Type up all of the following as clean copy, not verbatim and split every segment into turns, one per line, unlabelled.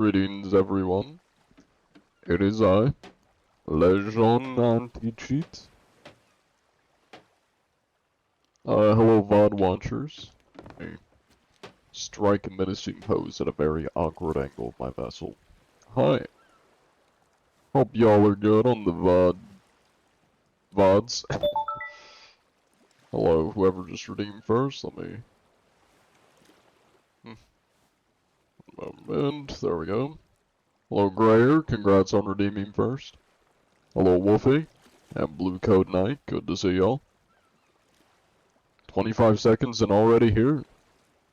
Greetings, everyone. It is I, Legion Anti-Cheat. Hello, VOD watchers. I strike a menacing pose at a very awkward angle of my vessel. Hi. Hope y'all are good on the VODs. Hello, whoever just redeemed first, let me... Moment, there we go. Hello, Grayer, congrats on redeeming first. Hello, Wolfie, and Blue Code Knight, good to see y'all. 25 seconds and already here.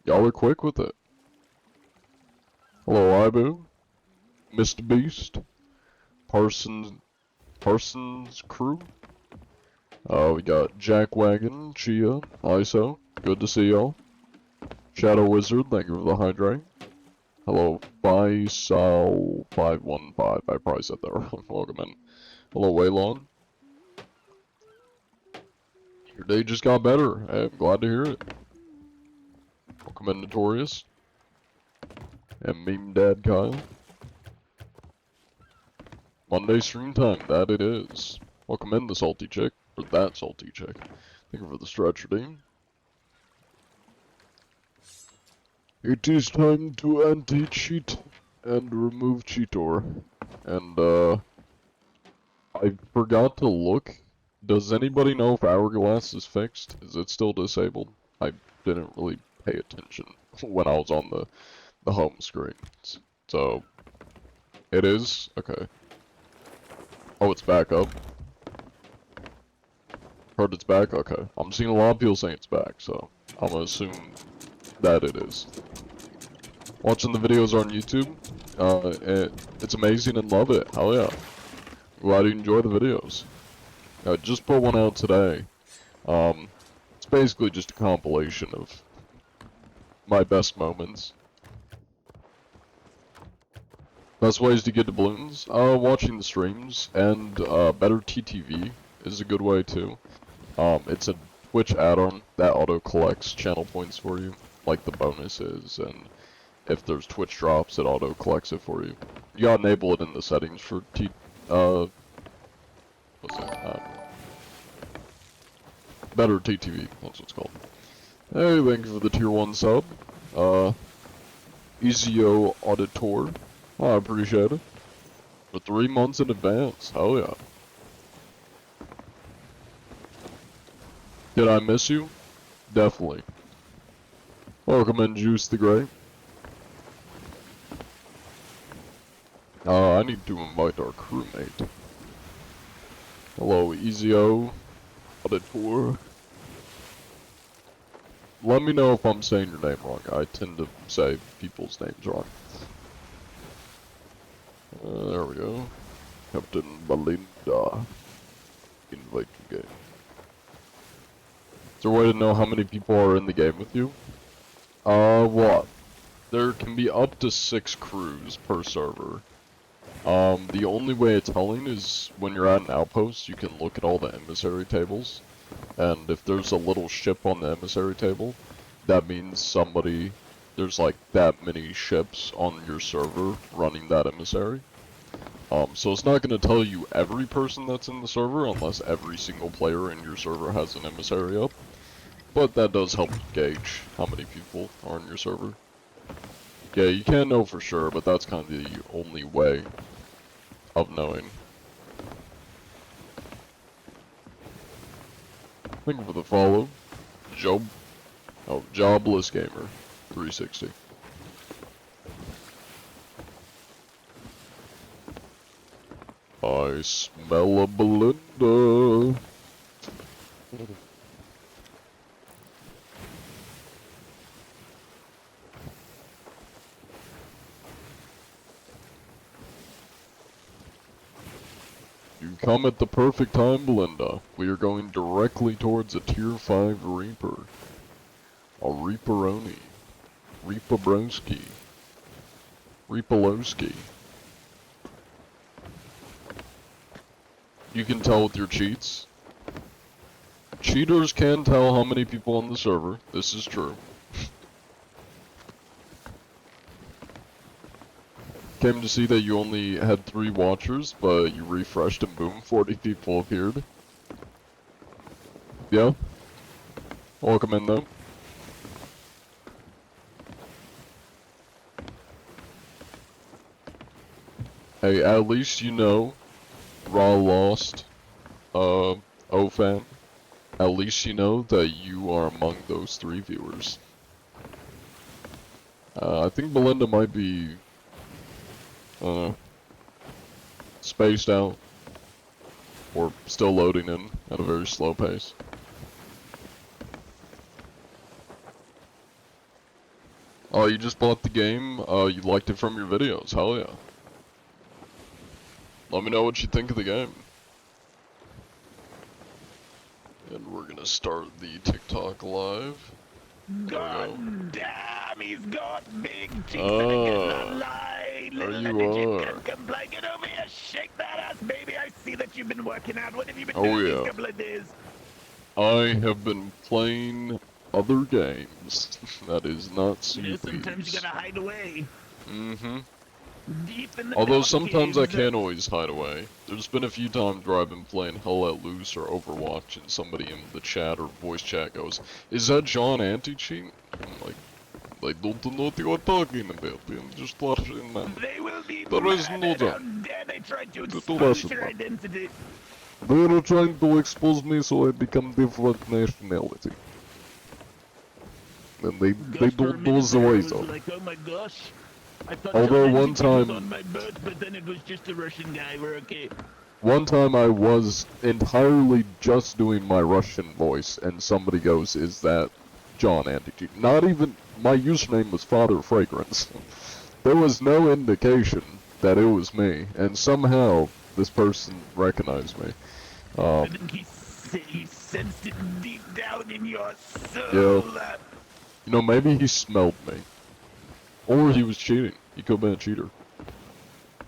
Y'all are quick with it. Hello, Ibu, Mr. Beast, Parsons crew. We got Jackwagon, Chia, ISO, good to see y'all. Shadow Wizard, thank you for the hydrate. Hello, Bisal515, I probably said that wrong, welcome in. Hello, Waylon. Your day just got better, hey, I'm glad to hear it. Welcome in, Notorious. And Meme Dad Kyle. Monday stream time, that it is. Welcome in, the salty chick, or that salty chick. Thank you for the stretch redeem. It is time to anti-cheat and remove Cheetor. And, I forgot to look. Does anybody know if Hourglass is fixed? Is it still disabled? I didn't really pay attention when I was on the home screen. So, it is? Okay. Oh, it's back up. Heard it's back? Okay. I'm seeing a lot of people saying it's back, so I'm gonna assume that it is. Watching the videos on YouTube, it's amazing and love it. Hell yeah. Glad you enjoy the videos. I just put one out today. It's basically just a compilation of my best moments. Best ways to get doubloons? Watching the streams, and better TTV is a good way too. It's a Twitch add-on that auto-collects channel points for you, like the bonuses, and if there's Twitch drops, it auto-collects it for you. You gotta enable it in the settings for better TTV, that's what it's called. Hey, thank you for the tier 1 sub. Ezio Auditor, I appreciate it. For 3 months in advance, hell yeah. Did I miss you? Definitely. Welcome in, Juice the Great. I need to invite our crewmate. Hello, Ezio Auditor. Let me know if I'm saying your name wrong. I tend to say people's names wrong. There we go. Captain Belinda. Invite to game. Is there a way to know how many people are in the game with you? What? There can be up to 6 crews per server. The only way of telling is when you're at an outpost, you can look at all the emissary tables. And if there's a little ship on the emissary table, that means there's like that many ships on your server running that emissary. So it's not going to tell you every person that's in the server unless every single player in your server has an emissary up. But that does help gauge how many people are in your server. Yeah, you can't know for sure, but that's kind of the only way of knowing. Thank you for the follow. Jobless Gamer 360. I smell a Belinda. You come at the perfect time, Belinda. We are going directly towards a tier 5 Reaper. A Reaperoni. Reapabrowski. Reapalowski. You can tell with your cheats. Cheaters can tell how many people on the server. This is true. came to see that you only had 3 watchers, but you refreshed and boom, 40 people appeared. Yeah? Welcome in though. Hey, at least you know, Raw lost, OFAM. At least you know that you are among those 3 viewers. I think Belinda might be, spaced out. Or still loading in at a very slow pace. Oh, you just bought the game? You liked it from your videos? Hell yeah. Let me know what you think of the game. And we're gonna start the TikTok live.
God damn, he's got big teeth online.
There
Little
you
legit
are.
come play, get over here, shake that ass, baby. I see that you've been working out. What have you been
Oh,
doing
yeah.
these couple of days?
I have been playing other games. That is not CPs.
Sometimes you gotta hide away.
Mm-hmm.
Deep in the
Although
dark
sometimes I
caves.
can't always hide away. There's been a few times where I've been playing Hell Let Loose or Overwatch and somebody in the chat or voice chat goes, "Is that John Anti-Cheat?" I'm like, I don't know what you're talking about. I'm just watching that.
They will be
There is
mad
no
at how
John.
dare they tried to
To
expose
listen,
your
man.
identity.
They are trying to expose me so I become different nationality. And they
Gosh, for a
don't know
minute
the
there, I
way
was
though.
like, oh my gosh. I thought
Although
John
one
Antichi was
time-
on my boat, but then it was just a Russian guy. We're okay.
One time I was entirely just doing my Russian voice and somebody goes, "Is that John Anti-Cheat?" Not even, my username was Father Fragrance. There was no indication that it was me, and somehow this person recognized me.
I think he sensed it deep down in your soul.
Yeah. You know, maybe he smelled me. Or he was cheating. He could have been a cheater.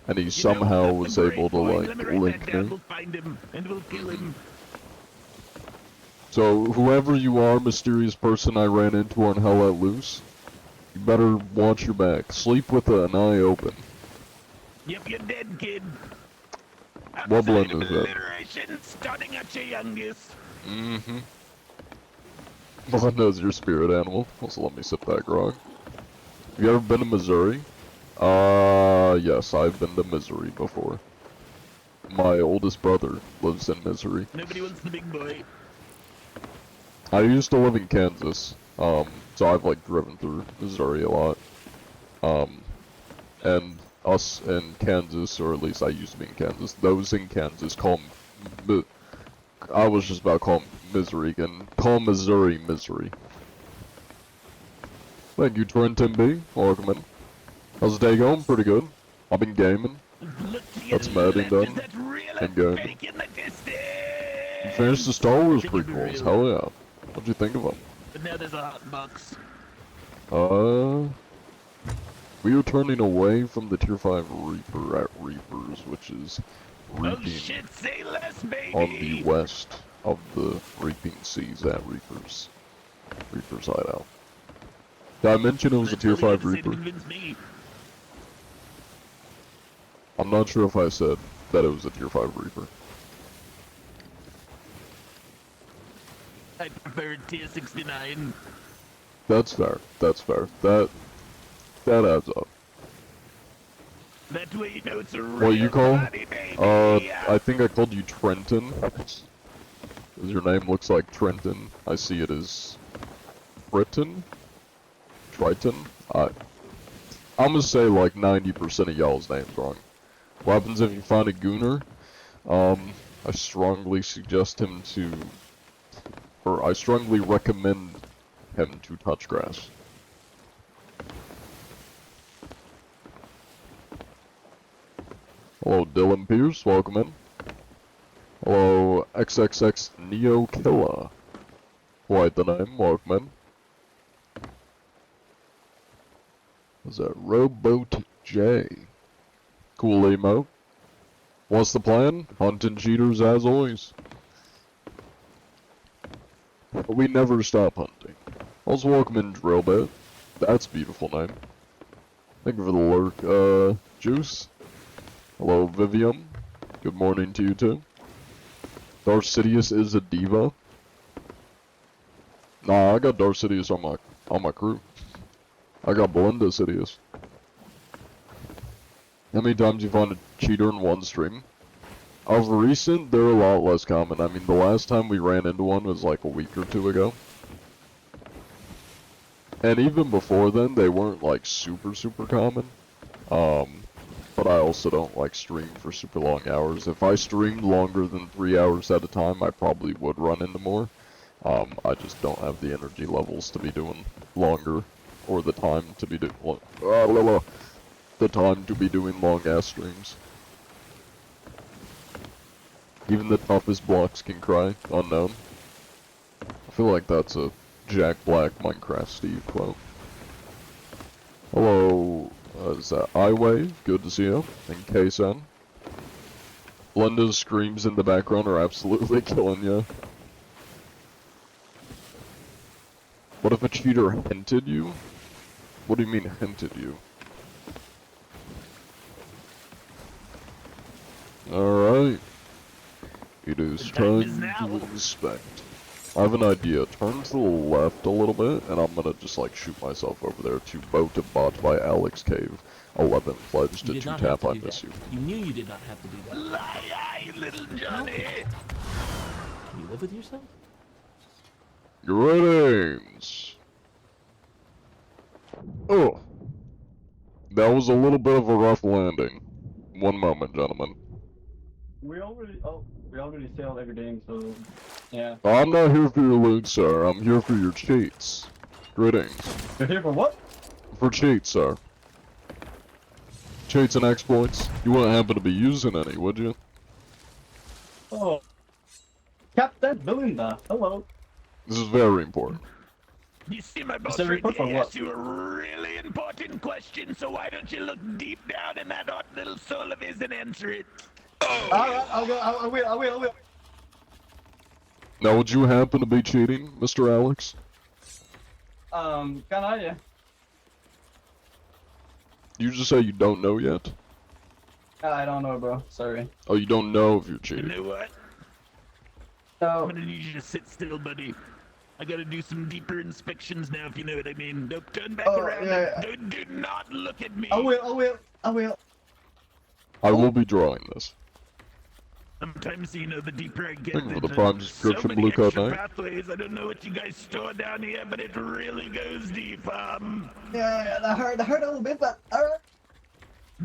And he somehow was able to, like, link me.
We'll find him, and we'll kill him.
So, whoever you are, mysterious person I ran into on Hell Let Loose, you better watch your back. Sleep with an eye open.
Yep, you're dead, kid.
What blend
Absolute
is that?
obliteration, starting at your youngest.
Mm-hmm. Melinda's your spirit animal. Also, let me sip that grog. Have you ever been to Missouri? Yes, I've been to Missouri before. My oldest brother lives in Missouri.
Nobody wants the big boy.
I used to live in Kansas, so I've, like, driven through Missouri a lot. And us in Kansas, or at least I used to be in Kansas, those in Kansas call I was just about to call Missouri again. Call Missouri, Missouri. Thank you, Trenton B. Welcome in. How's the day going? Pretty good. I've been gaming. That's my editing done. And gaming. You finished the Star Wars prequels. Hell yeah. What'd you think of them?
But now there's a hot box.
We are turning away from the Tier 5 Reaper at Reapers, which is reaping
say less, baby.
on the west of the reaping seas at Reapers. Reaper's hideout. Did I mention it was a Tier 5 Reaper? I'm not sure if I said that it was a Tier 5 Reaper.
I prefer Tier 69.
That's fair. That's fair. That adds up.
That way you know it's a real
What you call?
body, baby.
I think I called you Trenton. 'Cause your name looks like Trenton. I see it as Britain? Triton? I'm gonna say like 90% of y'all's names wrong. What happens if you find a gooner? I strongly suggest him to, or I strongly recommend him to touch grass. Hello, Dylan Pierce, welcome in. Hello, XXX Neo Killa. Quite the name, welcome in. Was that Rowboat J? Cool emo. What's the plan? Hunting cheaters as always. We never stop hunting. Also welcome in Drillbit. That's a beautiful name. Thank you for the lurk, Juice. Hello, Vivium. Good morning to you too. Darth Sidious is a diva. Nah, I got Darth Sidious on my crew. I got Belinda Sidious. How many times you find a cheater in one stream? Of recent, they're a lot less common. I mean, the last time we ran into one was like a week or two ago. And even before then, they weren't like super common. But I also don't like stream for super long hours. If I streamed longer than 3 hours at a time, I probably would run into more. I just don't have the energy levels to be doing longer, or the time to be doing the time to be doing long ass streams. Even the toughest blocks can cry. Unknown. I feel like that's a Jack Black Minecraft Steve quote. Hello, is that iWave? Good to see you. And K-Sen. Blenda's screams in the background are absolutely killing you. What if a cheater hinted you? What do you mean hinted you? Alright. It is time to inspect. I have an idea. Turn to the left a little bit, and I'm gonna just like shoot myself over there to Bow to Bot by Alex Cave. 11 pledge to 2-tap, I miss you.
You knew you did not have to do that.
Lie, little Johnny.
Can you live with yourself?
Greetings! Oh! That was a little bit of a rough landing. One moment, gentlemen.
We already sailed every day, so yeah.
I'm not here for your loot, sir. I'm here for your cheats. Greetings.
You're here for what?
For cheats, sir. Cheats and exploits. You wouldn't happen to be using any, would you?
Oh, Captain Belinda. Hello.
This is very important.
You see, my boss
Is that
right
report for
there
what?
asked you a really important question, so why don't you look deep down in that hot little soul of his and answer it?
Alright, I'll go. I will.
Now, would you happen to be cheating, Mr. Alex?
Can I?
You just say you don't know yet?
I don't know, bro. Sorry.
Oh, you don't know if you're
You
cheating.
know what? I'm
No.
gonna need you to sit still, buddy. I gotta do some deeper inspections now, if you know what I mean. Don't turn back
Oh,
around.
yeah.
Do not look at me.
I will.
I will be drawing this.
Sometimes, you know, the deeper I get,
Thank you for the
there's,
prime
so
subscription,
many
Blue Card
extra
Knight.
pathways. I don't know what you guys store down here, but it really goes deep.
Yeah, that hurt a little bit, but alright.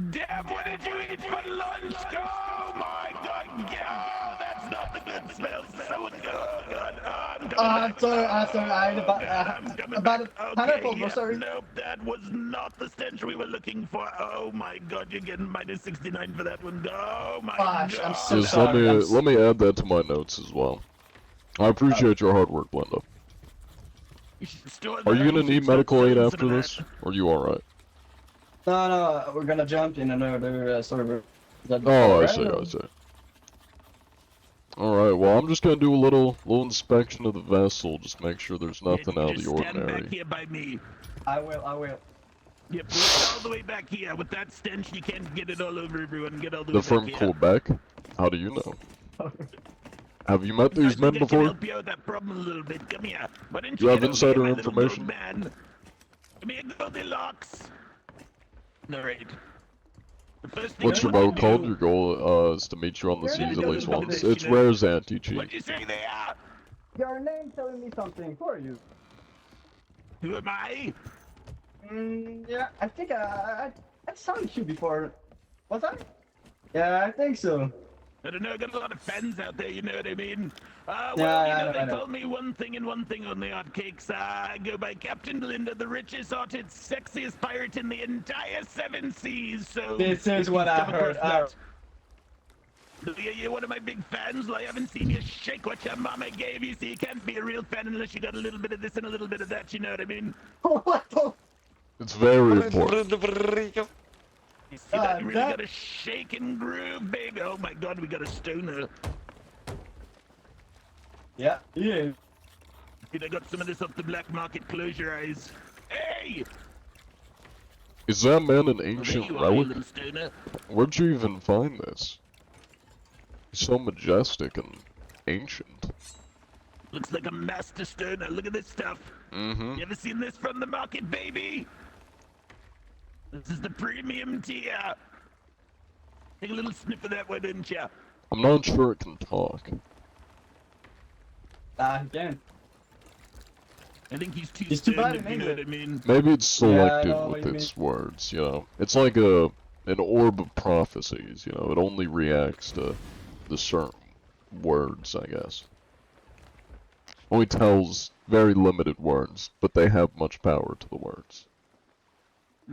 Deb, what did you eat for lunch? Oh my God, yeah, that's not the good smell. So good.
I'm sorry. I had about pineapple, bro.
yeah,
Sorry.
Nope, that was not the stench we were looking for. Oh my God, you're getting minus 69 for that one. Oh my
Gosh,
God.
I'm so
Just
sorry.
let me add that to my notes as well. I appreciate your hard work, Blenda.
You should store
Are
that.
you gonna
should
need
start
medical aid
selling
after
some of
this?
that.
Or are you alright?
No, we're gonna jump in another server. Is that
Oh, I
right?
see, I see. Alright, well, I'm just gonna do a little inspection of the vessel, just make sure there's nothing
Yeah,
out of
just
the
stand back
ordinary.
here by me.
I will.
Yeah, pull it all the way back here. With that stench, you can't get it all over everyone. Get all the
They're
way
from
back here.
Quebec? How do you know? Have you met
I
these men
think I can
before?
help you out that problem a little bit. Come here. Why don't
You
you
have
get over
insider
here, my little
information?
gold man? Come here, Goldilocks. Alright. The first thing
What's your
you wanna
boat called?
do-
Your goal is to meet you on the
Where did
seas
you
at
go
least
with
once.
this,
It's
you know?
Rare's anti-cheat.
What'd you say they are?
Your name telling me something. Who are you?
Who am I?
Yeah, I think I saw you before. Was I? Yeah, I think so.
I don't know, I got a lot of fans out there, you know what I mean?
Yeah,
Well, you
I
know,
know,
they
I know.
told me one thing and one thing only, Hotcakes. I go by Captain Belinda, the richest, hottest, sexiest pirate in the entire 7 seas, so...
This is
if
what
you've
I
come across
heard.
that- You're one of my big fans. Well, I haven't seen you shake what your mama gave you, so you can't be a real fan unless you got a little bit of this and a little bit of that, you know what I mean?
What the?
It's very important.
You see that? You really
that-
got a shake and groove, baby. Oh my God, we got a stoner.
Yeah.
Dude, I got some of this off the black market. Close your eyes. Hey!
Is that man an
Well, there
ancient
you are, you
relic?
little stoner.
Where'd you even find this? He's so majestic and ancient.
Looks like a master stoner. Look at this stuff.
Mm-hmm.
You ever seen this from the market, baby? This is the premium tier. Take a little sniff of that one, didn't ya?
I'm not sure it can talk.
Again.
I think he's too
He's too
stoned,
bad
if
in
you know what I
English.
mean.
Maybe it's
Yeah, I
selective
know what
with
you mean.
its words, you know? It's like an orb of prophecies, you know? It only reacts to the certain words, I guess. Only tells very limited words, but they have much power to the words.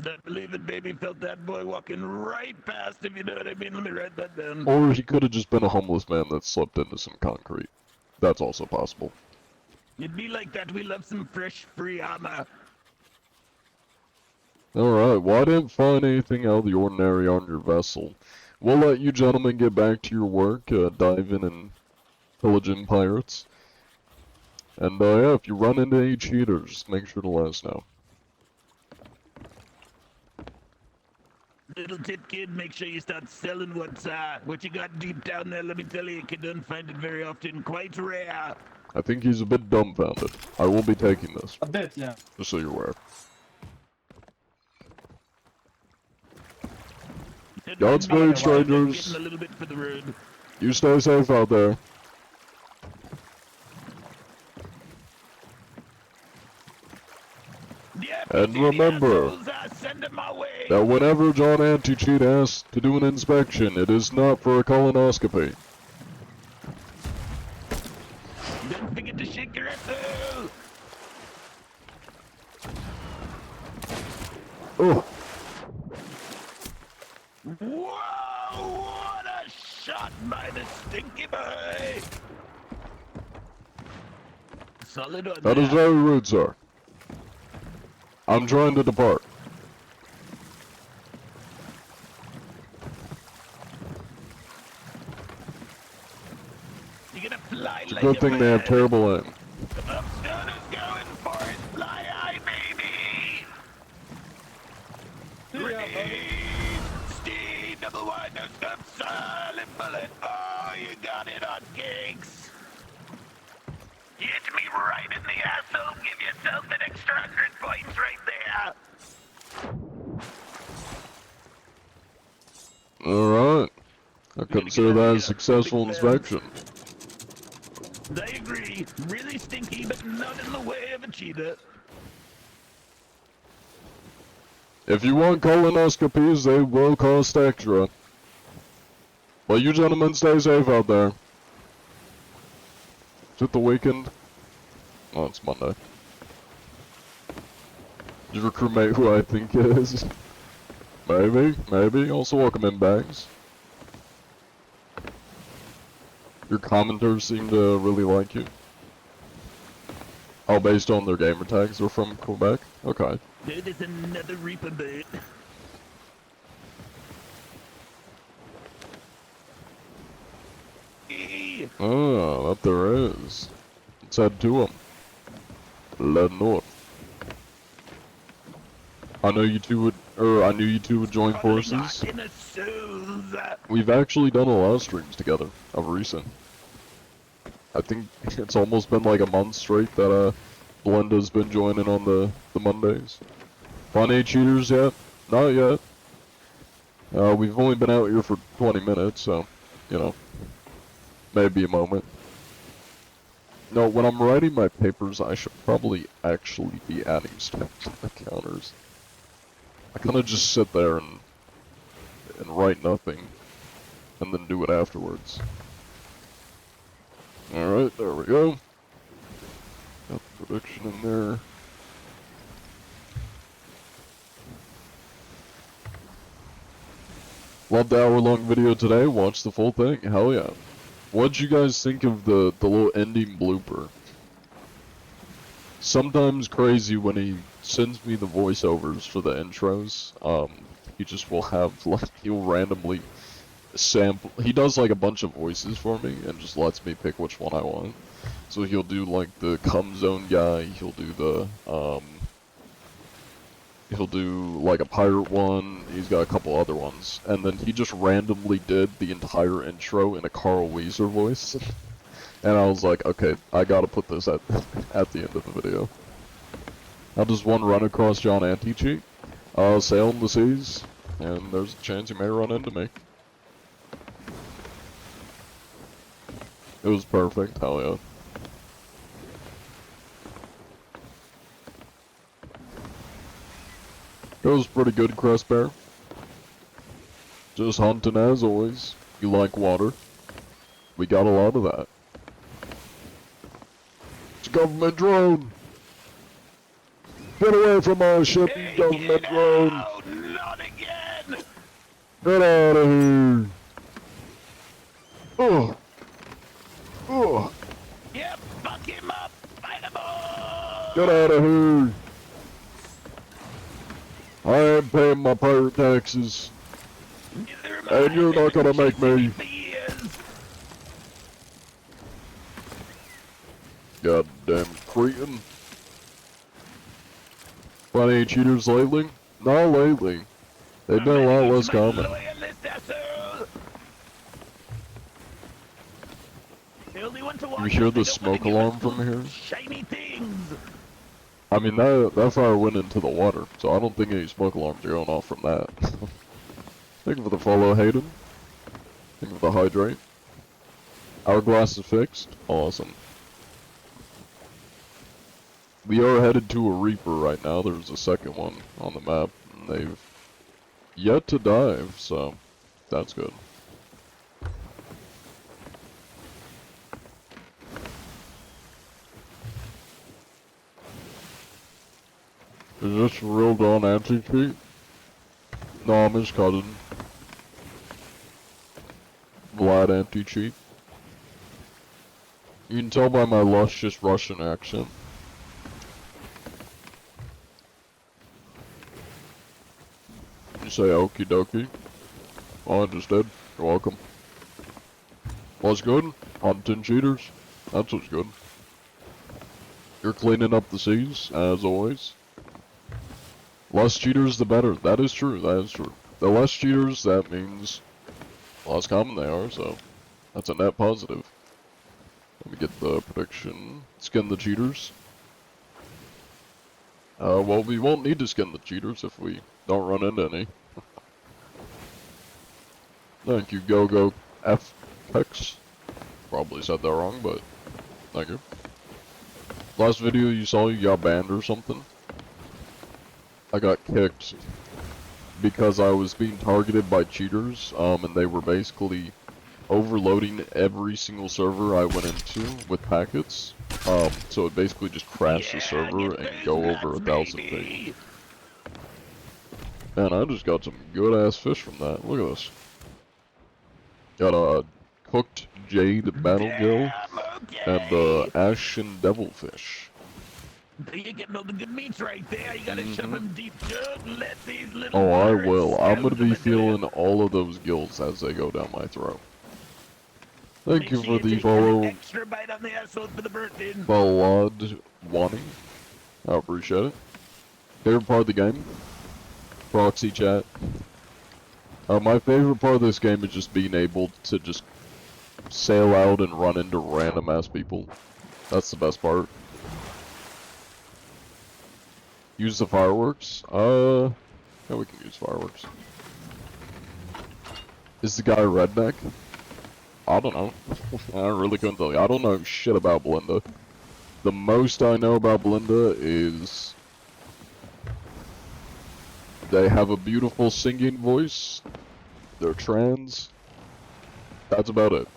Don't believe it, baby. Felt that boy walking right past, if you know what I mean. Let me write that down.
Or he could have just been a homeless man that slipped into some concrete. That's also possible.
It'd be like that. We love some fresh, free armor.
Alright, well I didn't find anything out of the ordinary on your vessel. We'll let you gentlemen get back to your work, diving and pillaging pirates. And yeah, if you run into any cheaters, make sure to let us know.
Little tip, kid. Make sure you start selling what you got deep down there. Let me tell you don't find it very often. Quite rare.
I think he's a bit dumbfounded. I will be taking this,
A bit, yeah.
just so you're aware. Godspeed, strangers.
Getting a little bit for the road.
You stay safe out there.
Yeah,
And
the
remember
assholes, send 'em my way.
that whenever John Anti-Cheat asks to do an inspection, it is not for a colonoscopy.
Don't forget to shake your asshole.
Oh,
Whoa! What a shot by the stinky boy. Solid on
that is very rude, sir. I'm trying to depart.
You're gonna fly
It's a
like
good thing they have
bird.
terrible aim.
Upstoners going for it. Fly high, baby. Steve, double wide, no stop, silent bullet. Oh, you got it on gigs. Hit me right in the asshole. Give yourself an extra 100 points right there.
Alright. I consider that a successful
big
inspection.
I agree. Really stinky, but not in the way of a cheetah.
If you want colonoscopies, they will cost extra. Well, you gentlemen stay safe out there. Is it the weekend? Oh, it's Monday. Your crewmate who I think is. Maybe. Also welcome in bags. Your commenters seem to really like you. Oh, based on their gamer tags, they're from Quebec? Okay.
Dude, there's another Reaper boat. Hey,
Ah, that there is. Let's head to them. Lead north. I knew you two would join forces.
in a souls.
We've actually done a lot of streams together of recent. I think it's almost been like a month straight that Belinda's been joining on the Mondays. Find any cheaters yet? Not yet. We've only been out here for 20 minutes, so, you know, maybe a moment. No, when I'm writing my papers, I should probably actually be adding stuff to the counters. I kind of just sit there and write nothing, and then do it afterwards. Alright, there we go. Got the prediction in there. Loved the hour-long video today. Watch the full thing. Hell yeah. What'd you guys think of the little ending blooper? Sometimes crazy when he sends me the voiceovers for the intros. He just will have, like, he'll randomly sample. He does, like, a bunch of voices for me and just lets me pick which one I want. So he'll do, like, the cum zone guy. He'll do the He'll do like a pirate one. He's got a couple other ones, and then he just randomly did the entire intro in a Carl Weezer voice. And I was like, okay, I gotta put this at the end of the video. How does one run across John Anti-Cheat? Sailing the seas, and there's a chance he may run into me. It was perfect, hell yeah. It was pretty good, Crest Bear. Just hunting as always. You like water. We got a lot of that. It's a government drone! Get away from our ship, you government drone!
Not again!
Get out of here! Ugh! Ugh!
Yeah, fuck him up! Fight him all!
Get out of here! I ain't paying my pirate taxes. And you're not gonna make me. Goddamn cretin. Any cheaters lately? Not lately. They've been a lot less common. You hear the smoke alarm from here?
Shiny things.
I mean, that fire went into the water, so I don't think any smoke alarms are going off from that. Thank you for the follow, Hayden. Thank you for the hydrate. Hourglass is fixed. Awesome. We are headed to a Reaper right now. There's a second one on the map, and they've yet to dive, so that's good. Is this real Don Anti-Cheat? No, I'm his cousin. Vlad Anti-Cheat. You can tell by my luscious Russian accent. You say okie dokie. Oh, I just did. You're welcome. What's good? Hunting cheaters. That's what's good. You're cleaning up the seas, as always. Less cheaters, the better. That is true, that is true. The less cheaters, that means less common they are, so that's a net positive. Let me get the prediction. Skin the cheaters. Well, we won't need to skin the cheaters if we don't run into any. Thank you, GoGo FX. Probably said that wrong, but thank you. Last video you saw, you got banned or something? I got kicked because I was being targeted by cheaters, and they were basically overloading every single server I went into with packets. So it basically just crashed the server and go over 1,000 feet. Man, I just got some good ass fish from that. Look at this. Got a cooked jade battle gill and ashen devilfish.
You get all the good meats right there. You gotta shove them deep good. Let these little.
Oh, I
birds
will. I'm gonna
scout
be
them
feeling all of those gills as they go down my throat. Thank
Make
you
sure
for the
take
follow,
an extra bite on the asshole for the birthday.
Balad Wani. I appreciate it. Favorite part of the game? Proxy chat. My favorite part of this game is just being able to just sail out and run into random ass people. That's the best part. Use the fireworks? Yeah, we can use fireworks. Is the guy redneck? I don't know. I really couldn't tell you. I don't know shit about Belinda. The most I know about Belinda is they have a beautiful singing voice. They're trans. That's about it.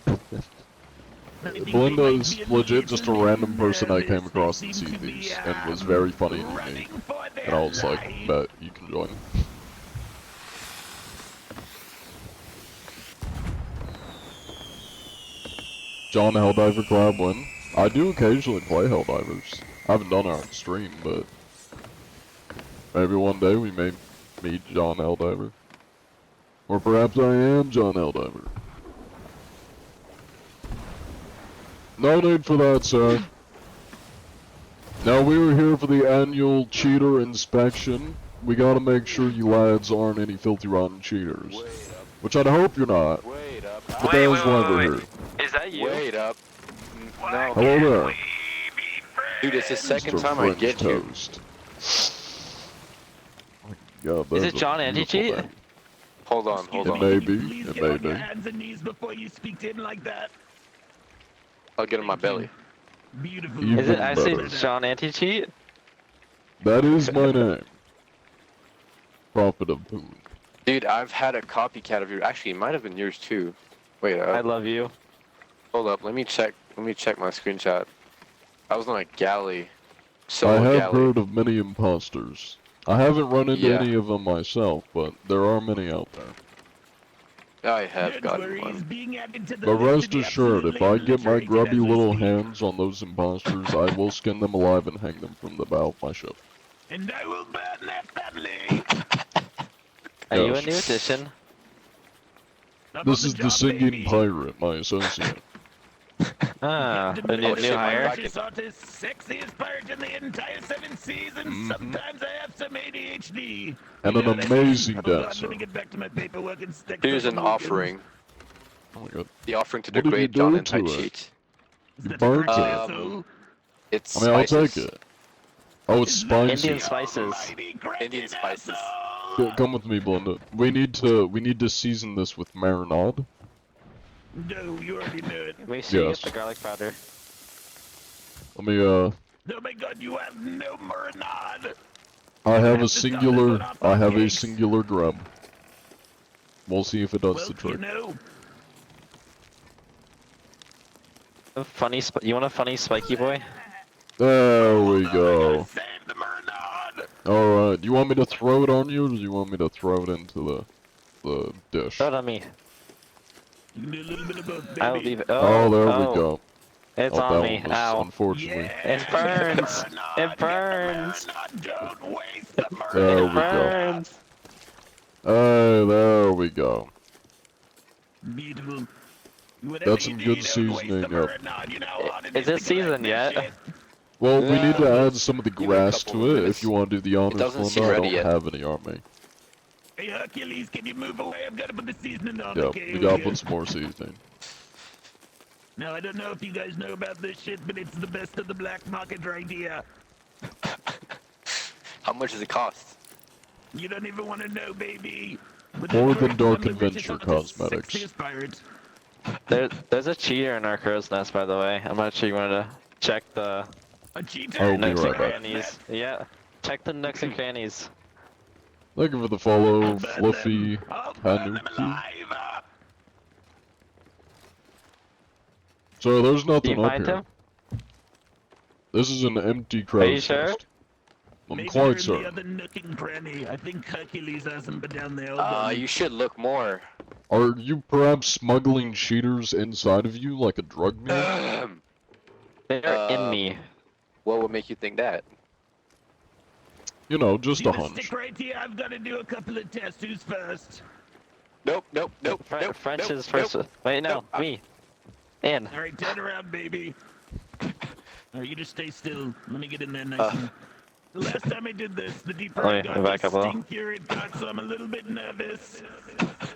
Belinda is legit just a random person I came across in CDs and was very funny to me. And I was like, bet you can join. John Helldiver collab win. I do occasionally play Helldivers. I haven't done it on stream, but maybe one day we may meet John Helldiver. Or perhaps I am John Helldiver. No need for that, sir. Now we were here for the annual cheater inspection. we gotta make sure you lads aren't any filthy rotten cheaters.
Wait up.
Which I'd hope you're not.
Wait up.
But that is why we're here.
Is that you?
Wait up. No.
Hello there.
Dude, it's the second
Mr.
time I
French
get here.
toast. Oh my God,
Is
that's
it John
a
Anti-cheat?
beautiful name.
Hold on, hold
It
on.
may
Can you
be,
please
it
get
may
on your
be.
hands and knees before you speak to him like that?
I'll get in my belly.
Beautiful.
Even
Is it actually
better.
John Anti-cheat?
That is my name. Prophet of Poon.
Dude, I've had a copycat of yours. Actually, it might have been yours too. Wait,
I love you.
hold up. Let me check my screenshot. I was on a galley.
I
Solo
have
galley.
heard of many imposters. I haven't run into
Yeah.
any of them myself, but there are many out there.
I have
Don't
gotten
worry, he's
one.
being added to the
But
list
rest
of the
assured, if
absolutely
I get my
obliterated
grubby
as we
little
speak.
hands on those imposters, I will skin them alive and hang them from the bow of my ship.
And I will burn their family.
Are you a
Yes.
new addition?
I'm
This
on
is the
job,
singing
baby.
pirate, my associate.
Ah,
Captain
a new
shit, my
hire?
back-
Hottest, sexiest pirate in the entire 7 seas, and
Mhm.
sometimes I have some ADHD.
And
You
an
know what I mean?
amazing
Hold on,
dancer.
let me get back to my paperwork and stick
Here's
some
an
tokens.
offering.
Oh my God.
The offering to
What
the
did you
great John
do
and Tai
to it?
cheat.
Is that
Burnt
a correct
it.
asshole?
It's
I mean, I'll
spices.
take it. Oh, it's
Is that
spicy.
Indian spices.
almighty Kraken
Indian spices.
asshole?
Come with me, Belinda. We need to season this with marinade.
No, you already knew it.
We should
Yes.
get the garlic powder.
Let me
Oh my god, you have no marinade.
I have
have
a
to stop this
singular,
one off
I
our
have a
cakes.
singular grub. We'll see if it does
Well,
the trick.
you know,
A funny you want a funny spiky boy?
There we
I
go.
gotta save the marinade.
Alright, do you want me to throw it on you, or do you want me to throw it into the dish?
Throw it on me.
You can do a little bit of both, baby.
I'll leave it.
Oh, there
oh,
we go.
It's
Oh,
on
that
me.
one was
Ow.
unfortunately.
Yeah,
It burns.
get the marinade,
It
get the
burns.
marinade, Don't waste the marinade.
There
It
we go.
burns.
Hey, there we go.
Beautiful. Whatever
That's
you
some
do,
good
don't waste
seasoning
the
up.
marinade. You know how hard
Is
to
it seasoned
collect this
yet?
shit.
Well, we need to
Yeah,
add some of the
give it a
grass
couple
to
of
it
minutes.
if you want to do the honors,
doesn't
Belinda.
seem
I
ready
don't
yet.
have any on me.
Hey, Hercules, can you move away? I've got to put the seasoning on.
Yep,
Okay,
we gotta
okay.
put some more seasoning.
Now, I don't know if you guys know about this shit, but it's the best of the black market right here.
How much does it cost?
You don't even want to know, baby. But
More
don't
than
worry,
Dark
I'm the richest,
Adventure
hottest,
cosmetics.
sexiest pirate.
There's a cheater in our crow's nest, by the way. I'm not sure you wanted to check the
A cheater.
I'll be
nooks
right
and
back.
crannies. Yeah, check the nooks and crannies.
Thank you for the follow,
Burn
Fluffy
them. I'll burn them
Hanuki.
alive.
So there's
Do
nothing
you
up
find
here.
him?
This is an empty
Are you
crow's
sure?
nest. I'm
Maybe
quite
they're in the
certain.
other nook and cranny. I think Hercules has them, but down there. Hold on.
You should look more.
Are you perhaps smuggling cheaters inside of you like a drug mule?
They're in me.
What would make you think that?
You know, just
See
a
the
hunch.
stick right here? I've got to do a couple of tests. Who's first?
Nope, nope, nope, nope.
French
nope,
is first.
Nope.
Wait, no,
nope.
me. In.
All right, turn around, baby. All right, you just stay still. Let me get in there nice
Uh.
and... The last time I did this, the deeper
Oh,
I
yeah,
got,
back
the
up a little.
stinkier it got, so I'm a little bit nervous.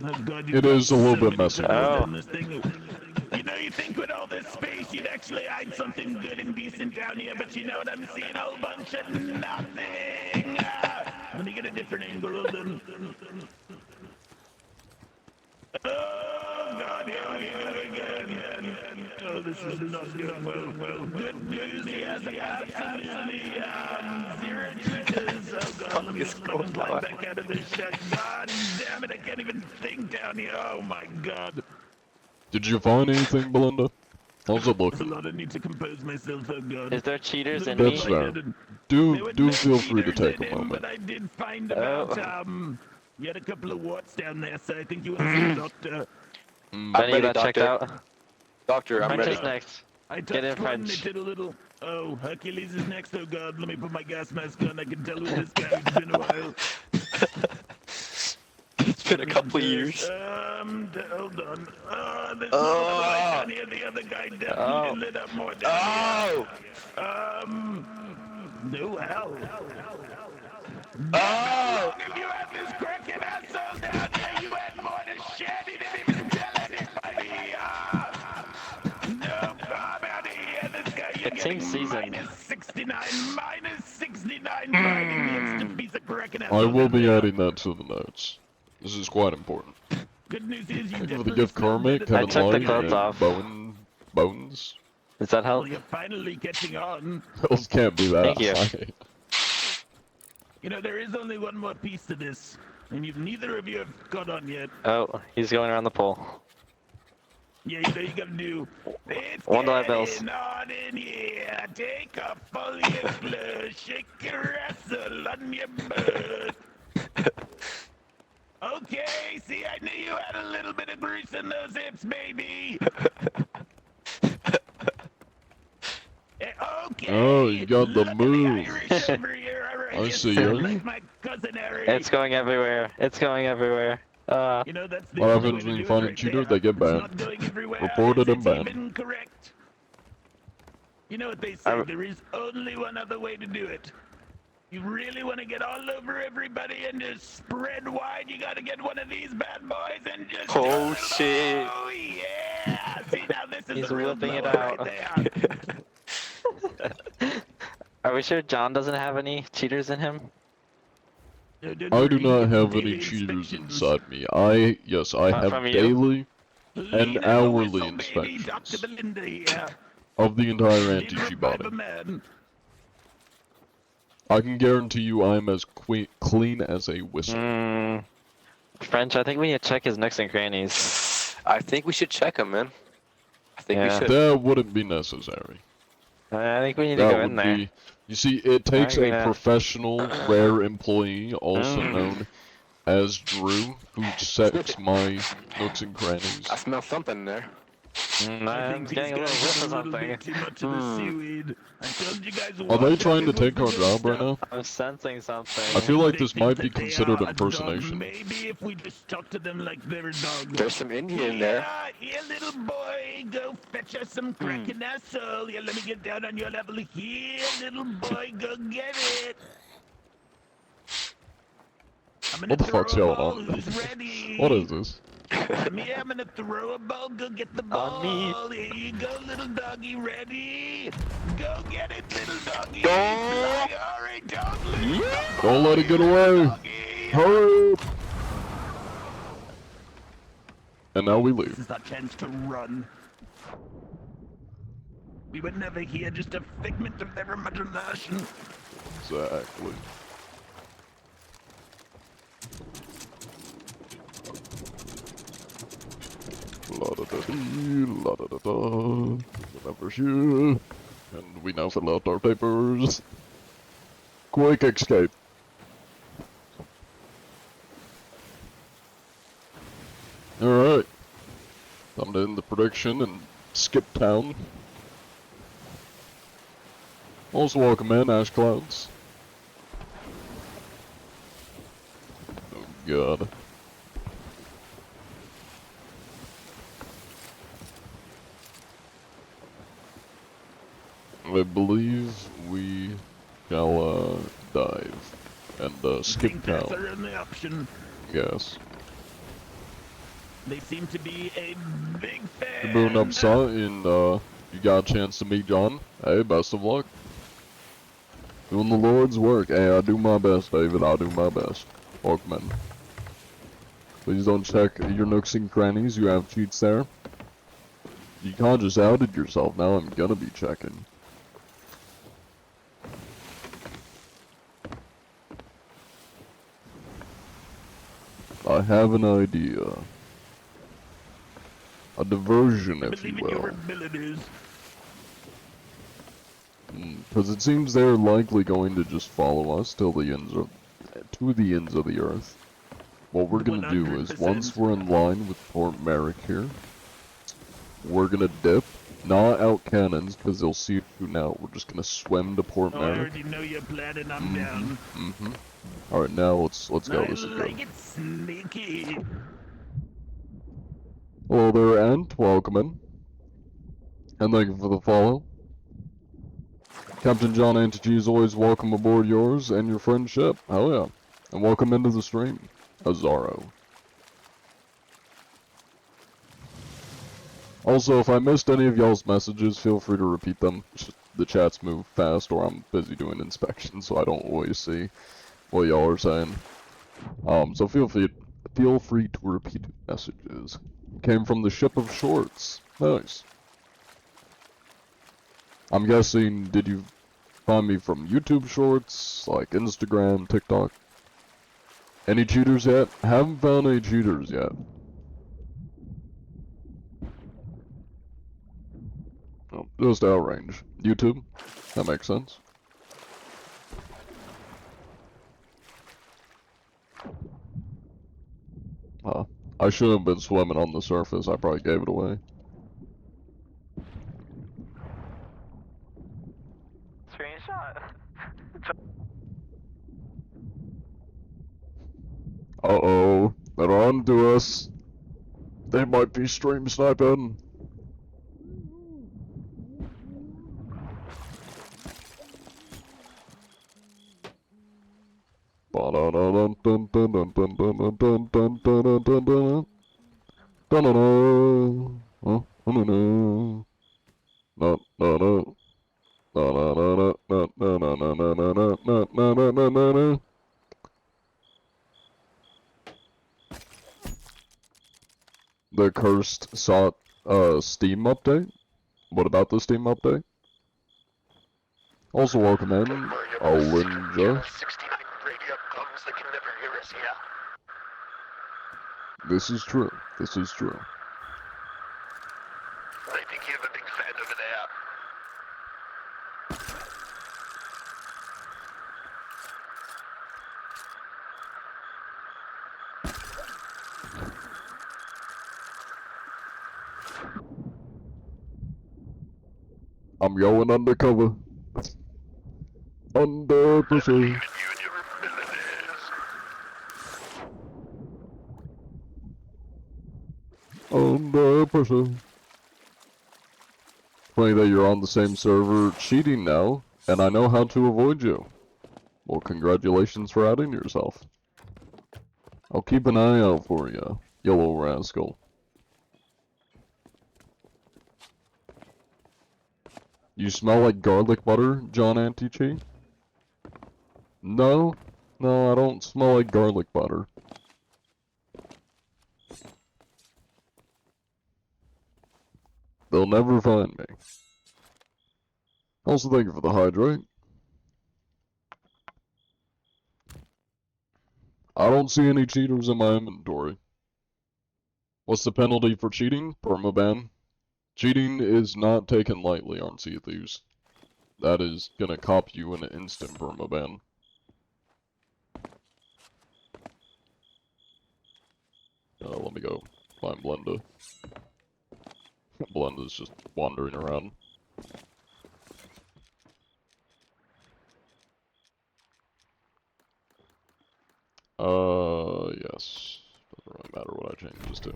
Oh, God,
It is a little bit
messy.
messy.
Oh.
You know, you think with all this space, you'd actually hide something good and decent down here, but you know what I'm seeing? A whole bunch of nothing. Let me get a different angle. Hold on. Oh, God, oh, this is not doing well. Good news, yes, absolutely, zero jitters. Oh, God, let me just fucking climb back out of this shit. God damn it, I can't even think down here. Oh, my God.
Did you find anything, Belinda? How's it
There's a
looking?
lot I need to compose myself, oh, God.
Is there cheaters in
That's
me?
fair.
There
Do
were
do
no
feel free to
cheaters
take a
in him,
moment.
But I did find about,
Oh.
you had a couple of warts down there, so I think you want to see a doctor.
Mm,
Benny, you
ready,
got checked
doctor.
out.
Doctor, I'm
French
ready.
is next.
I
Get in
touched one and
French.
it did a little... Oh, Hercules is next. Oh, God, let me put my gas mask on. I can tell with this guy. It's been a while.
It's been a couple of years.
Hold on. There's
Oh.
no other light down here. The other guy definitely
Oh.
lit up more down
Oh!
here. No hell.
Oh!
If you had this cracking asshole down there, you had more to shed. He didn't even tell anybody. No comment here. This guy, you're
It
getting
seems seasoned.
minus 69 finding the instant piece of cracking
I
asshole.
will
down
be
there.
adding that to the notes. This is quite important.
Good news is you
Thank you for the
definitely
gift,
smell
Karma,
better
Kevin
than
took the
Lloyd,
clothes
and
off.
Bones.
Does that help?
Well, you're finally catching on.
Those can't be that
Thank you.
high.
You know, there is only one more piece to this, and neither of you have got on yet.
Oh, he's going around the pole.
Yeah, you know you gotta do. It's
$1 bills.
getting on in here. Take a full your blood, shake your wrestle on your butt. Okay, see, I knew you had a little bit of grease in those hips, baby. Okay.
Oh, you got the
look at
move.
Irish over here. All right,
I
you
see
sound
ya.
like my cousin Harry.
It's going everywhere. It's going everywhere.
You know, that's the
What
only
happens
way to
when you
do
find
it
a
right
cheater?
there.
They get
It's not
banned.
going everywhere.
Reported
It's
and banned.
even correct. You know what they say,
I-
there is only one other way to do it. You really want to get all over everybody and just spread wide, you gotta get one of these bad boys and just do a
Oh,
little-
shit.
Oh yeah! See, now this is
He's
the real
whipping it
blower
out.
right there.
Are we sure John doesn't have any cheaters in him?
No, don't
I do
worry,
not
you get
have
daily
any cheaters
inspections.
inside me. Yes, I
Not
have
from you?
daily
Lean
and
on the
hourly
whistle, baby. Dr.
inspections
Belinda here.
of the entire
Lean
anti-cheat
revive a
body.
man.
I can guarantee you I'm as clean as a whistle.
French, I think we need to check his nooks and crannies.
I think we should check him, man. I think we
Yeah.
should.
That wouldn't be necessary.
I think we need to
That
go
would
in there.
be... You see, it takes
Alright,
a
yeah.
professional, rare employee, also
Mm.
known as Drew, who checks my nooks and crannies.
I smell something in there.
I'm
I think
getting a
these
little
guys
whiff
have
of
a little
something.
bit too much of the seaweed. I told you guys.
Are they trying to take our job right now?
I'm sensing something.
I feel like
They
this
think
might
that
be
they
considered
are a dog.
impersonation.
Maybe if we just talk to them like they're a dog.
There's some Indian in there.
Yeah, here, little boy, go fetch us some cracking asshole. Here, let me get down on your level. Here, little boy, go get it. I'm gonna
What the
throw
fuck's
a
going
ball.
on?
Who's ready?
What is this?
Me, I'm gonna throw a ball. Go get the ball.
me.
Here you go, little doggy. Ready? Go get it, little doggy.
Go.
Fly. All right, don't lose the
Don't let it get
ball,
away.
doggy.
Hurry up! And now we
This
leave.
is our chance to run. We were never here, just a figment of their imagination.
Exactly. La da da dee, la da da da. Remember here. And we now fill out our papers. Quick escape. Alright. Time to end the prediction and skip town. Also welcome in, Ash Clouds. Oh god. I believe we shall dive and skip
Think that's
town.
our only option.
Yes.
They seem to be a big fan.
You're moving up south and you got a chance to meet John. Hey, best of luck. Doing the Lord's work. Hey, I do my best, David. I do my best. Welcome in. Please don't check your nooks and crannies. You have cheats there. You can't just outed yourself. Now I'm gonna be checking. I have an idea. A diversion,
I
if you
believe in your
will.
abilities.
Because it seems they're likely going to just follow us till the ends of, to the ends of the earth. What we're gonna do is,
100%.
once we're in line with Port Merrick here, we're gonna dip, not out cannons, because they'll see you now. We're just gonna swim to Port
Oh, I
Merrick.
already know you're planning. I'm down.
Alright, now let's go.
I
This is
like
good.
it sneaky.
Hello there, Ant. Welcome in. And thank you for the follow. Captain John Antigy is always welcome aboard yours and your friendship. Hell yeah. And welcome into the stream, Azaro. Also, if I missed any of y'all's messages, feel free to repeat them. The chats move fast, or I'm busy doing inspections, so I don't always see what y'all are saying. So feel free to repeat messages. Came from the ship of shorts. Nice. I'm guessing, did you find me from YouTube shorts, like Instagram, TikTok? Any cheaters yet? Haven't found any cheaters yet. Oh, just outrange. YouTube? That makes sense. I should have been swimming on the surface. I probably gave it away.
Screenshot.
Uh-oh. They're on to us. They might be stream sniping. The cursed sought Steam update? What about the Steam update? Also welcome in, Olinja.
69 radio comms, they can never hear us here.
This is true. This is true.
I think you have a big fan over there.
I'm going undercover. Under pressure.
You and your abilities.
Under pressure. Funny that you're on the same server cheating now, and I know how to avoid you. Well, congratulations for outing yourself. I'll keep an eye out for you, yellow rascal. You smell like garlic butter, John Antichi? No, I don't smell like garlic butter. They'll never find me. Also, thank you for the hydrate. I don't see any cheaters in my inventory. What's the penalty for cheating? Permaban. Cheating is not taken lightly on Sea of Thieves. That is gonna cop you an instant permaban. Let me go find Blenda. Blenda's just wandering around. Yes. Doesn't really matter what I change this to.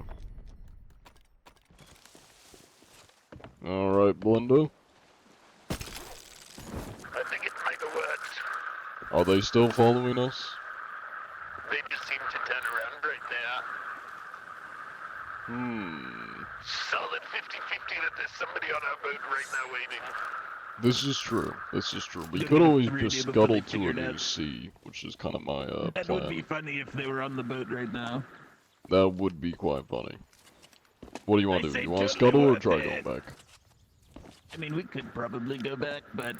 Alright, Blenda.
I think it might have worked.
Are they still following us?
They just seem to turn around right there. Solid 50-50 that there's somebody on our boat right now waiting.
This is true. This is true. We
They
could
would've
always
really
just
before they
scuttle to a
figured
new
out.
sea, which is kind of my
That would be
plan.
funny if they were on the boat right now.
That would be quite funny. What do you want
I
to do?
say
You want to
totally
scuttle or
worth
try
it.
going back?
I mean, we could probably go back, but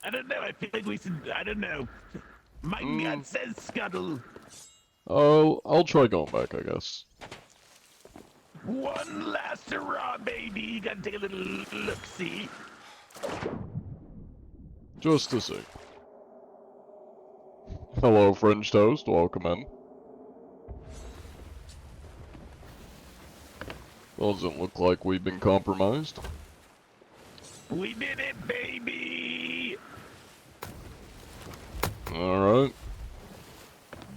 I don't know. I feel like we should. I don't know. My gut says scuttle.
Oh, I'll try going back, I guess.
One last hurrah, baby. You gotta take a little look-see.
Just to see. Hello, French Toast. Welcome in. Doesn't look like we've been compromised.
We did it, baby.
Alright.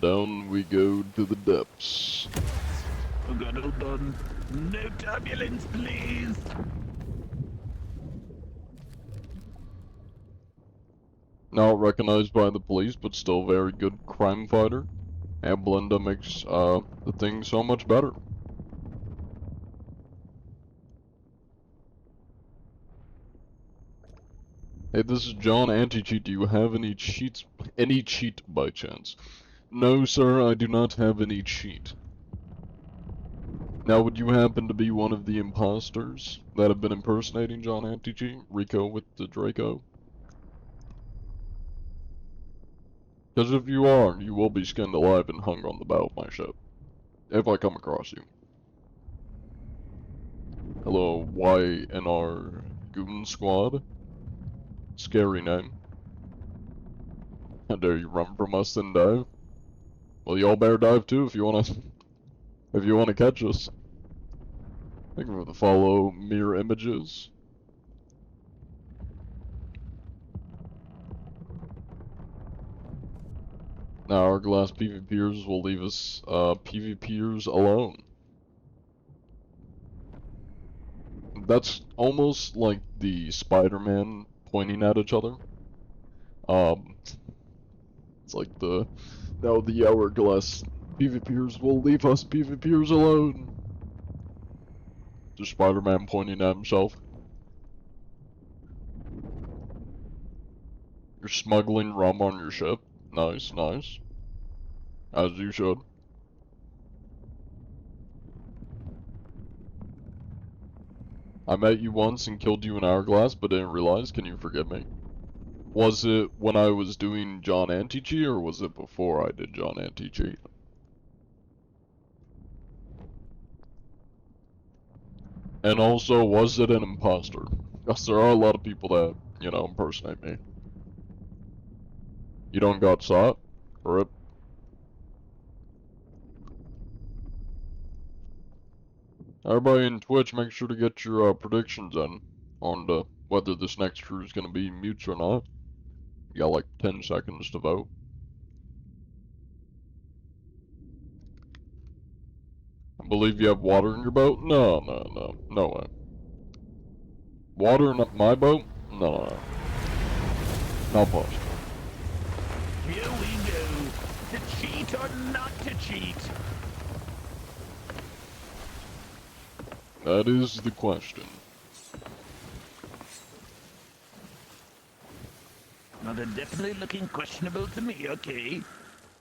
Down we go to the depths.
Oh god, hold on. No turbulence, please.
Not recognized by the police, but still very good crime fighter. And Belinda makes the thing so much better. Hey, this is John Anti-Cheat. Do you have any cheats? Any cheat by chance? No, sir, I do not have any cheat. Now, would you happen to be one of the imposters that have been impersonating John Anti-Cheat? Rico with the Draco? Because if you are, you will be skinned alive and hung on the bow of my ship. If I come across you. Hello, YNR Goon Squad. Scary name. How dare you run from us and dive? Well, y'all better dive too if you wanna catch us. Thank you for the follow, mirror images. Now, Hourglass PvPers will leave us, PvPers alone. That's almost like the Spider-Man pointing at each other. It's like now the Hourglass PvPers will leave us PvPers alone. Just Spider-Man pointing at himself. You're smuggling rum on your ship. Nice, nice. As you should. I met you once and killed you in Hourglass, but didn't realize. Can you forgive me? Was it when I was doing John Anti-Cheat, or was it before I did John Anti-Cheat? And also, was it an imposter? Because there are a lot of people that, you know, impersonate me. You don't got sought? Rip. Everybody in Twitch, make sure to get your predictions in on whether this next crew is going to be mutes or not. You got like 10 seconds to vote. I believe you have water in your boat? No way. Water in my boat? No. Not possible.
Here we go. To cheat or not to cheat?
That is the question.
Now they're definitely looking questionable to me, okay?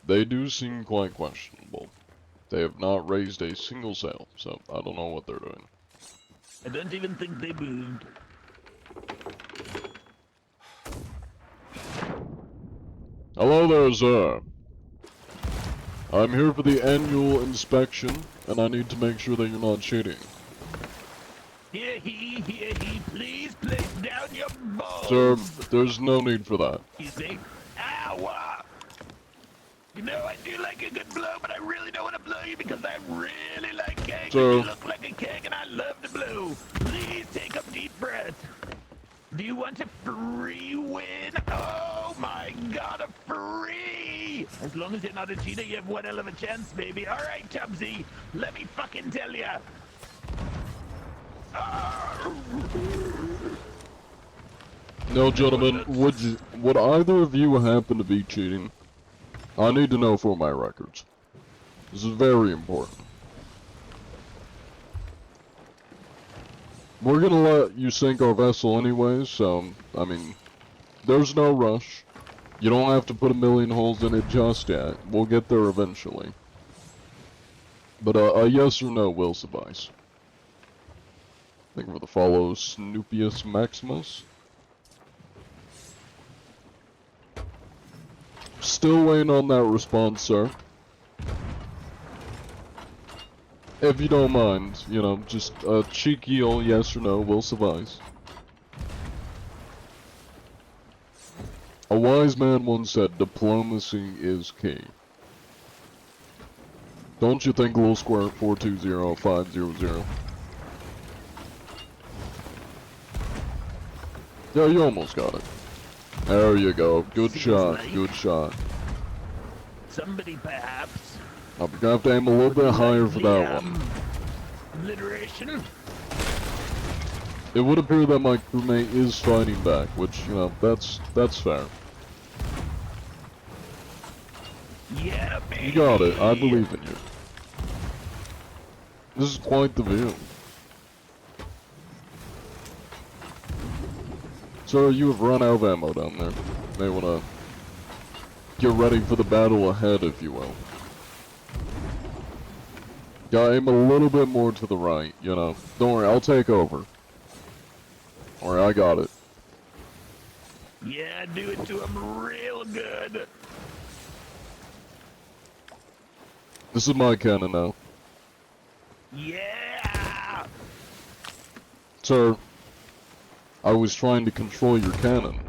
They do seem quite questionable. They have not raised a single sail, so I don't know what they're doing.
I don't even think they moved.
Hello there, sir. I'm here for the annual inspection, and I need to make sure that you're not cheating.
Here he, please place down your balls.
Sir, there's no need for that.
You see? Ow! You know, I do like a good blow, but I really don't want to blow you because I really like cake.
Sir.
You look like a cake and I love to blow. Please take a deep breath. Do you want a free win? Oh my god, a free! As long as you're not a cheater, you have one hell of a chance, baby. Alright, Tubbsy, let me fucking tell ya.
No, gentlemen, would either of you happen to be cheating? I need to know for my records. This is very important. We're gonna let you sink our vessel anyways, so, I mean, there's no rush. You don't have to put a million holes in it just yet. We'll get there eventually. But a yes or no will suffice. Thank you for the follow, Snoopius Maximus. Still waiting on that response, sir. If you don't mind, you know, just a cheeky old yes or no will suffice. A wise man once said, diplomacy is key. Don't you think, Little Square 420500? Yeah, you almost got it. There you go. Good shot. Good shot.
Somebody perhaps.
Now, we're gonna have to aim a little bit higher for that one.
Alliteration?
It would appear that my crewmate is fighting back, which, you know, that's fair.
Yeah, baby.
You got it. I believe in you. This is quite the view. Sir, you have run out of ammo down there. May wanna get ready for the battle ahead, if you will. Gotta aim a little bit more to the right, you know. Don't worry, I'll take over. Alright, I got it.
Yeah, do it to him real good.
This is my cannon now.
Yeah.
Sir, I was trying to control your cannon.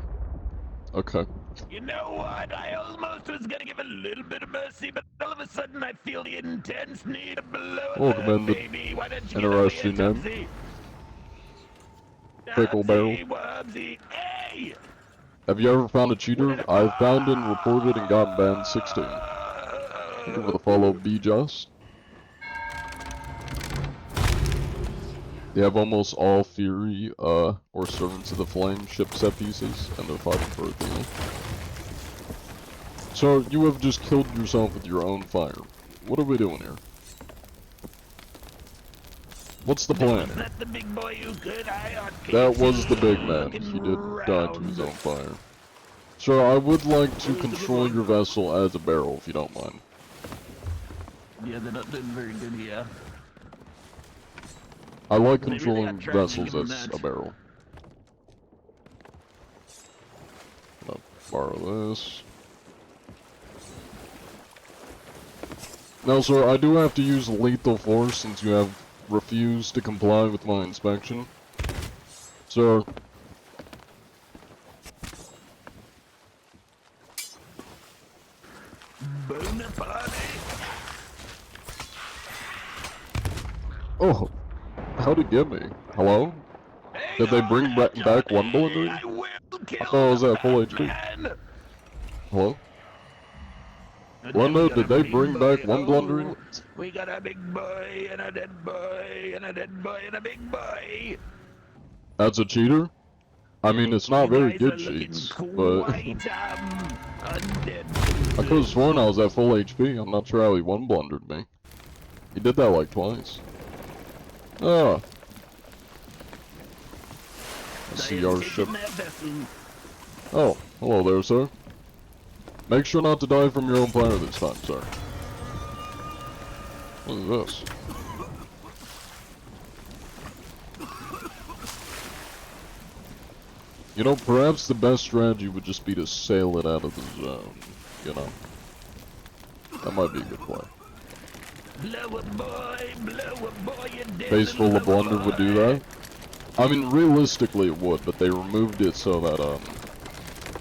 Okay.
You know what? I almost was gonna give a little bit of mercy, but all of a sudden I feel the intense need to blow it
Welcome
up,
in the
baby. Why don't you get over here,
interesting name.
Tubsy?
Pickle barrel.
Tubsy, Wubsy. Hey!
Have you ever found a cheater? I've found and reported and gotten banned 16. Thank you for the follow, Be Just. They have almost all Fury, or Servants of the Flame ship set pieces, and they're fighting for Athena. So, you have just killed yourself with your own fire. What are we doing here? What's the plan?
Was that the big boy who could
That was the big man. He did die to his own fire. Sir, I would like to control your vessel as a barrel, if you don't mind.
Yeah, they're not doing very good here.
I like
They really
controlling
got tried to
vessels
give him
as
that.
a barrel. I'll borrow this. Now, sir, I do have to use lethal force since you have refused to comply with my inspection. Sir.
Bonaparte.
Oh, how'd it get me? Hello? Did they bring back one blundering?
I will kill
I thought I was
the
at full HP.
man.
Hello?
And
Well,
then we
no,
got
did
a
they
big
bring
boy.
back one blundering?
Oh, we got a big boy and a dead boy and a dead boy and a big boy.
That's a cheater? I mean, it's not
You
very
guys
good
are looking
cheats, but
quite, undead.
I could have sworn I was at full HP. I'm not sure how he one blundered me. He did that like twice. Ah. I see our ship. Oh, hello there, sir. Make sure not to die from your own fire this time, sir. What is this? You know, perhaps the best strategy would just be to sail it out of the zone, you know? That might be a good play.
Blow a boy, you dead
Base full of
little
blunder would
boy.
do that. I mean, realistically it would, but they removed it so that,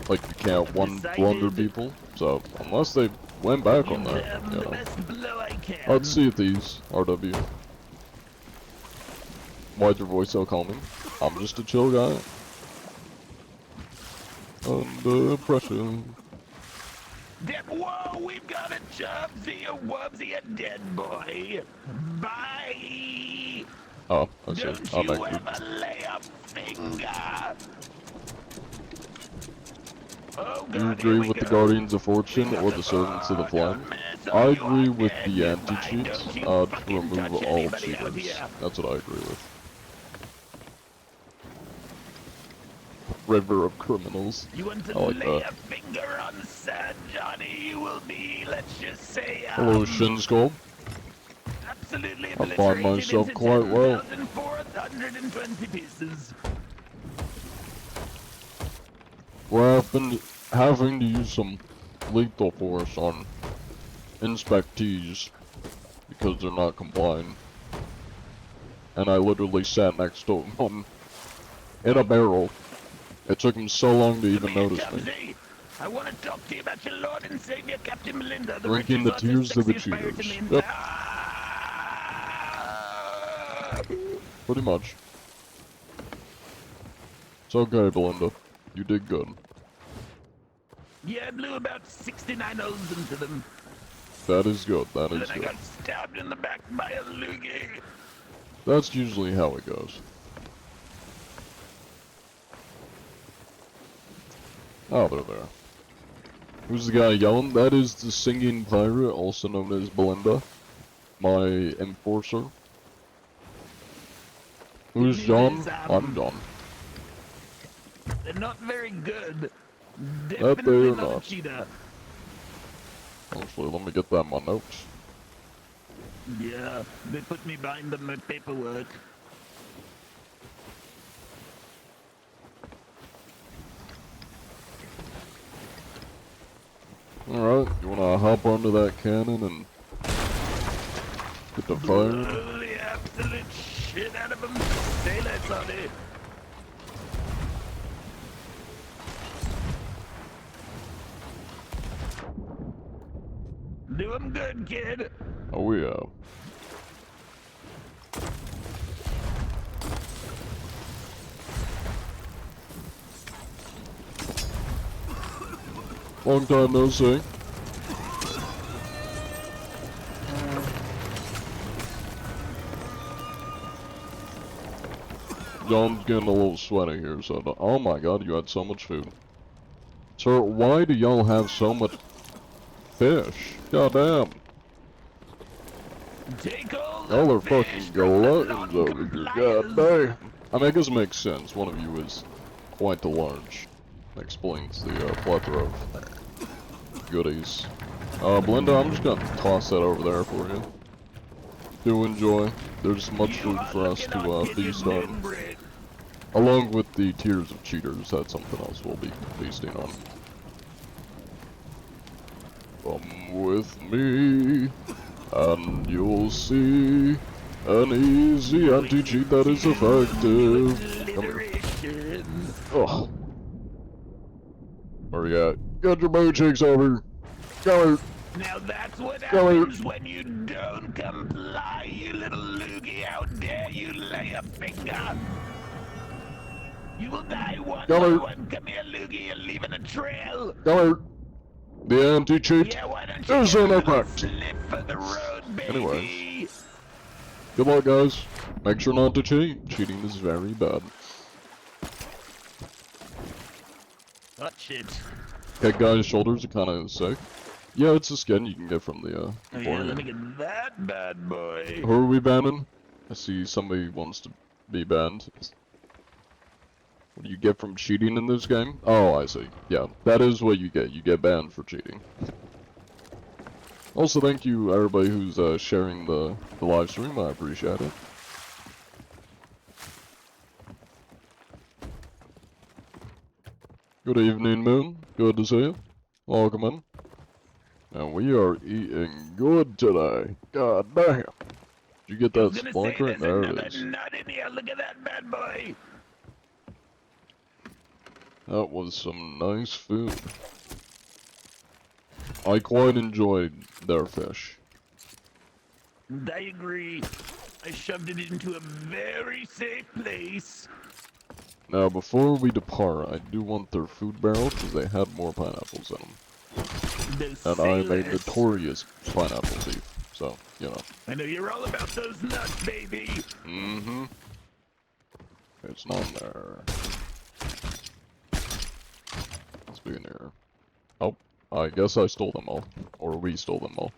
like you can't one blunder people. So, unless they went back on that, you
The
know.
best blow I can.
Let's see at these, RW. Why'd your voice so calming? I'm just a chill guy. Under pressure.
Whoa, we've got a Chubsy, a Wubsy, a dead boy. Bye.
Oh, I see.
Don't
I'm
you
angry.
ever lay a finger. Oh,
Do you
God,
agree
here we
with the
go.
Guardians of Fortune or the Servants of the Flame? I agree with the anti-cheats, to remove all cheaters. That's what I agree with. River of criminals.
You want to
I like
lay
that.
a finger on Sir Johnny, you will be, let's just say,
Hello, Shin Skull.
absolutely
I find
obliterated
myself
into
quite well.
10,420 pieces.
We're having to use some lethal force on inspectees because they're not complying. And I literally sat next to one in a barrel. It took him so long to even notice me.
Chubsy, I want to talk to you about your Lord and Savior, Captain Melinda.
Drinking the tears of the cheaters. Yep, pretty much. It's okay, Belinda. You did good.
Yeah, I blew about 69 holes into them.
That is good, that is
Then I
good.
got stabbed in the back by a loogie.
That's usually how it goes. Oh, they're there. Who's the guy yelling? That is the singing pirate, also known as Belinda, my enforcer. Who's
It
John?
is,
I'm John.
They're not very good.
That
Definitely
they're
not a
not.
cheetah.
Actually, let me get that in my notes.
Yeah, they put me behind the paperwork.
Alright, you wanna hop onto that cannon and get the fire?
Blow the absolute shit out of them. Say less on it. Do 'em good, kid.
Oh yeah. Long time no see. John's getting a little sweaty here, so oh my god, you had so much food. Sir, why do y'all have so much fish? Goddamn.
Take all
Y'all
the
are
fish
fucking
from the
gluttons over here.
non-compliers.
Goddamn. I mean, I guess it makes sense. One of you is quite the large. Explains the plethora of goodies. Belinda, I'm just gonna toss that over there for you. Do enjoy. There's much
You
food
are
for us
looking on,
to
kid,
feast
you
on.
damn Brit.
Along with the tiers of cheaters, that's something else we'll be feasting on. Come with me, and you'll see an easy anti-cheat that is effective. Come here.
Alliteration.
Ugh. Where you at? Get your booty cheeks over. Go.
Now that's what
Go here.
happens when you don't comply, you little loogie. How dare you lay a finger? You will die one
Go
by
here.
one. Come here, loogie. You're leaving a trail.
Go. The anti-cheat
Yeah, why don't you
is
get a
in
little
effect.
slip for the road, baby?
Anyways. Good luck, guys. Make sure not to cheat. Cheating is very bad.
Touch it.
That guy's shoulders are kind of sick. Yeah, it's a skin you can get from the
Oh, yeah,
emporium.
let me get that bad boy.
Who are we banning? I see somebody wants to be banned. What do you get from cheating in this game? Oh, I see. Yeah, that is what you get. You get banned for cheating. Also, thank you everybody who's sharing the live stream. I appreciate it. Good evening, Moon. Good to see you. Welcome in. And we are eating good today. God damn. Did you get
I
that
was gonna say,
spunk right?
there's
There
another
it is.
nut in here. Look at that bad boy.
That was some nice food. I quite enjoyed their fish.
And I agree. I shoved it into a very safe place.
Now, before we depart, I do want their food barrel because they had more pineapples in them.
Those
And I'm a
sailors.
notorious pineapple thief, so, you know.
I know you're all about those nuts, baby.
Mm-hmm. It's not there. Let's be in here. Oh, I guess I stole them all. Or we stole them all.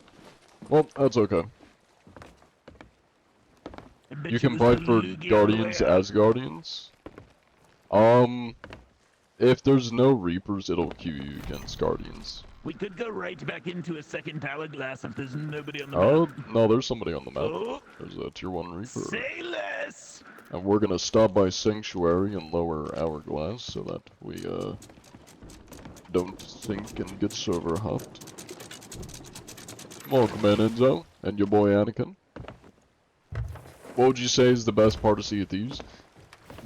Well, that's okay.
I bet
You
it
can
was
fight
the
for
loogie on the
Guardians
way out.
as Guardians. If there's no Reapers, it'll queue you against Guardians.
We could go right back into a second hourglass if there's nobody on the
Oh,
map.
no, there's somebody on the map.
Oh,
There's a tier 1 Reaper.
say less.
And we're gonna stop by Sanctuary and lower Hourglass so that we, don't sink and get server hopped. Welcome in, Enzo, and your boy Anakin. What would you say is the best part of Sea of Thieves?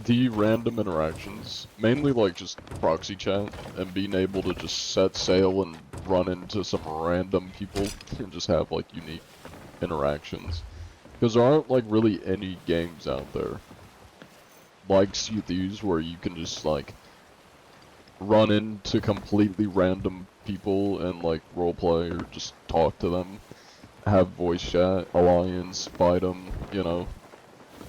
The random interactions. Mainly like just proxy chat and being able to just set sail and run into some random people and just have like unique interactions. Because there aren't like really any games out there like Sea of Thieves where you can just like run into completely random people and like roleplay or just talk to them, have voice chat, alliance, fight them, you know.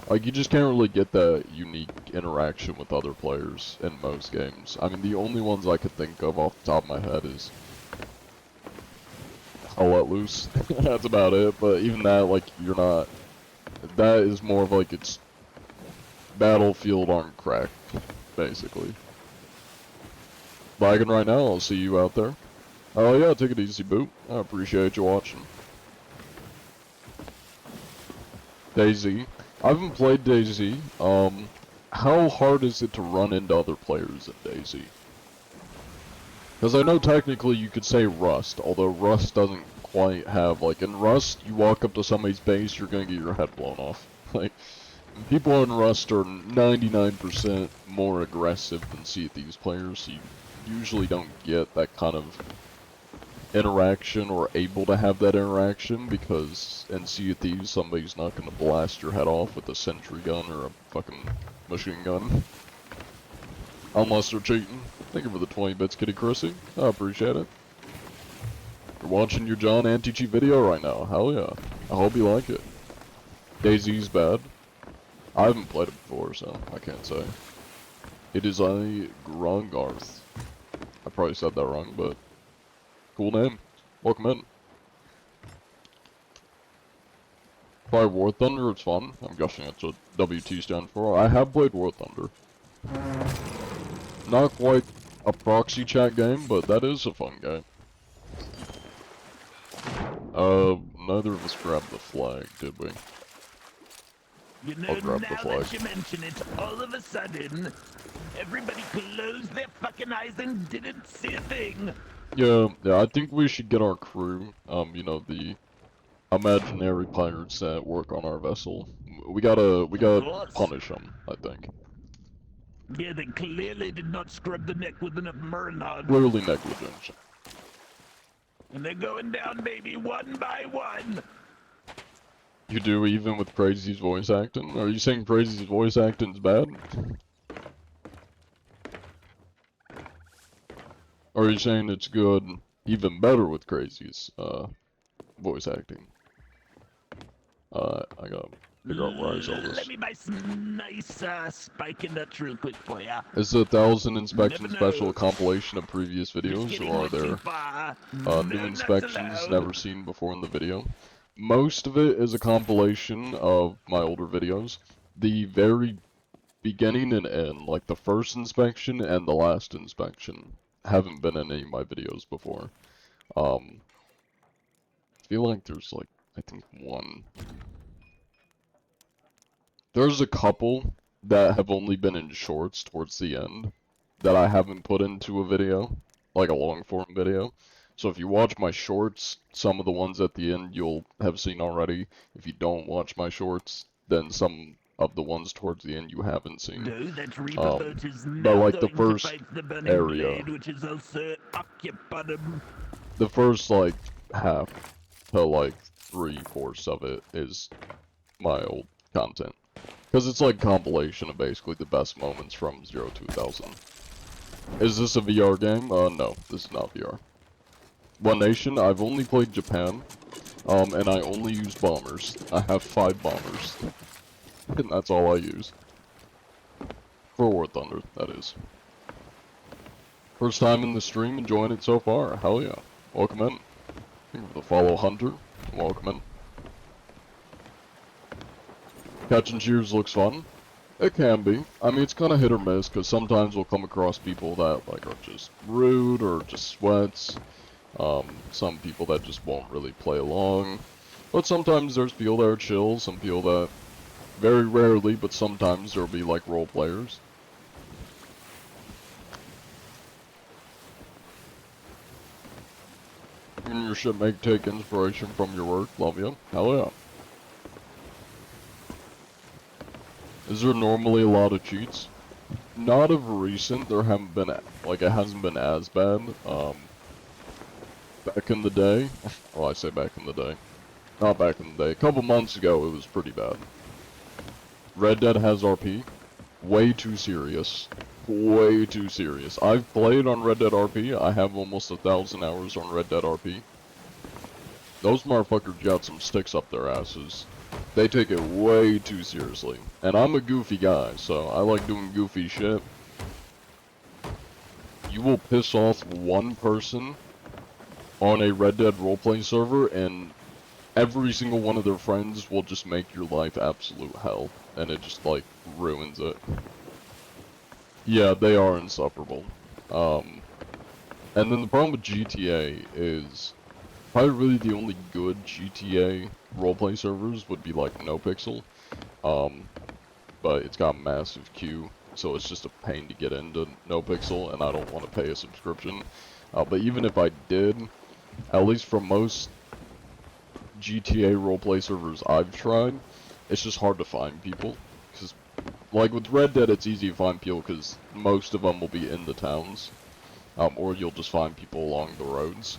Like, you just can't really get that unique interaction with other players in most games. I mean, the only ones I could think of off the top of my head is I'll let loose. That's about it, but even that, like, you're not... That is more of like it's Battlefield on crack, basically. Lagging right now, I'll see you out there. Oh yeah, take it easy, Boot. I appreciate you watching. DayZ. I haven't played DayZ. How hard is it to run into other players in DayZ? Because I know technically you could say Rust, although Rust doesn't quite have, like, in Rust, you walk up to somebody's base, you're gonna get your head blown off. Like, people in Rust are 99% more aggressive than Sea of Thieves players, so you usually don't get that kind of interaction or able to have that interaction, because in Sea of Thieves, somebody's not gonna blast your head off with a sentry gun or a fucking machine gun. Unless they're cheating. Thank you for the 20 bits, Kitty Chrissy. I appreciate it. You're watching your John anti-cheat video right now. Hell yeah. I hope you like it. DayZ's bad. I haven't played it before, so I can't say. It is a Grongarth. I probably said that wrong, but cool name. Welcome in. Play War Thunder, it's fun. I'm guessing it's what WT stands for. I have played War Thunder. Not quite a proxy chat game, but that is a fun game. Neither of us grabbed the flag, did we?
You know,
I'll grab the
now
flag.
that you mention it, all of a sudden, everybody closed their fucking eyes and didn't see a thing.
Yeah, I think we should get our crew, you know, the imaginary pirates that work on our vessel. We gotta punish them, I think.
Yeah, they clearly did not scrub the neck with enough Murnod.
Clearly negligence.
And they're going down, baby, one by one.
You do even with Crazy's voice acting? Are you saying Crazy's voice acting's bad? Or are you saying it's good, even better with Crazy's, voice acting? I gotta figure out where I saw this.
Let me buy some nice, spiky nuts real quick for ya.
Is the 1,000 inspection
Never
special a
knows.
compilation of previous videos,
Getting
or are
way too
there
far.
new
No nuts
inspections
allowed.
never seen before in the video? Most of it is a compilation of my older videos. The very beginning and end, like the first inspection and the last inspection, haven't been in any of my videos before. I feel like there's like, I think one. There's a couple that have only been in shorts towards the end that I haven't put into a video, like a long form video. So if you watch my shorts, some of the ones at the end you'll have seen already. If you don't watch my shorts, then some of the ones towards the end you haven't seen.
No, that Reaper boat is
but
now
like the
going
first
to fight the burning
area.
blade, which is also occupied.
The first like half to like 3/4 of it is my old content. Because it's like compilation of basically the best moments from 0-2000. Is this a VR game? No, this is not VR. One Nation, I've only played Japan, and I only use bombers. I have 5 bombers. And that's all I use. For War Thunder, that is. First time in the stream, enjoying it so far. Hell yeah. Welcome in. Thank you for the follow, Hunter. Welcome in. Catch and Cheers looks fun. It can be. I mean, it's kind of hit or miss, because sometimes we'll come across people that, like, are just rude or just sweats. Some people that just won't really play along. But sometimes there's people that are chill, some people that, very rarely, but sometimes there'll be, like, role players. And your shipmate take inspiration from your work. Love you. Hell yeah. Is there normally a lot of cheats? Not of recent, there haven't been, like, it hasn't been as bad. Back in the day, well, I say back in the day, not back in the day, a couple months ago it was pretty bad. Red Dead has RP, way too serious, way too serious. I've played on Red Dead RP, I have almost 1,000 hours on Red Dead RP. Those motherfuckers got some sticks up their asses. They take it way too seriously. And I'm a goofy guy, so I like doing goofy shit. You will piss off one person on a Red Dead roleplay server, and every single one of their friends will just make your life absolute hell, and it just, like, ruins it. Yeah, they are insufferable. And then the problem with GTA is, probably really the only good GTA roleplay servers would be, like, NoPixel. But it's got a massive queue, so it's just a pain to get into NoPixel, and I don't want to pay a subscription. But even if I did, at least for most GTA roleplay servers I've tried, it's just hard to find people. Because, like with Red Dead, it's easy to find people because most of them will be in the towns, or you'll just find people along the roads.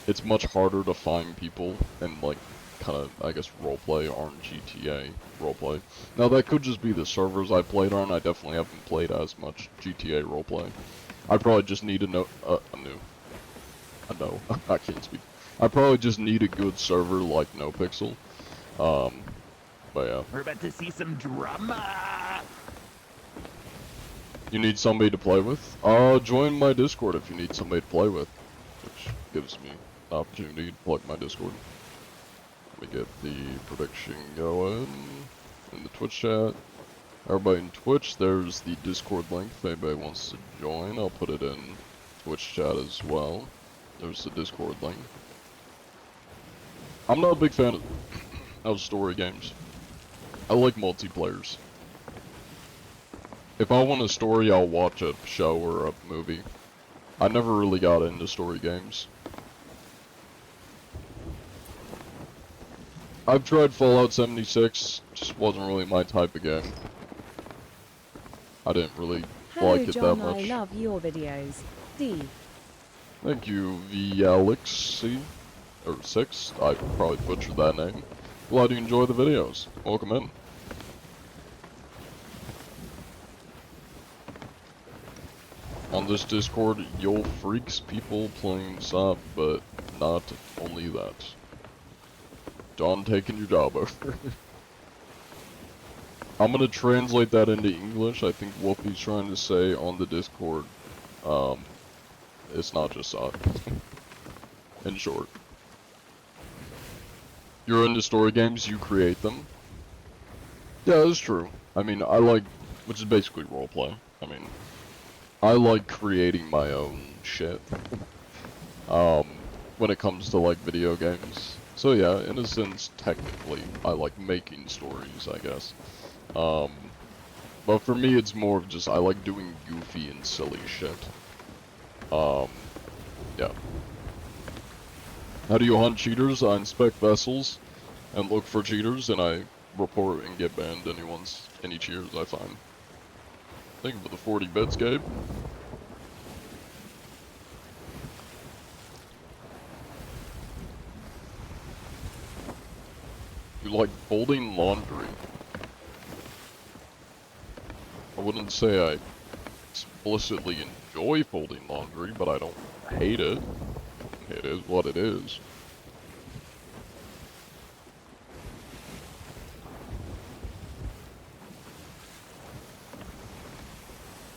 It's much harder to find people and, like, kind of, I guess, roleplay on GTA roleplay. Now, that could just be the servers I played on. I definitely haven't played as much GTA roleplay. I probably just need to know, I can't speak. I probably just need a good server like NoPixel. But yeah.
We're about to see some drama.
You need somebody to play with? Join my Discord if you need somebody to play with. Which gives me an opportunity to plug my Discord. Let me get the prediction going in the Twitch chat. Everybody in Twitch, there's the Discord link if anybody wants to join. I'll put it in Twitch chat as well. There's the Discord link. I'm not a big fan of story games. I like multiplayers. If I want a story, I'll watch a show or a movie. I never really got into story games. I've tried Fallout 76, just wasn't really my type of game. I didn't really like it
John,
that much.
I love your videos. D.
Thank you, Vialixi, or 6, I probably butchered that name. Glad you enjoy the videos. Welcome in. On this Discord, you'll freaks people playing Sop, but not only that. John taking your job over. I'm gonna translate that into English. I think Wolfie's trying to say on the Discord, it's not just Sop. In short. You're into story games, you create them. Yeah, that's true. I mean, I like, which is basically roleplay. I mean, I like creating my own shit. When it comes to, like, video games. So yeah, in a sense, technically, I like making stories, I guess. But for me, it's more of just, I like doing goofy and silly shit. Yeah. How do you hunt cheaters? I inspect vessels and look for cheaters, and I report and get banned any cheaters I find. Thank you for the 40 bits, Gabe. You like folding laundry? I wouldn't say I explicitly enjoy folding laundry, but I don't hate it. It is what it is.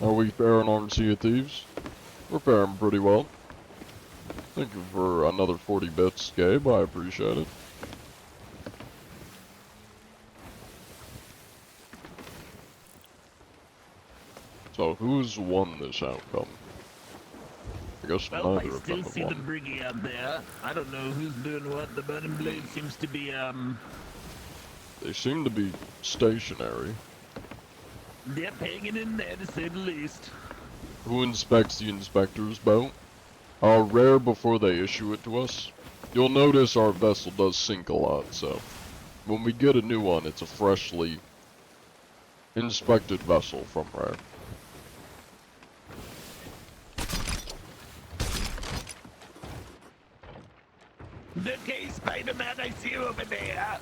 Are we faring on Sea of Thieves? We're faring pretty well. Thank you for another 40 bits, Gabe. I appreciate it. So, who's won this outcome? I guess
Well,
neither
I
of them
still
have
see the
won.
briggy out there. I don't know who's doing what. The Burning Blade seems to be,
They seem to be stationary.
Yep, hanging in there to say the least.
Who inspects the inspector's boat? Rare before they issue it to us. You'll notice our vessel does sink a lot, so when we get a new one, it's a freshly inspected vessel from Rare.
Okay, Spider-Man, I see you over there.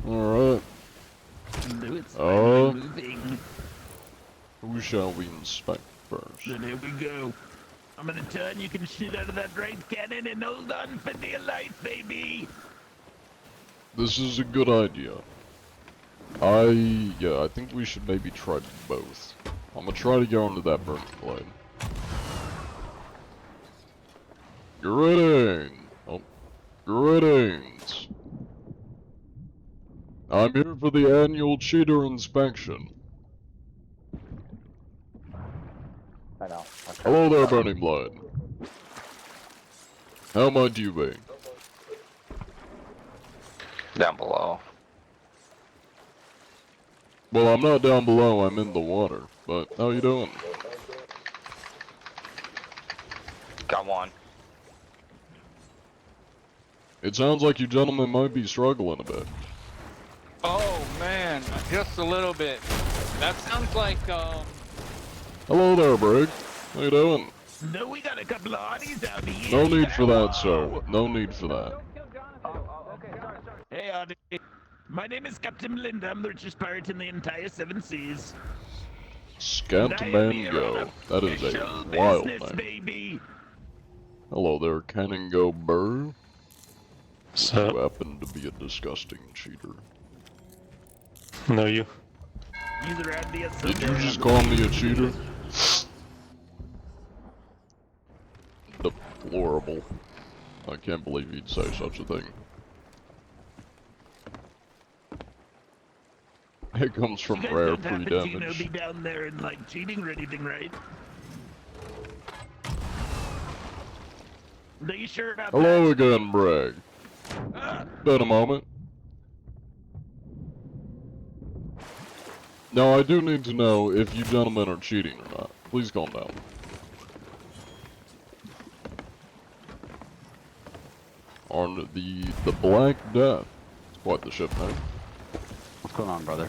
Alright.
No, it's finally moving.
Who shall we inspect first?
Then here we go. I'm gonna turn, you can shoot out of that right cannon and hold on for dear life, baby.
This is a good idea. Yeah, I think we should maybe try both. I'm gonna try to go into that burning blade. Greetings! Oh, greetings! I'm here for the annual cheater inspection.
I know.
Hello there, Burning Blood. How might you be?
Down below.
Well, I'm not down below, I'm in the water. But, how you doing?
Got one.
It sounds like you gentlemen might be struggling a bit.
Oh man, just a little bit. That sounds like
Hello there, Brig. How you doing?
No, we got a couple of oddies out here.
No need for that, sir. No need for that.
Hey, Oddie. My name is Captain Melinda. I'm the richest pirate in the entire Seven Seas.
Scantamango. That is a wild
business,
name.
baby.
Hello there, Canningo Burr.
Sup?
You happen to be a disgusting cheater.
No, you.
He's around here
Did you
somewhere.
just call me a cheater? Deplorable. I can't believe you'd say such a thing. It comes from
You guys
rare
don't happen to,
pre-damage.
be down there and like cheating or anything, right? Are you sure about
Hello again, Bragg.
that?
Been a moment. Now, I do need to know if you gentlemen are cheating or not. Please calm down. On the Black Death. It's quite the ship name.
What's going on, brother?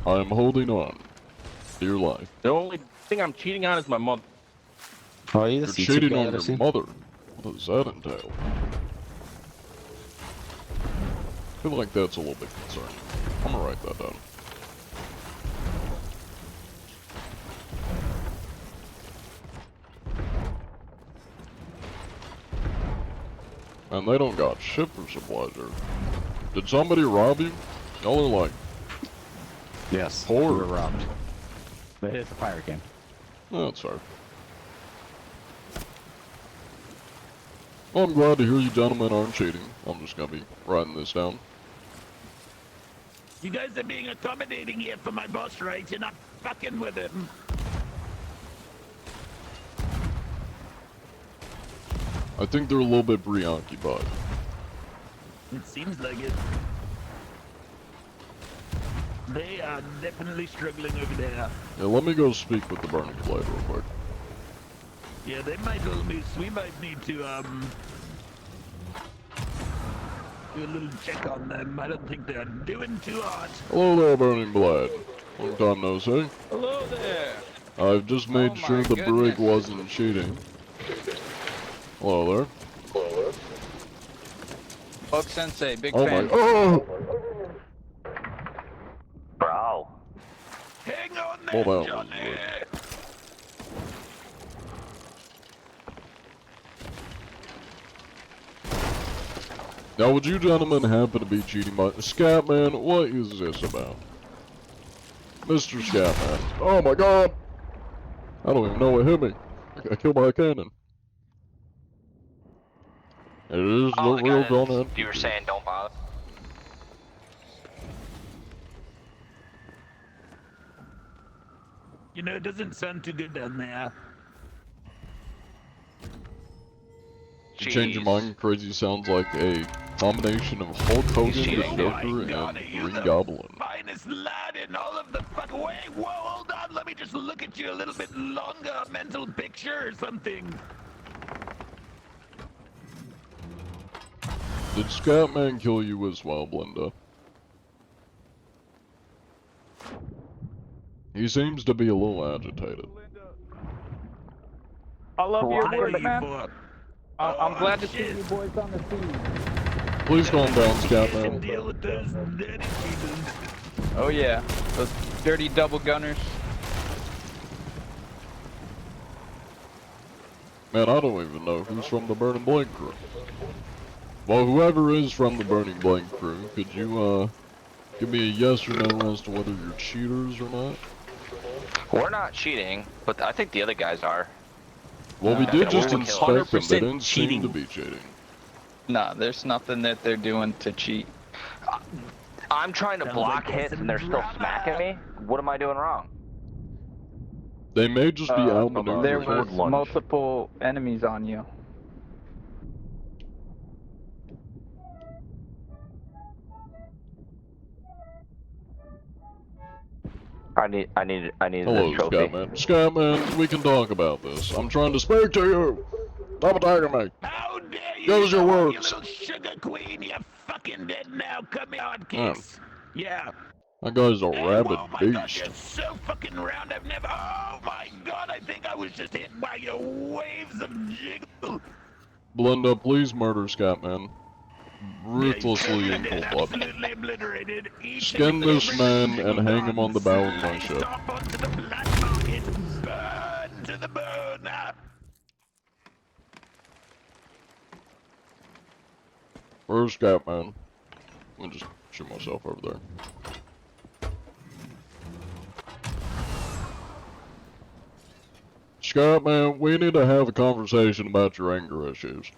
I am holding on. Dear life.
The only thing I'm cheating on is my mother.
Oh, are you the
You're
sea
cheating
guy
on
that I
your
see?
mother. What does that entail? I feel like that's a little bit concerning. I'm gonna write that down. And they don't got ship or supplies there. Did somebody rob you? Y'all are like,
Yes.
Poor.
We were robbed. But it's a pirate game.
oh, that's fair. Well, I'm glad to hear you gentlemen aren't cheating. I'm just gonna be writing this down.
You guys are being accommodating here for my boss, right? You're not fucking with him.
I think they're a little bit preoccupied.
It seems like it. They are definitely struggling over there.
Yeah, let me go speak with the Burning Blade real quick.
Yeah, they might all miss. We might need to, do a little check on them. I don't think they're doing too hot.
Hello there, Burning Blade. Long time no see.
hello there.
I've just made
Oh
sure
my
the brig
goodness.
wasn't cheating. Hello there.
Bug Sensei, big
Oh
fan.
my. Oh!
Bro.
Hang on
Well,
there,
that
Johnny.
was good. Now, would you gentlemen happen to be cheating by Scatman? What is this about? Mr. Scatman. Oh my god! I don't even know what hit me. I got killed by a cannon. It is the real John.
You were saying don't bother.
You know, it doesn't sound too good down there.
Change your
Jeez.
mind, Crazy sounds like a combination of Hulk Hogan, the
cheating.
Joker,
Oh my
and
God, are you
Green
the
Goblin.
finest lad in all of the fuck. Wait, whoa, hold on. Let me just look at you a little bit longer. Mental picture or something.
Did Scatman kill you as well, Blinda? He seems to be a little agitated.
I love
What
you,
are you
man.
for?
I'm glad to see
shit.
you boys on the scene.
Please calm down,
You can
Scatman.
deal with those dirty cheaters.
Oh yeah, those dirty double gunners.
Man, I don't even know who's from the Burning Blank crew. Well, whoever is from the Burning Blank crew, could you, Give me a yes or no as to whether you're cheaters or not.
We're not cheating, but I think the other guys are.
Well, we
Yeah,
did
we're
just
killing.
inspect them. They
100%
didn't seem to
cheating.
be cheating.
Nah, there's nothing that they're doing to cheat.
I'm trying to
Sounds
block
like
hits
some
and they're still
drama.
smacking me. What am I doing wrong?
They may just be
There
outmaneuvering.
was multiple enemies on you.
I need
Hello,
this trophy.
Scatman. Scatman, we can talk about this. I'm trying to speak to you. Stop attacking me.
How dare you?
Give us your
You
words.
little sugar queen, you're fucking dead now. Come here, hotcakes. Yeah.
That guy's a
Hey,
rabid
oh my God,
beast.
you're so fucking round. I've never. Oh my God, I think I was just hit by your waves of jiggle.
Blenda, please murder Scatman. Ruthlessly in cold blood.
Absolutely obliterated.
Skin this man and hang him on the bow of my ship.
Stop onto the black market. Burn to the bone.
Where's Scatman? Let me just shoot myself over there. Scatman, we need to have a conversation about your anger issues.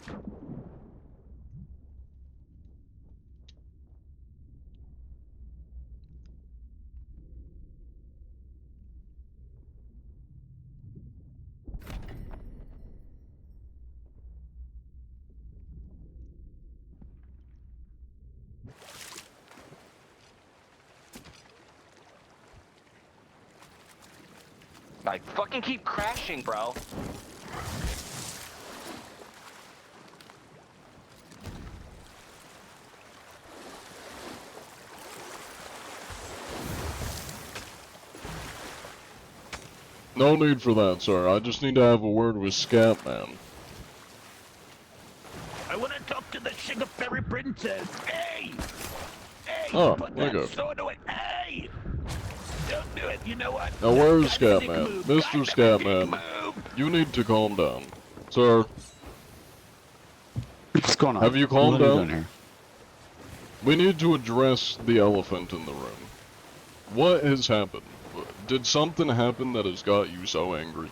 I fucking keep crashing, bro.
No need for that, sir. I just need to have a word with Scatman.
I want to talk to the Sugar Fairy Princess. Hey! Hey!
Oh,
Put
there you
that
go.
sword away. Hey! Don't do it. You know what?
Now where's
That's a dick
Scatman?
move.
Mr.
That's a dick
Scatman,
move.
you need to calm down. Sir,
What's going on?
have you calmed
What are you
down?
doing here?
We need to address the elephant in the room. What has happened? Did something happen that has got you so angry?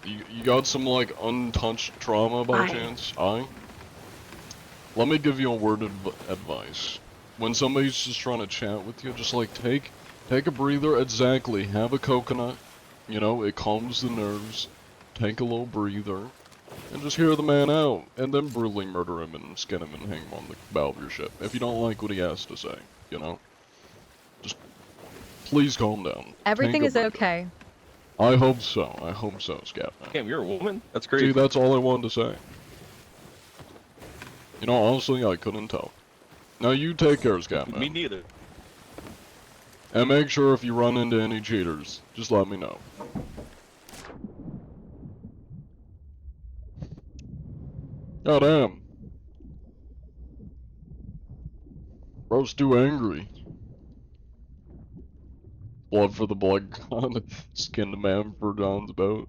You got some, like, untouched trauma by chance? Let me give you a word of advice. When somebody's just trying to chat with you, just, like, take a breather. Exactly. Have a coconut. You know, it calms the nerves. Take a little breather. And just hear the man out. And then brutally murder him and skin him and hang him on the bow of your ship. If you don't like what he has to say, you know? Just please calm down.
Everything
Take a
is
breather.
okay.
I hope so. I hope so, Scatman.
Damn, you're a woman? That's
See,
crazy.
that's all I wanted to say. You know, honestly, I couldn't tell. Now you take care, Scatman.
Me neither.
And make sure if you run into any cheaters, just let me know. Goddamn. Bro's too angry. Blood for the blood god. Skinned man for John's boat.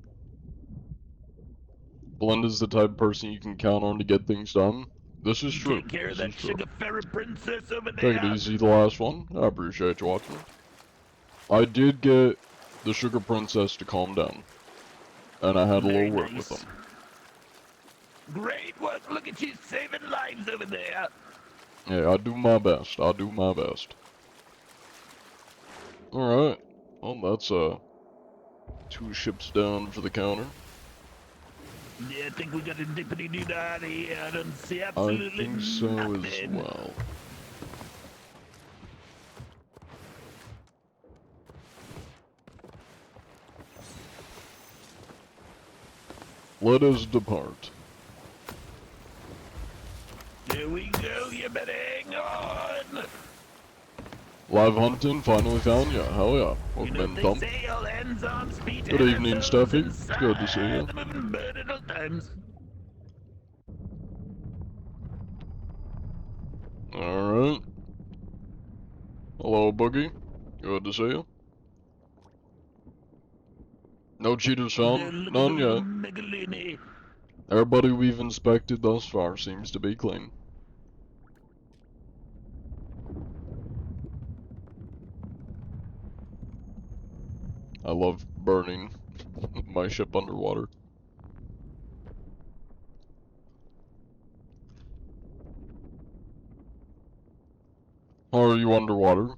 Blenda's the type of person you can count on to get things done. This is true.
Take care of
This
that
is true.
Sugar Fairy Princess over there.
Take it easy, the last one. I appreciate you watching. I did get the Sugar Princess to calm down. And I had a
Very
little word
nice.
with them.
Great work. Look at you saving lives over there.
Yeah, I do my best. I do my best. Alright. Well, that's, 2 ships down for the counter.
Yeah, I think we got a dippity doo out of here. I don't see
I
absolutely
think so as
nothing.
well. Let us depart.
There we go. You better hang on.
Live hunting finally found ya. Hell yeah.
You
Welcome
know
in,
they
Tom.
say all hands on speed.
Good evening, Steffi. It's good to see you.
The moving bird at all times.
Alright. Hello, Boogie. Good to see you. No cheaters found? None yet.
Megalini.
Everybody we've inspected thus far seems to be clean. I love burning my ship underwater. How are you underwater?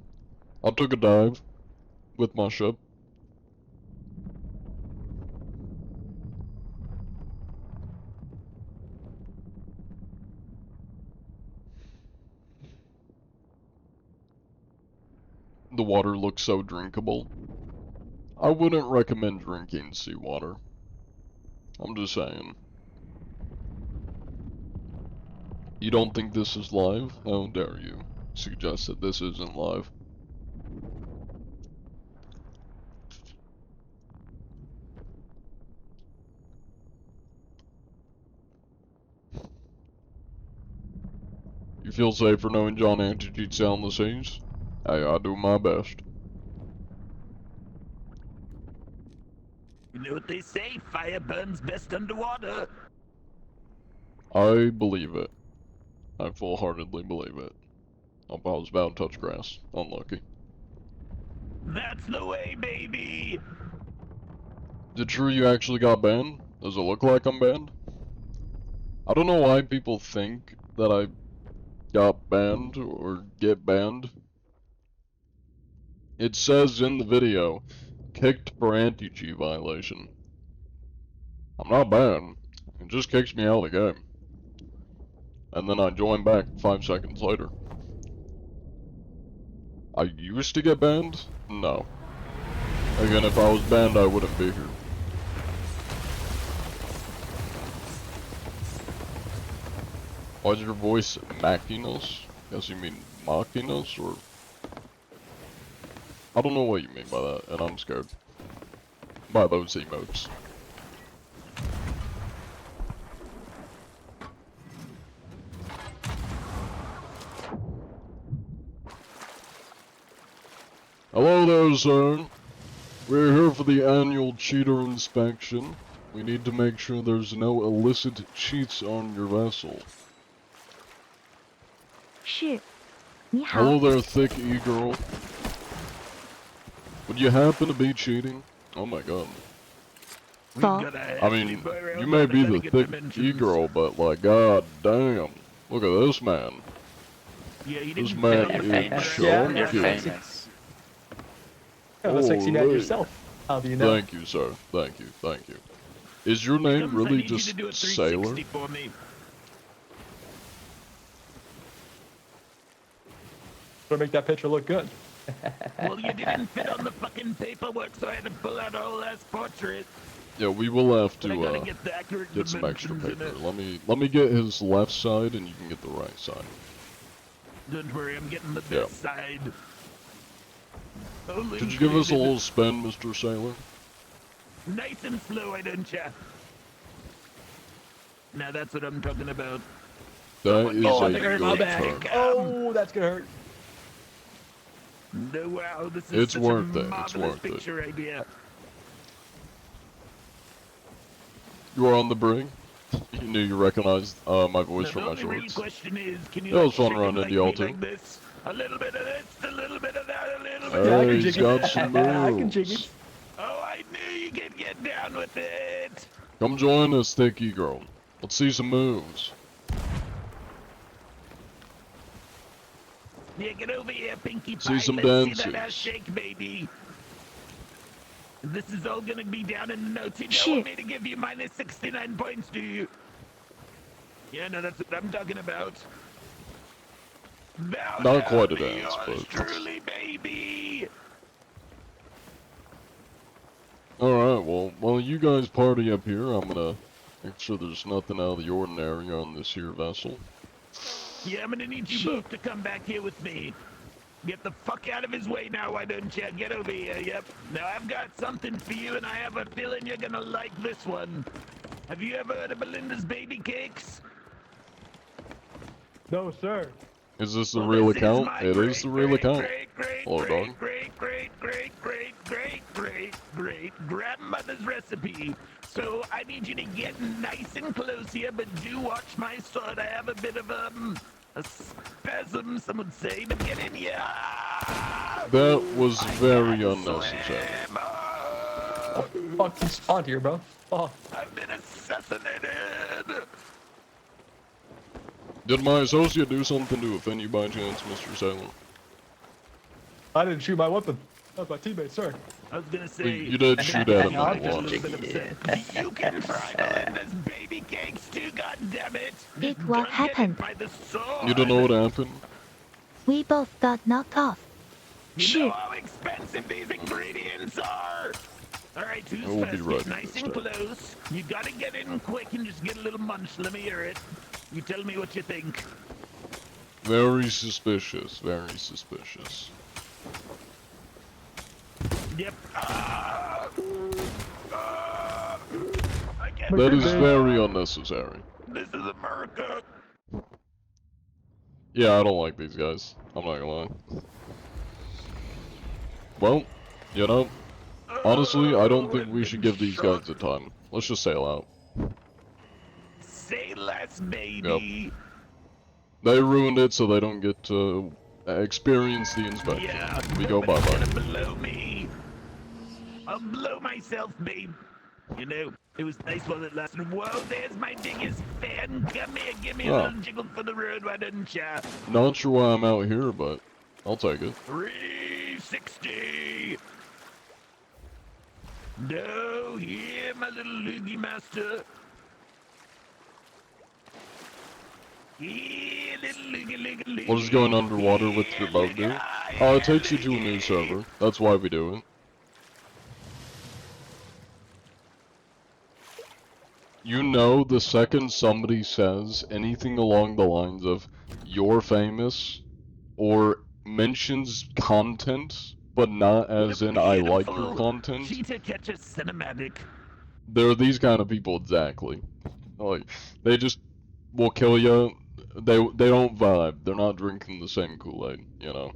I took a dive with my ship. The water looks so drinkable. I wouldn't recommend drinking seawater. I'm just saying. You don't think this is live? How dare you suggest that this isn't live? You feel safer knowing John Anti-cheats on the scenes? Hey, I do my best.
You know what they say, fire burns best underwater.
I believe it. I full-heartedly believe it. I was about to touch grass. Unlucky.
That's the way, baby.
Is it true you actually got banned? Does it look like I'm banned? I don't know why people think that I got banned or get banned. It says in the video, kicked for anti-cheat violation. I'm not banned. It just kicks me out of the game. And then I join back 5 seconds later. I used to get banned? No. Again, if I was banned, I wouldn't be here. Why is your voice macking us? Guess you mean mocking us, or... I don't know what you mean by that, and I'm scared. By those emotes. Hello there, sir. We're here for the annual cheater inspection. We need to make sure there's no illicit cheats on your vessel.
Shit.
Hello there, thick e-girl. Would you happen to be cheating? Oh my god. I mean, you may be the thick e-girl, but like, god damn. Look at this man. This man is chunky.
Have a sexy night yourself. How do you know?
Thank you, sir. Thank you. Thank you. Is your name really just Sailor?
To make that picture look good.
Well, you didn't fit on the fucking paperwork, so I had to pull out a whole ass portrait.
Yeah, we will have
But I gotta
to
get the accurate
get some extra
dimensions in
paper.
it.
Let me get his left side, and you can get the right side.
Don't worry, I'm getting the
Yeah.
best side. Holy
Could you give us a
shit.
little spin, Mr. Sailor?
Nice and slow, why don't ya? Now that's what I'm talking about.
That is
Oh, I
a
think I hurt my
good
back.
turn.
Oh, that's gonna hurt.
No, wow, this is
It's
such
worth
a
it, it's
marvelous
worth it.
picture idea.
You are on the brig? You knew you recognized my voice
Now,
from
the
my
only real
shorts.
question is, can you
Yeah, it was fun
shake it
running
like
the
me
L2.
like this? A little bit of this, a little bit of that, a little bit
Yeah, I
Hey,
can
he's
jig it.
got some
I can jig
moves.
it.
Oh, I knew you could get down with it.
Come join us, thicky girl. Let's see some moves.
Yeah, get over here, Pinkie
See
Pie.
some
Let's see that
dances.
ass shake, baby. This is all gonna be down in the notes. You don't
Shit.
want me to give you minus 69 points, do you? Yeah, no, that's what I'm talking about. Bow
Not
down
quite a
to
dance,
yours
but-
truly, baby.
Alright, well, while you guys party up here, I'm gonna make sure there's nothing out of the ordinary on this here vessel.
Yeah, I'm gonna need you both to come back here with me. Get the fuck out of his way now, why don't you? Get over here, yep. Now I've got something for you, and I have a feeling you're gonna like this one. Have you ever heard of Belinda's Baby Cakes?
No, sir.
Is this the
Well,
real
this is
account?
my
It is the real
great,
account.
great,
Hello,
great,
dog.
great grandmother's recipe. So I need you to get nice and close here, but do watch my sword. I have a bit of a spasm, some would say, but get in here.
That was very unnecessary.
Fuck, he spawned here, bro. Oh,
I've been assassinated.
Did my associate do something to offend you by chance, Mr. Sailor?
I didn't shoot my weapon. That was my teammate, sir.
I was gonna say.
You did shoot at him
I'm
in
just a
the
little
water.
bit upset. You can fry Melinda's baby cakes too, goddammit!
Nick, what
Don't get
happened?
hit by the sword.
You don't know what happened?
We both got knocked off.
You
Shoot.
know how expensive these ingredients are. All right, who's
I will
first?
be right
Get nice
this
and
time.
close. You gotta get in quick and just get a little munch. Let me hear it. You tell me what you think.
Very suspicious, very suspicious.
Yep. I can't
That is
believe
very unnecessary.
This is America.
Yeah, I don't like these guys. I'm not gonna lie. Well, you know, honestly, I don't think we should give these guys the time. Let's just sail out.
Say less, baby.
They ruined it so they don't get to experience the inspection.
Yeah.
We go bye-bye.
Gonna blow me. I'll blow myself, babe. You know, it was nice while it lasted. Whoa, there's my biggest fan. Come here, give me a
Oh.
little jiggle for the road, why didn't ya?
Not sure why I'm out here, but I'll take it.
360. No, here, my little loogie master. Here, little loogie.
What does going underwater with your boat do? Oh, it takes you to a new server. That's why we do it. You know, the second somebody says anything along the lines of, "You're famous," or mentions content, but not as in, "I like your content,"
Cheetah catches cinematic.
there are these kind of people exactly. Like, they just will kill you. They don't vibe. They're not drinking the same Kool-Aid, you know.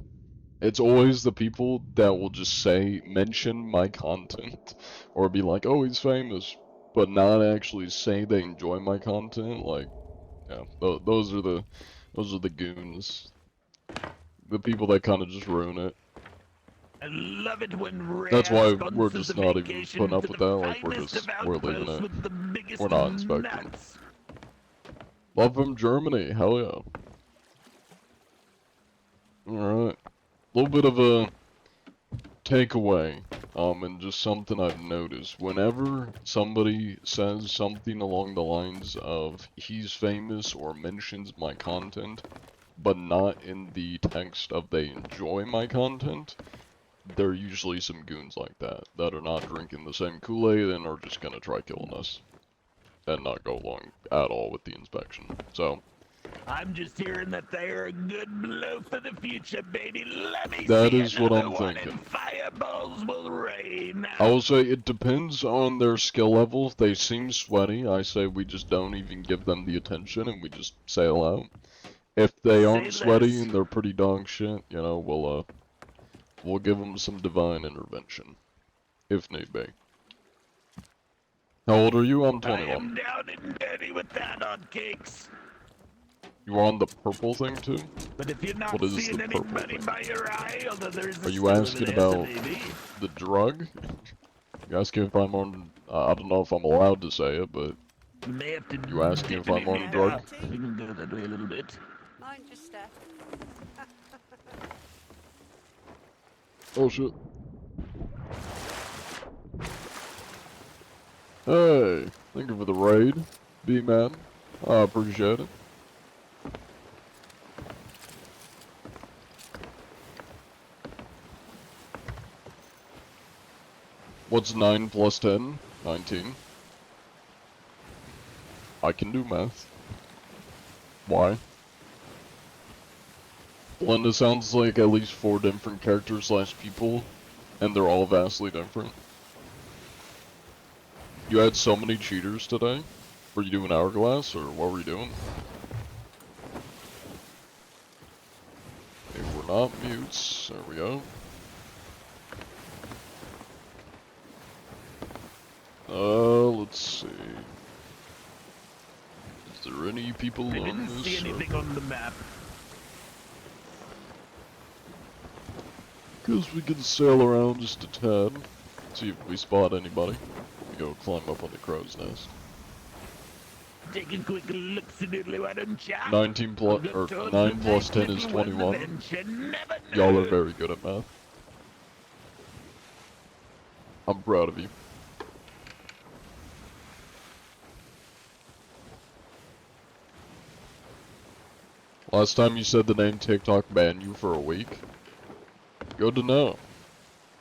It's always the people that will just mention my content, or be like, "Oh, he's famous," but not actually say they enjoy my content. Like, yeah, those are the goons. The people that kind of just ruin it.
I love it when rare
That's why we're
sponsors
just
a
not even
vacation
putting up
to
with
the
that. Like,
finest of
we're leaving
outposts
it.
with the biggest
We're not inspecting.
nuts.
Love from Germany, hell yeah. Alright. A little bit of a takeaway, and just something I've noticed. Whenever somebody says something along the lines of, "He's famous," or mentions my content, but not in the text of they enjoy my content, there are usually some goons like that are not drinking the same Kool-Aid and are just gonna try killing us. And not go along at all with the inspection. So,
I'm just hearing that they're a good blow for the future, baby. Let me
that
see
is what
another
I'm
one
thinking.
and fireballs will rain.
I will say it depends on their skill level. If they seem sweaty, I say we just don't even give them the attention and we just sail out. If they aren't
Say
sweaty
less.
and they're pretty dog shit, you know, we'll give them some divine intervention, if need be. How old are you? I'm
I
21.
am down and dirty with that on cakes.
You on the purple thing too?
But if you're not
What is
seeing
the purple
anybody
thing?
by your eye, although there's
Are you asking about the drug? You asking if I'm on? I don't know if I'm allowed to say it, but
You may have to
you asking if I'm on a drug?
We can go that way a little bit.
Mind your step.
Oh shit! Hey, thank you for the raid, B-Man. I appreciate it. What's 9 plus 10? 19. I can do math. Why? Blenda sounds like at least 4 different characters / people, and they're all vastly different. You had so many cheaters today? Were you doing Hourglass, or what were you doing? Okay, we're not mutes. There we go. Let's see. Is there any people
I
on
didn't
this
see anything
server?
on the map.
Guess we can sail around just a tad. See if we spot anybody. me go climb up on the crow's nest.
Take a quick look, why don't ya?
19 plus, or 9 plus 10 is 21. Y'all are very good at math. I'm proud of you. Last time you said the name TikTok banned you for a week. Good to know.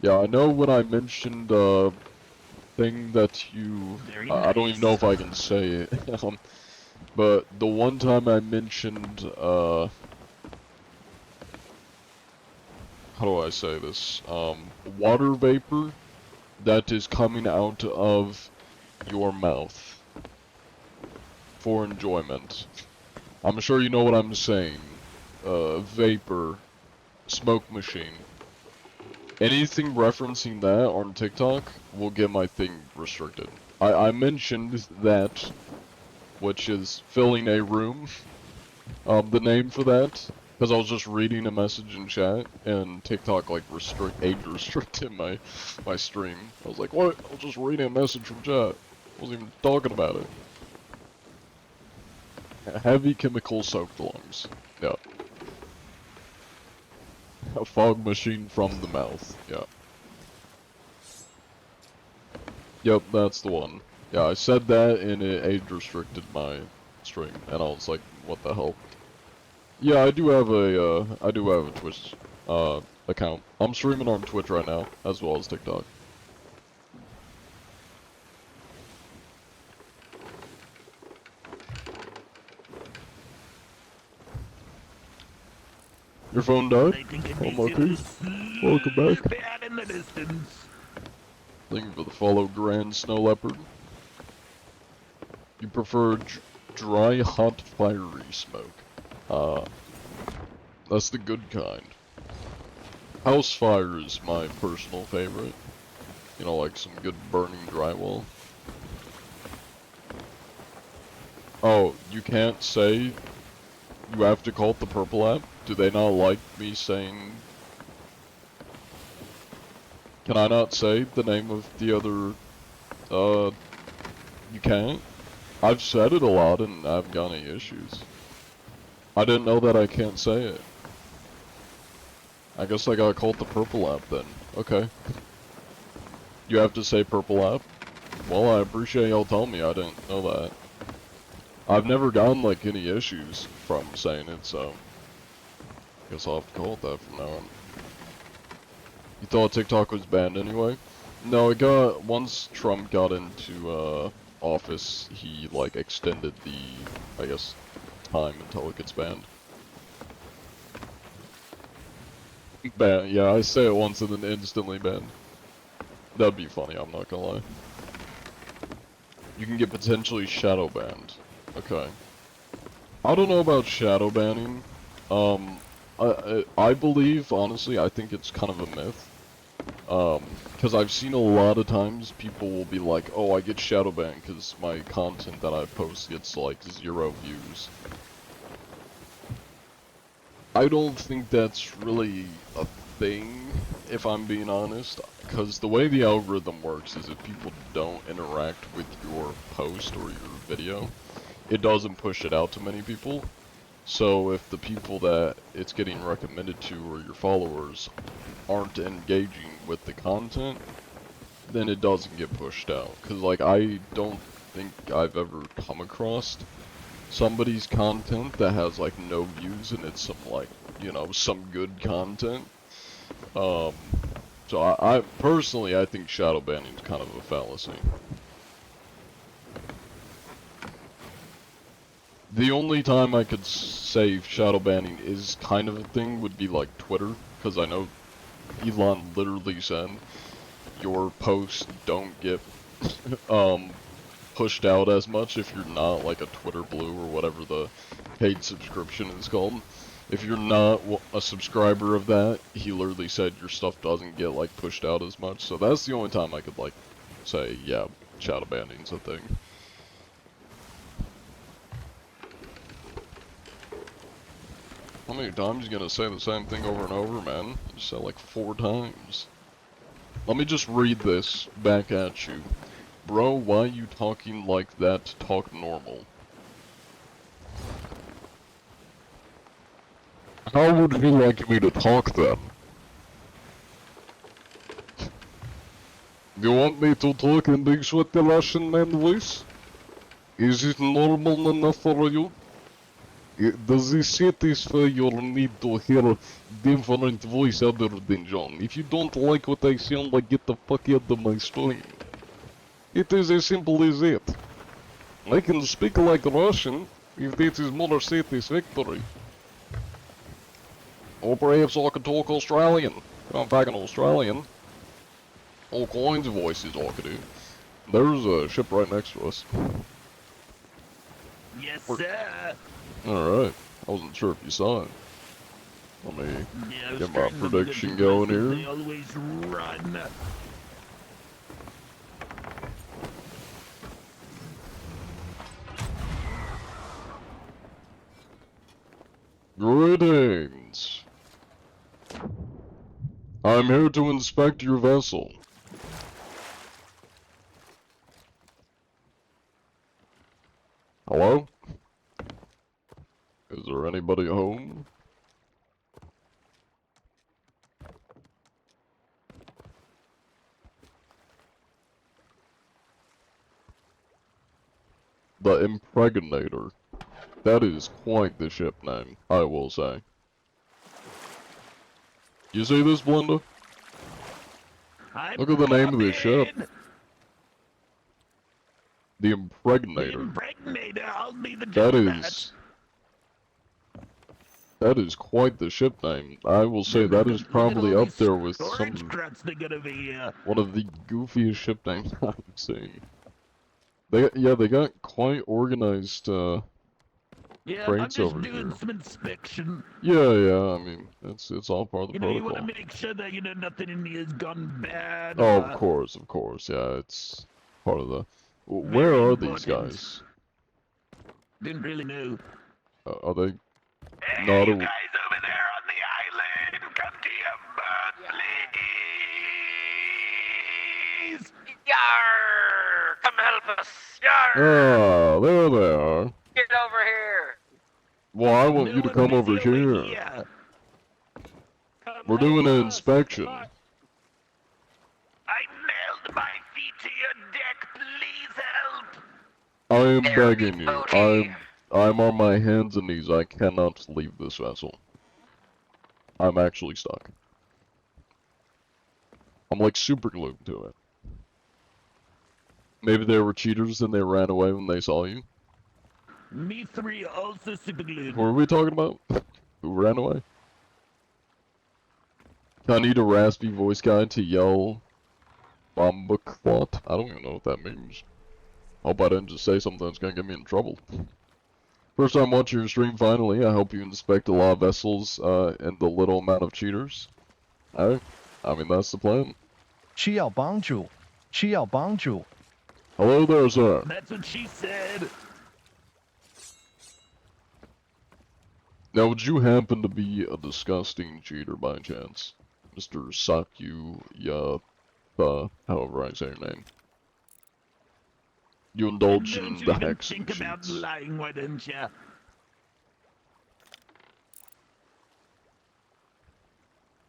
Yeah, I know when I mentioned thing that you I don't even know if I can say it. But the one time I mentioned how do I say this? Water vapor that is coming out of your mouth for enjoyment. I'm sure you know what I'm saying. Vapor, smoke machine. Anything referencing that on TikTok will get my thing restricted. I mentioned that, which is filling a room. The name for that, because I was just reading a message in chat, and TikTok like age restricted my stream. I was like, what? I was just reading a message from chat. I wasn't even talking about it. Heavy chemical soaked lungs. Yeah. A fog machine from the mouth. Yeah. Yep, that's the one. Yeah, I said that and it age restricted my stream, and I was like, what the hell? Yeah, I do have a Twitch account. I'm streaming on Twitch right now, as well as TikTok. Your phone died? Oh, Marquis. Welcome back. Thank you for the follow, Grand Snow Leopard. You prefer dry, hot, fiery smoke. That's the good kind. House fire is my personal favorite. You know, like some good burning drywall. Oh, you can't say you have to call it the purple app? Do they not like me saying... Can I not say the name of the other... You can't? I've said it a lot and I haven't got any issues. I didn't know that I can't say it. I guess I gotta call it the purple app then. Okay. You have to say purple app? Well, I appreciate y'all telling me, I didn't know that. I've never gotten like any issues from saying it, so guess I'll have to call it that from now on. You thought TikTok was banned anyway? No, it got, once Trump got into office, he like extended the, I guess, time until it gets banned. Ban, yeah, I say it once and then instantly banned. That'd be funny, I'm not gonna lie. You can get potentially shadow banned. Okay. I don't know about shadow banning. I believe, honestly, I think it's kind of a myth. Because I've seen a lot of times people will be like, oh, I get shadow banned because my content that I post gets like 0 views. I don't think that's really a thing, if I'm being honest, because the way the algorithm works is if people don't interact with your post or your video, it doesn't push it out to many people. So if the people that it's getting recommended to or your followers aren't engaging with the content, then it doesn't get pushed out. Because like, I don't think I've ever come across somebody's content that has like no views and it's some like, you know, some good content. So I personally, I think shadow banning is kind of a fallacy. The only time I could say shadow banning is kind of a thing would be like Twitter, because I know Elon literally said your posts don't get pushed out as much if you're not like a Twitter Blue or whatever the paid subscription is called. If you're not a subscriber of that, he literally said your stuff doesn't get like pushed out as much. So that's the only time I could like say, yeah, shadow banning's a thing. How many times are you gonna say the same thing over and over, man? You said like 4 times. Let me just read this back at you. Bro, why are you talking like that? Talk normal. How would you like me to talk then? You want me to talk in big sweaty Russian man voice? Is it normal enough for you? Does this satisfy your need to hear different voice other than John? If you don't like what I sound like, get the fuck out of my stream. It is as simple as that. I can speak like Russian, if that is more satisfactory. Or perhaps I could talk Australian. I'm fucking Australian. All kinds of voices I could do. There's a ship right next to us.
Yes, sir.
Alright, I wasn't sure if you saw it. Let me
Yeah, I was
get my
starting to look
prediction
at
going
places
here.
They always run.
Greetings. I'm here to inspect your vessel. Hello? Is there anybody home? The Impregnator. That is quite the ship name, I will say. You see this, Blenda? Look at the name of this ship. The Impregnator. That is quite the ship name. I will say that is probably up there with some one of the goofiest ship names I've seen. They got quite organized
Yeah, I'm
crates
just
over
doing
here.
some inspection.
Yeah, I mean it's all part of the
You know, you
protocol.
want to make sure that nothing in here has gone bad.
Oh, of course, yeah, it's part of the. Where
Very
are these
important.
guys?
Didn't really know.
Are they not?
You guys over there on the island, come to your boat, please.
Yar! Come help us! Yar!
Ah, there they are.
Get over here!
Well, I want you to come over here. We're doing an inspection.
I nailed my feet to your deck. Please help.
I am begging you. I'm on my hands and knees. I cannot leave this vessel. I'm actually stuck. I'm like super glued to it. Maybe they were cheaters and they ran away when they saw you.
Me three also super glued.
Who are we talking about? Who ran away? I need a raspy voice guy to yell Bombaclot. I don't even know what that means. Hope I didn't just say something that's gonna get me in trouble. First time watching your stream finally. I hope you inspect a lot of vessels and the little amount of cheaters. I mean that's the plan.
需要帮助，需要帮助。
Hello there, sir.
That's what she said.
Now, would you happen to be a disgusting cheater by chance? Mr. However I say your name. You indulge in
Don't you
the
even
hex and
think about
cheats.
lying, why don't you?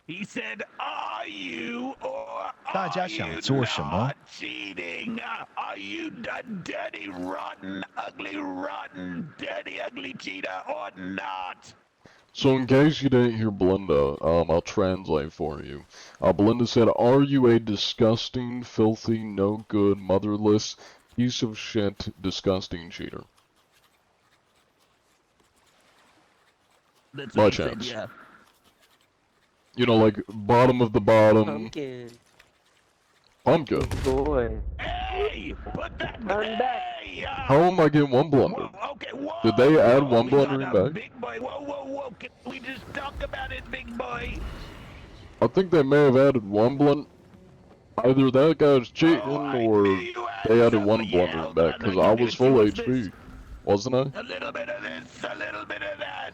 He said, "Are you or
大家
are
想
you
做什么？
not cheating? Are you the dirty, rotten, ugly cheater or not?"
So in case you didn't hear Belinda, I'll translate for you. Belinda said, "Are you a disgusting, filthy, no good, motherless, piece of shit, disgusting cheater?"
That's
By
what he said,
chance.
yeah.
You know, like, bottom of the bottom.
Pumpkin.
Pumpkin.
Boy.
Hey, put that hey,
How am I getting one blunder?
okay, whoa,
Did they add
whoa,
one
we got
blundering
a
back?
Big boy, whoa, can we just talk about it, big boy?
I think they may have added one blunder. Either that guy's cheating or they added one blundering back, because I was full HP, wasn't I?
A little bit of this, a little bit of that.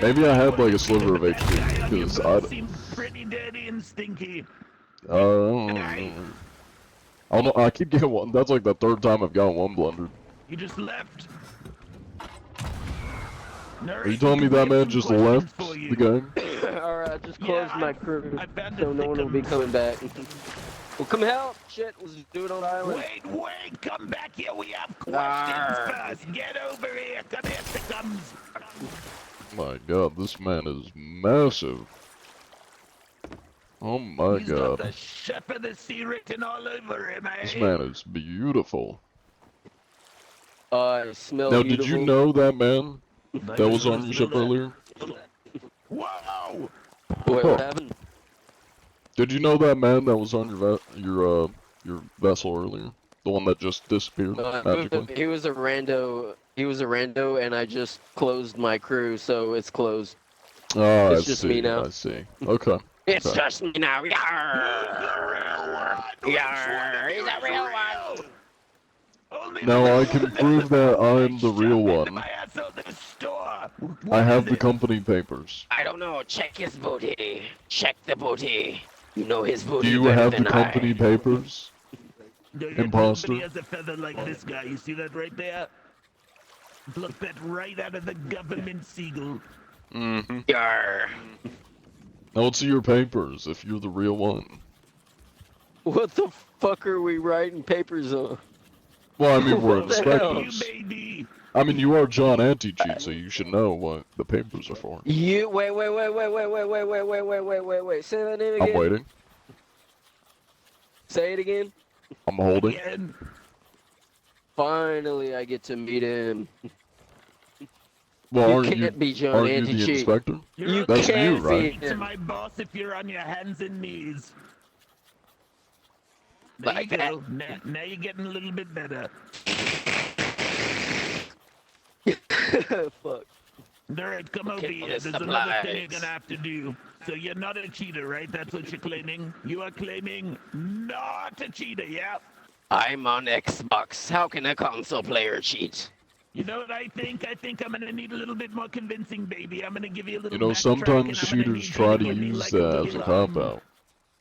Maybe I had like a sliver of HP, because I
seem pretty dirty and stinky.
don't know. Oh no, I keep getting one. That's like the third time I've gotten one blundered.
You just left.
Are you telling me that man just left the game?
Alright, I just closed my crew, so no one will be coming back. Well, come help! Shit, let's do it on the island.
Wait, come back here. We have questions first. Get over here. Come here, Thickums.
My god, this man is massive. Oh my
He's got the
god.
chef of the sea written all over him, eh?
This man is beautiful.
I smell
Now,
beautiful.
did you know that man that was on your ship earlier?
Whoa!
What
Huh.
happened?
Did you know that man that was on your vessel earlier? The one that just disappeared magically?
He was a rando. He was a rando, and I just closed my crew, so it's closed.
Oh,
It's
I
just
see,
me now.
I see. Okay.
It's
okay.
just me now. Yarr! Yarr! He's a real one.
Now I can prove that I'm the real one. I have the company papers.
I don't know. Check his booty. Check the booty. You know his booty.
Do you
better
have
than
the company papers? Imposter.
Nobody has a feather like this guy. You see that right there? Pluck that right out of the government seagull.
Mm-hmm.
Yarr.
Now let's see your papers if you're the real one.
What the fuck are we writing papers on?
Well, I mean, we're
What the hell?
inspectors. I mean, you are John Anti-Cheat, so you should know what the papers are for.
You wait. Say that name again.
I'm waiting.
Say it again.
I'm holding.
Again.
Finally, I get to meet him.
Well,
You
aren't
can't
you,
be John
aren't you the
Anti-Cheat.
inspector?
You
That's you,
can't
right?
be
To my boss if you're on your hands and knees. There
Like
you
that.
go. Now you're getting a little bit better.
Fuck.
Alright, come over
Okay,
here.
well,
There's another thing you're
supplies.
gonna have to do. So you're not a cheater, right? That's what you're claiming? You are claiming not a cheater, yeah?
I'm on Xbox. How can a console player cheat?
You know what I think? I think I'm gonna need a little bit more convincing, baby. I'm gonna give you a little
You know,
backtrack,
sometimes
and I'm gonna
cheaters
need you
try to
give me
use
like
that as a
little,
cop-out.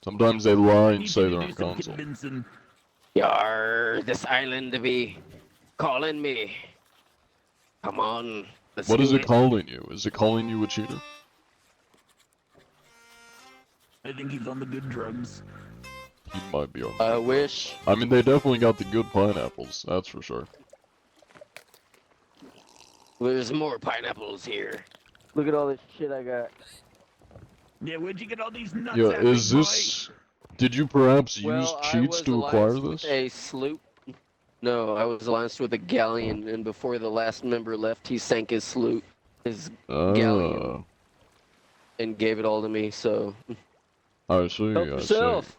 Sometimes they lie
I
and
need
say
you
they're
to
on
do some
console.
convincing.
Yar, this island be calling me. Come on. Let's
What
do
is it calling you? Is it calling you a cheater?
I think he's on the good drugs.
He might be on.
I wish.
I mean, they definitely got the good pineapples, that's for sure.
There's more pineapples here. Look at all this shit I got.
Yeah, where'd you get all these nuts
Yeah,
at,
is
big boy?
this... Did you perhaps use
Well, I
cheats
was
to acquire
allianced
this?
with a sloop. No, I was allianced with a galleon, and before the last member left, he sank his sloop, his galleon,
Ah,
and gave it all to me. So
I see,
help
I see.
yourself.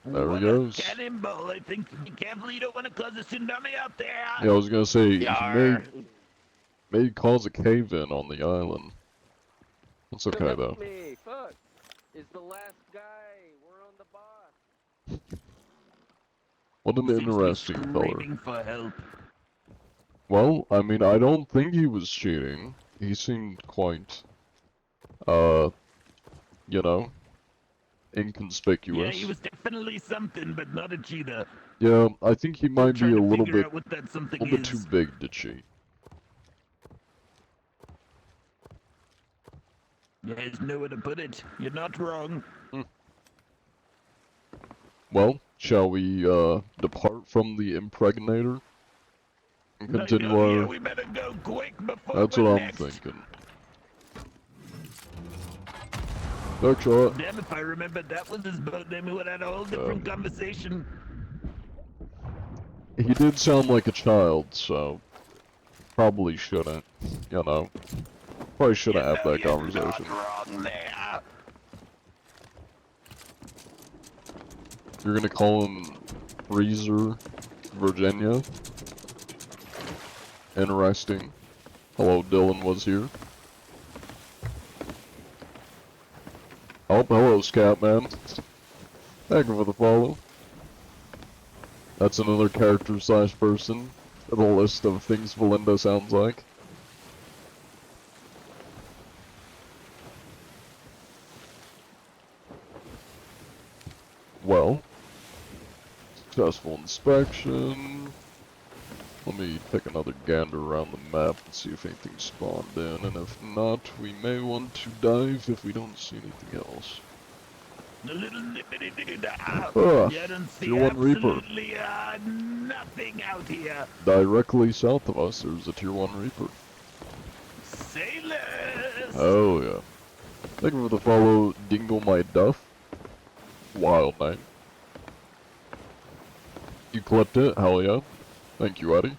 There he
What a
goes.
cannonball. I think be careful you don't want to cause a tsunami out there.
Yeah, I was gonna say, he
Yar.
may cause a cave-in on the island. That's okay,
Help
though.
me, fuck. It's the last guy. We're on the boss.
What an
Seems to be
interesting color.
screaming for help.
Well, I mean, I don't think he was cheating. He seemed quite, you know,
Yeah,
inconspicuous.
he was definitely something, but not a cheater.
Yeah, I think he might be
Trying
a
to
little
figure
bit,
out what that something
little bit
is.
too big to cheat.
There's nowhere to put it. You're not wrong.
Well, shall we, depart from the impregnator? And continue
Yeah,
our...
we better go quick before
That's
we're
what I'm
next.
thinking. Next shot.
Damn, if I remember that was his boat name, we would have had a whole different conversation.
He did sound like a child, so... Probably shouldn't, you know. Probably shouldn't have that conversation.
Wrong there.
You're gonna call him Freezer, Virginia. Interesting. Hello, Dylan was here. Oh, hello, Scatman. Thank you for the follow. That's another character slash person in the list of things Valinda sounds like. Well, Successful inspection. Let me take another gander around the map and see if anything spawned in, and if not, we may want to dive if we don't see anything else.
The little nippity dip. You don't see
Tier 1 Reaper.
absolutely nothing out here.
Directly south of us, there's a Tier 1 Reaper.
Sailors.
Oh yeah. Thank you for the follow, Dingle My Duff. Wild name. You clipped it? Hell yeah. Thank you, Eddie.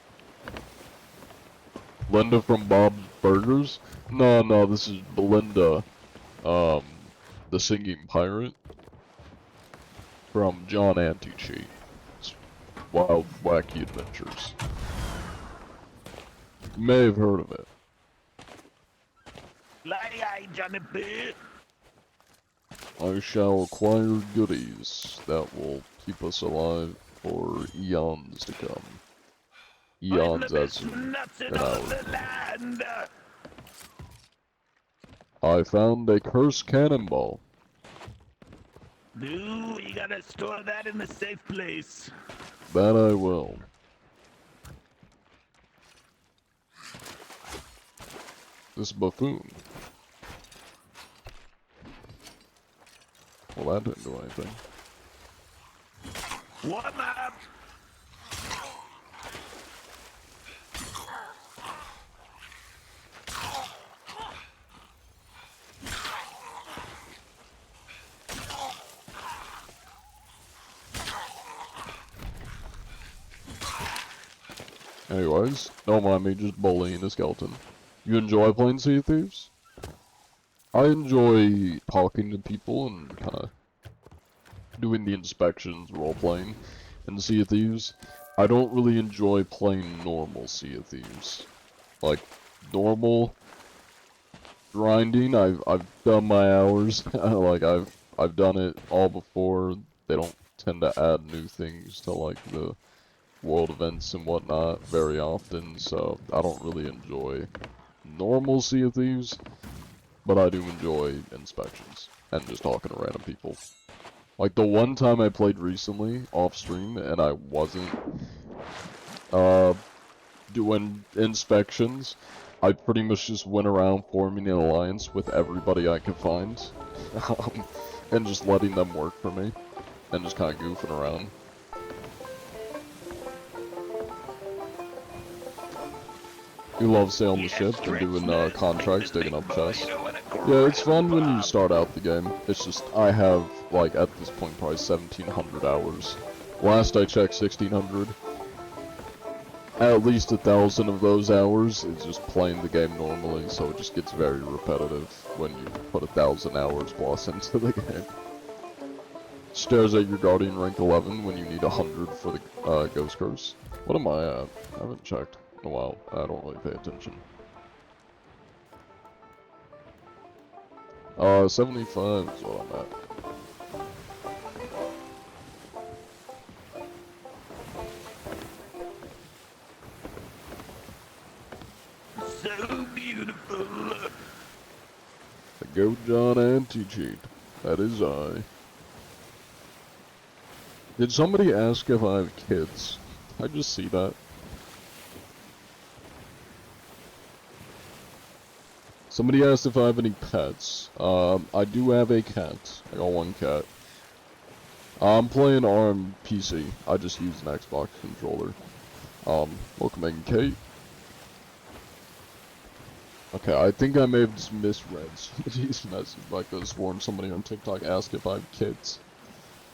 Linda from Bob's Burgers? No, this is Belinda, the singing pirate from John Anti-Cheat. It's Wild Wacky Adventures. You may have heard of it.
Lie, Johnny B.
I shall acquire goodies that will keep us alive for eons to come. Eons as in an hour. I found a cursed cannonball.
No, you gotta store that in a safe place.
That I will. This buffoon. Well, that didn't do anything.
Warm up.
Anyways, don't mind me just bullying a skeleton. You enjoy playing Sea of Thieves? I enjoy talking to people and doing the inspections, role-playing in Sea of Thieves. I don't really enjoy playing normal Sea of Thieves. Like, normal grinding, I've done my hours. Like, I've done it all before. They don't tend to add new things to, like, the world events and whatnot very often, so I don't really enjoy normal Sea of Thieves, but I do enjoy inspections and just talking to random people. Like the one time I played recently off stream and I wasn't doing inspections, I pretty much just went around forming an alliance with everybody I could find and just letting them work for me and just kind of goofing around. You love sailing the ship and doing contracts, digging up chests. Yeah, it's fun when you start out the game. It's just, I have, like, at this point, probably 1,700 hours. Last I checked, 1,600. At least 1,000 of those hours is just playing the game normally, so it just gets very repetitive when you put 1,000 hours plus into the game. Stares at your Guardian rank 11 when you need 100 for the Ghost Curse. What am I at? I haven't checked in a while. I don't really pay attention. 75 is what I'm at.
So beautiful.
The Go John Anti-Cheat. That is I. Did somebody ask if I have kids? I just see that. Somebody asked if I have any pets. I do have a cat. I got one cat. I'm playing ARM PC. I just use an Xbox controller. Welcome in, Kate. Okay, I think I may have just misread somebody's message. Like I sworn somebody on TikTok asked if I have kids.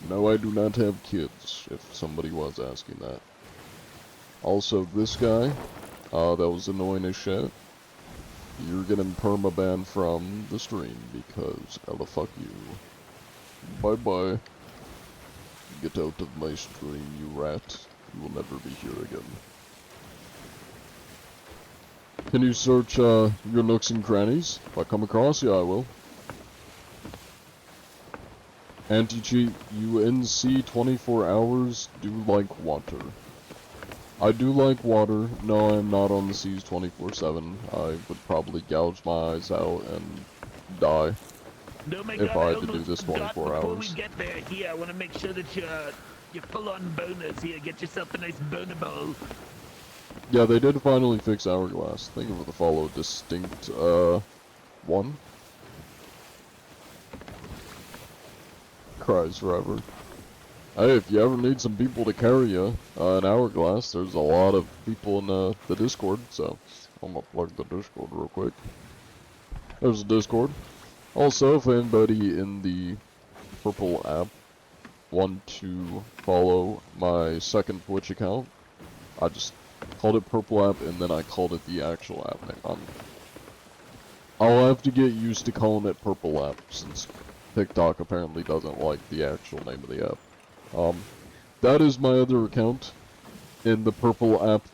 No, I do not have kids, if somebody was asking that. Also, this guy, that was annoying as shit. You're getting permaban from the stream because hella fuck you. Bye bye. Get out of my stream, you rat. You will never be here again. Can you search your nooks and crannies? If I come across you, I will. Anti-cheat UNC 24 hours do like water. I do like water. No, I'm not on the seas 24/7. I would probably gouge my eyes out and die if I had to do this 24
before
hours.
we get there, here, I want to make sure that your full-on boners. Here, get yourself a nice boner ball.
Yeah, they did finally fix Hourglass. Thank you for the follow, Distinct, one. Cries forever. Hey, if you ever need some people to carry you, an Hourglass, there's a lot of people in, the Discord, so I'm gonna plug the Discord real quick. There's the Discord. Also, if anybody in the Purple app want to follow my second Twitch account, I just called it Purple app and then I called it the actual app name. I'll have to get used to calling it Purple app since TikTok apparently doesn't like the actual name of the app. That is my other account in the Purple app.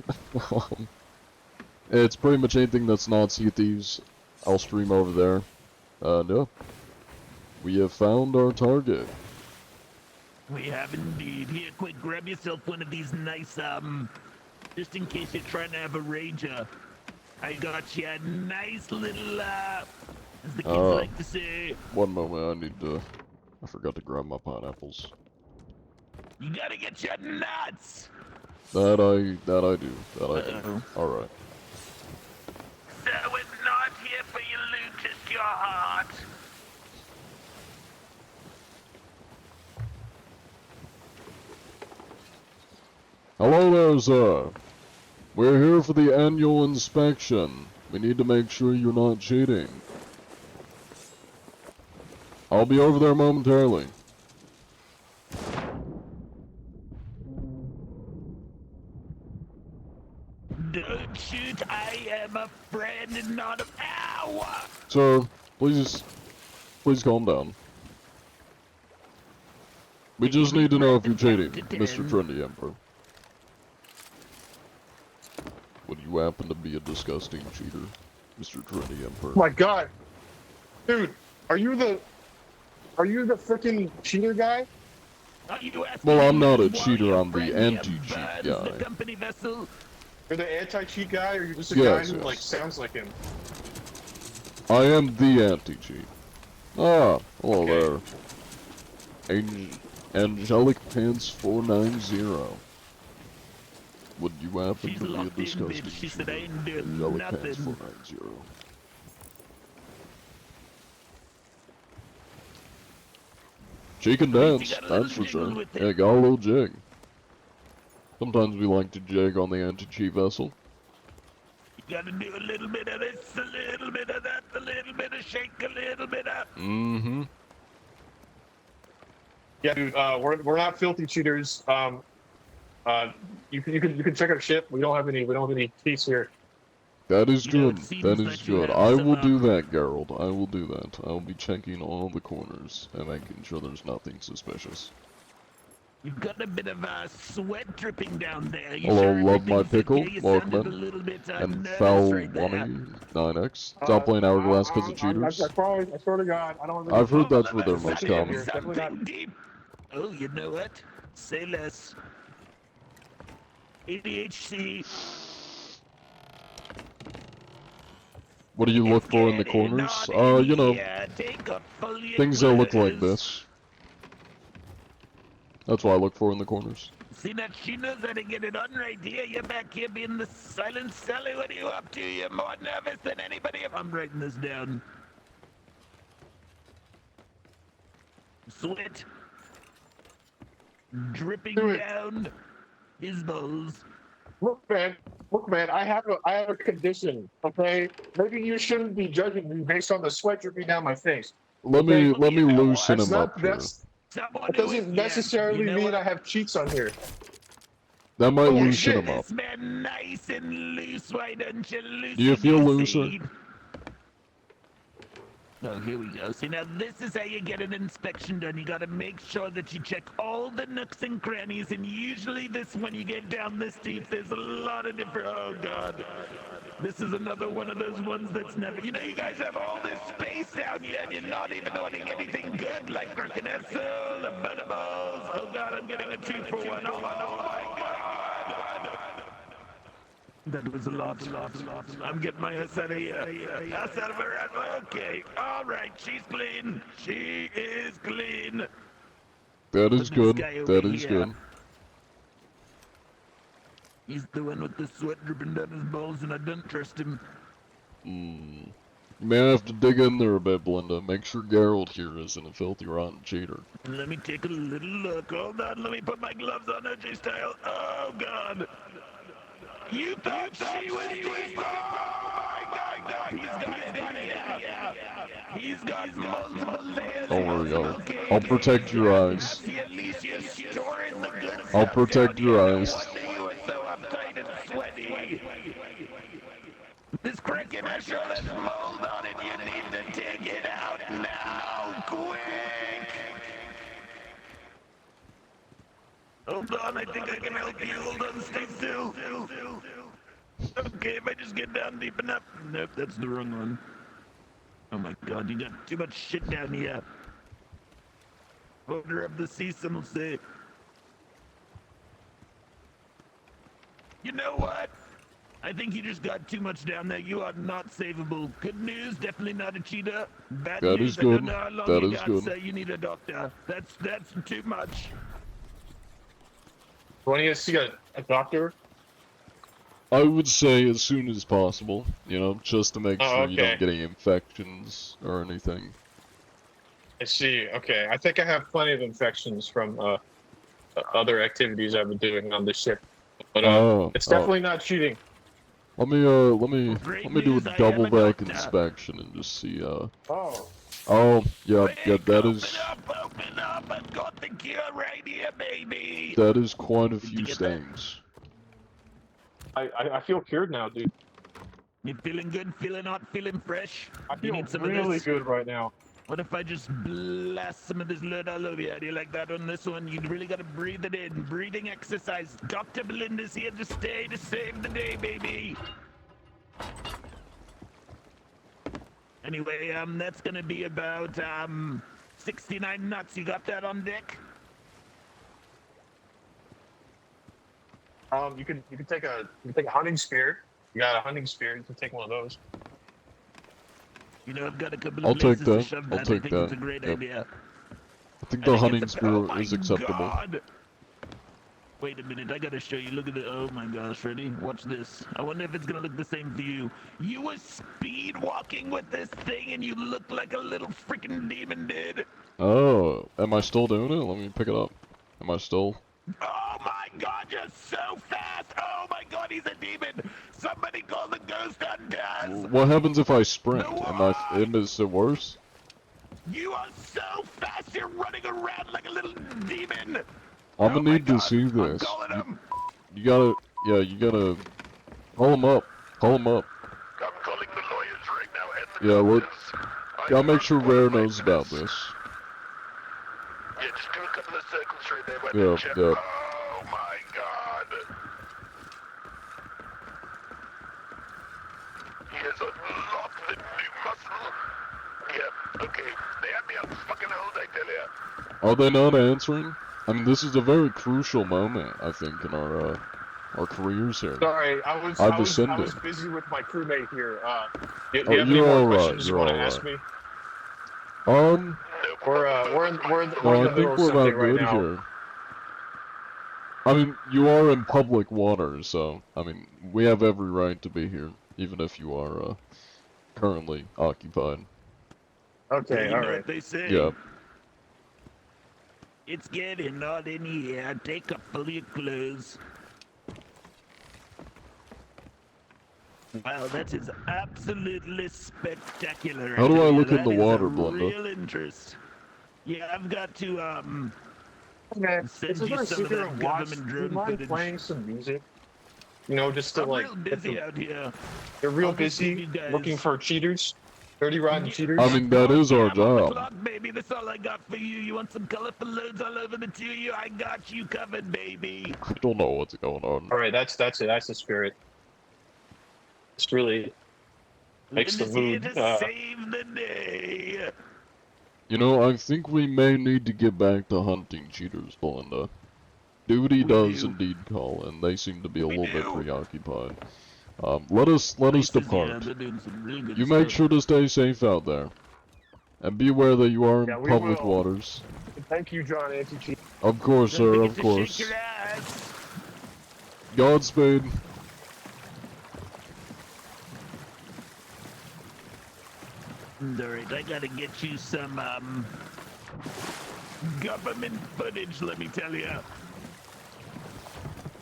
It's pretty much anything that's not Sea of Thieves. I'll stream over there. No. We have found our target.
We have indeed. Here, quick, grab yourself one of these nice, just in case you're trying to have a rager. I got you a nice little, as the kids like to say.
One moment, I forgot to grab my pineapples.
You gotta get your nuts!
That I do. Alright.
So we're not here for you, loot, just your heart.
Hello there, sir. We're here for the annual inspection. We need to make sure you're not cheating. I'll be over there momentarily.
Don't shoot, I am a friend and not a power.
Sir, please calm down. We just need to know if you're cheating, Mr. Trendy Emperor. Would you happen to be a disgusting cheater, Mr. Trendy Emperor?
Oh my god! Dude, are you the freaking cheater guy?
Well, I'm not a cheater, I'm the anti-cheat guy.
Company vessel.
You're the anti-cheat guy, or you're just a
Yes,
guy who
yes.
like sounds like him?
I am the anti-cheat. Ah, hello there. Angelic Pants 490. Would you happen to be a disgusting cheater? Angelic Pants 490. She can dance, that's for sure. Yeah, got a little jig. Sometimes we like to jig on the anti-cheat vessel.
You gotta do a little bit of this, a little bit of that, a little bit of shake, a little bit of...
Mm-hmm.
Yeah, dude. We're not filthy cheaters. You can check our ship. We don't have any keys here.
That is good. That is good. I will do that, Geralt. I will do that. I will be checking all the corners and making sure there's nothing suspicious.
You've got a bit of sweat dripping down there.
Hello, love my pickle, Markman, and Foul189X. Stop playing Hourglass because of cheaters.
I swear to God, I don't.
I've heard that's where they're most common.
Something deep. Oh, you know what? Say less. ADHD.
What do you look for in the corners? You know, things that look like this. That's what I look for in the corners.
See that she knows how to get it on right here. You're back here being the silent Sally. What are you up to? You're more nervous than anybody. If I'm writing this down. Sweat. Dripping down his balls.
Look, man, I have a condition, okay? Maybe you shouldn't be judging me based on the sweat dripping down my face.
Let me loosen him up here.
That doesn't necessarily mean I have cheeks on here.
That might loosen him up.
This man nice and loose. Why don't you loosen
Do you feel
your
looser?
seed? Oh, here we go. See, now this is how you get an inspection done. You gotta make sure that you check all the nooks and crannies, and usually this, when you get down this deep, there's a lot of different... Oh, God. This is another one of those ones that's never... You know, you guys have all this space down here, and you're not even owning anything good, like Crooked-Essel, the Buttaballs. Oh, God, I'm getting a 2-for-1. Oh, my God. That was a lot. I'm getting my ass out of here. Ass out of her. Okay. All right. She's clean. She is clean.
That is good. That is good.
He's the one with the sweat dripping down his balls, and I don't trust him.
You may have to dig in there a bit, Belinda. Make sure Geralt here isn't a filthy, rotten cheater.
Let me take a little look. Hold on, let me put my gloves on, OJ style. Oh, God. You thought she was deep? Oh, my God, he's got it in here. He's got multiple layers.
Don't worry, I'll protect your eyes. I'll protect your eyes.
This crack in my shoulder has mold on it. You need to take it out now, quick! Hold on, I think I can help you. Hold on, stay still. Okay, if I just get down deep enough. Nope, that's the wrong one. Oh my God, you got too much shit down here. Odor of the sea, some will say. You know what? I think you just got too much down there. You are not savable. Good news, definitely not a cheater. Bad
That
news,
is
I don't
good.
know how long
That
you
is
got,
good.
so you need a doctor. That's too much.
Want to see a doctor?
I would say as soon as possible, you know, just to make sure you don't
okay.
get any infections or anything.
I see. Okay, I think I have plenty of infections from other activities I've been doing on this ship, but it's definitely not cheating.
Let me do a double back inspection and just see. Oh, yeah, that is.
Open up! I've got the cure right here, baby.
That is quite a few stains.
I feel cured now, dude.
You feeling good? Feeling hot? Feeling fresh?
I
You
feel
need some
really
of this?
good right now.
What if I just blast some of this lead all over you? How do you like that on this one? You really gotta breathe it in. Breathing exercise. Dr. Belinda's here to stay to save the day, baby. Anyway, that's gonna be about 69 nuts. You got that on deck?
You can take a hunting spear. You got a hunting spear. You can take one of those.
You know, I've got a couple
I'll
of
take
places
that.
to shove
I'll
that.
take
I think
that.
it's a great
Yep.
idea.
I think the hunting spear
oh
is acceptable.
God. Wait a minute, I gotta show you. Look at the. Oh my gosh, ready? Watch this. I wonder if it's gonna look the same for you. You were speed walking with this thing and you looked like a little freaking demon, dude.
Oh, am I still doing it? Let me pick it up. Am I still?
Oh my God, you're so fast! Oh my God, he's a demon! Somebody call the ghost hunters!
What happens if I sprint? Is it worse?
You are so fast, you're running around like a little demon!
I'm gonna need to see this. You gotta, yeah, you gotta call him up. Call him up.
I'm calling the lawyers right now.
Yeah, gotta make sure Rare knows about this.
Yeah, just do a couple of circles right there.
Yeah.
Oh my God! He has unlocked the new muscle. Yeah, okay. They had me on fucking hold, I tell ya.
Are they not answering? I mean, this is a very crucial moment, I think, in our careers here.
Sorry, I was busy with my crewmate here. Do you have any more questions you want to ask me? We're in the
I
middle
think
of
we're
something
about
right
good
now.
here. I mean, you are in public waters, so, I mean, we have every right to be here, even if you are, currently occupied.
Okay,
You know
alright.
what they say?
Yeah.
It's getting hot in here. Take off all your clothes. Wow, that is absolutely spectacular.
How do I
tell you,
look in
that
the
is
water,
of
Belinda?
Real interest. Yeah, I've got to
Okay,
send
this is
you
gonna
some
sit
of
here
that
and watch.
government
Do you
drone
mind
footage.
playing some music? You know, just to
I'm
like.
real busy out here.
You're real
I'll just leave
busy
you guys.
looking for cheaters, dirty rotten cheaters.
I mean, that is our
I'm on the
job.
clock, baby. That's all I got for you. You want some colorful loads all over the two of you? I got you covered, baby.
I don't know what's going on.
All right, that's it. That's the spirit. It's really makes the
Linda's here
mood.
to save the day.
You know, I think we may need to get back to hunting cheaters, Belinda. Duty does indeed call, and they seem to be a little bit preoccupied. Let us depart.
they're doing some really good
You make
stuff.
sure to stay safe out there. And be aware that you are
Yeah,
in
we
public
will.
waters.
Thank you, John Anti-Cheat.
Of course, sir, of
Don't forget to
course.
shake your ass.
Godspeed.
Alright, I gotta get you some, government footage, let me tell you.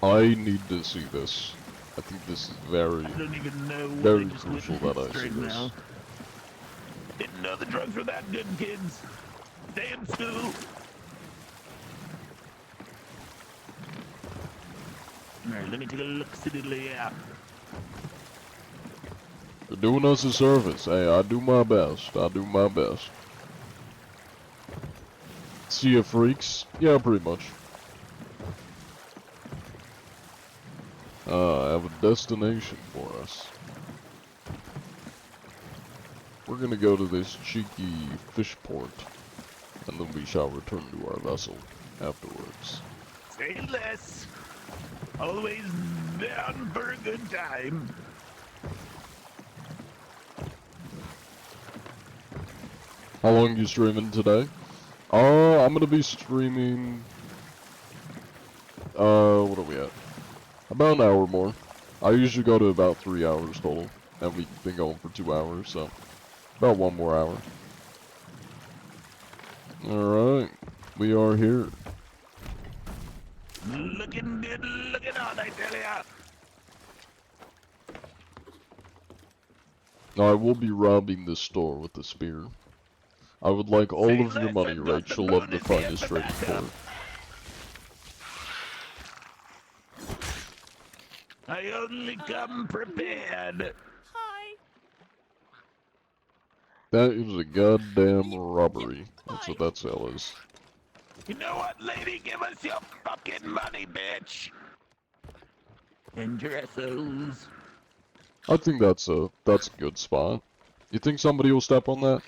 I need to see this. I think this is very,
I don't even know what
very
I just
crucial that I
witnessed
see
right
this.
now. Didn't know the drugs were that good, kids. Stay in school. Alright, let me take a look at the layout.
You're doing us a service. Hey, I do my best. I do my best. See ya, freaks? Yeah, pretty much. I have a destination for us. We're gonna go to this cheeky fish port, and then we shall return to our vessel afterwards.
Say less. Always down for a good time.
How long you streaming today? I'm gonna be streaming, what are we at? About an hour more. I usually go to about 3 hours total, and we've been going for 2 hours, so about 1 more hour. Alright, we are here.
Looking good, looking on, I tell ya.
I will be robbing this store with the spear. I would like all of your money, Rachel, of the finest trading port.
I only come prepared.
That is a goddamn robbery. That's what that sale is.
You know what, lady? Give us your fucking money, bitch. And your SOs.
I think that's a good spot. You think somebody will step on that?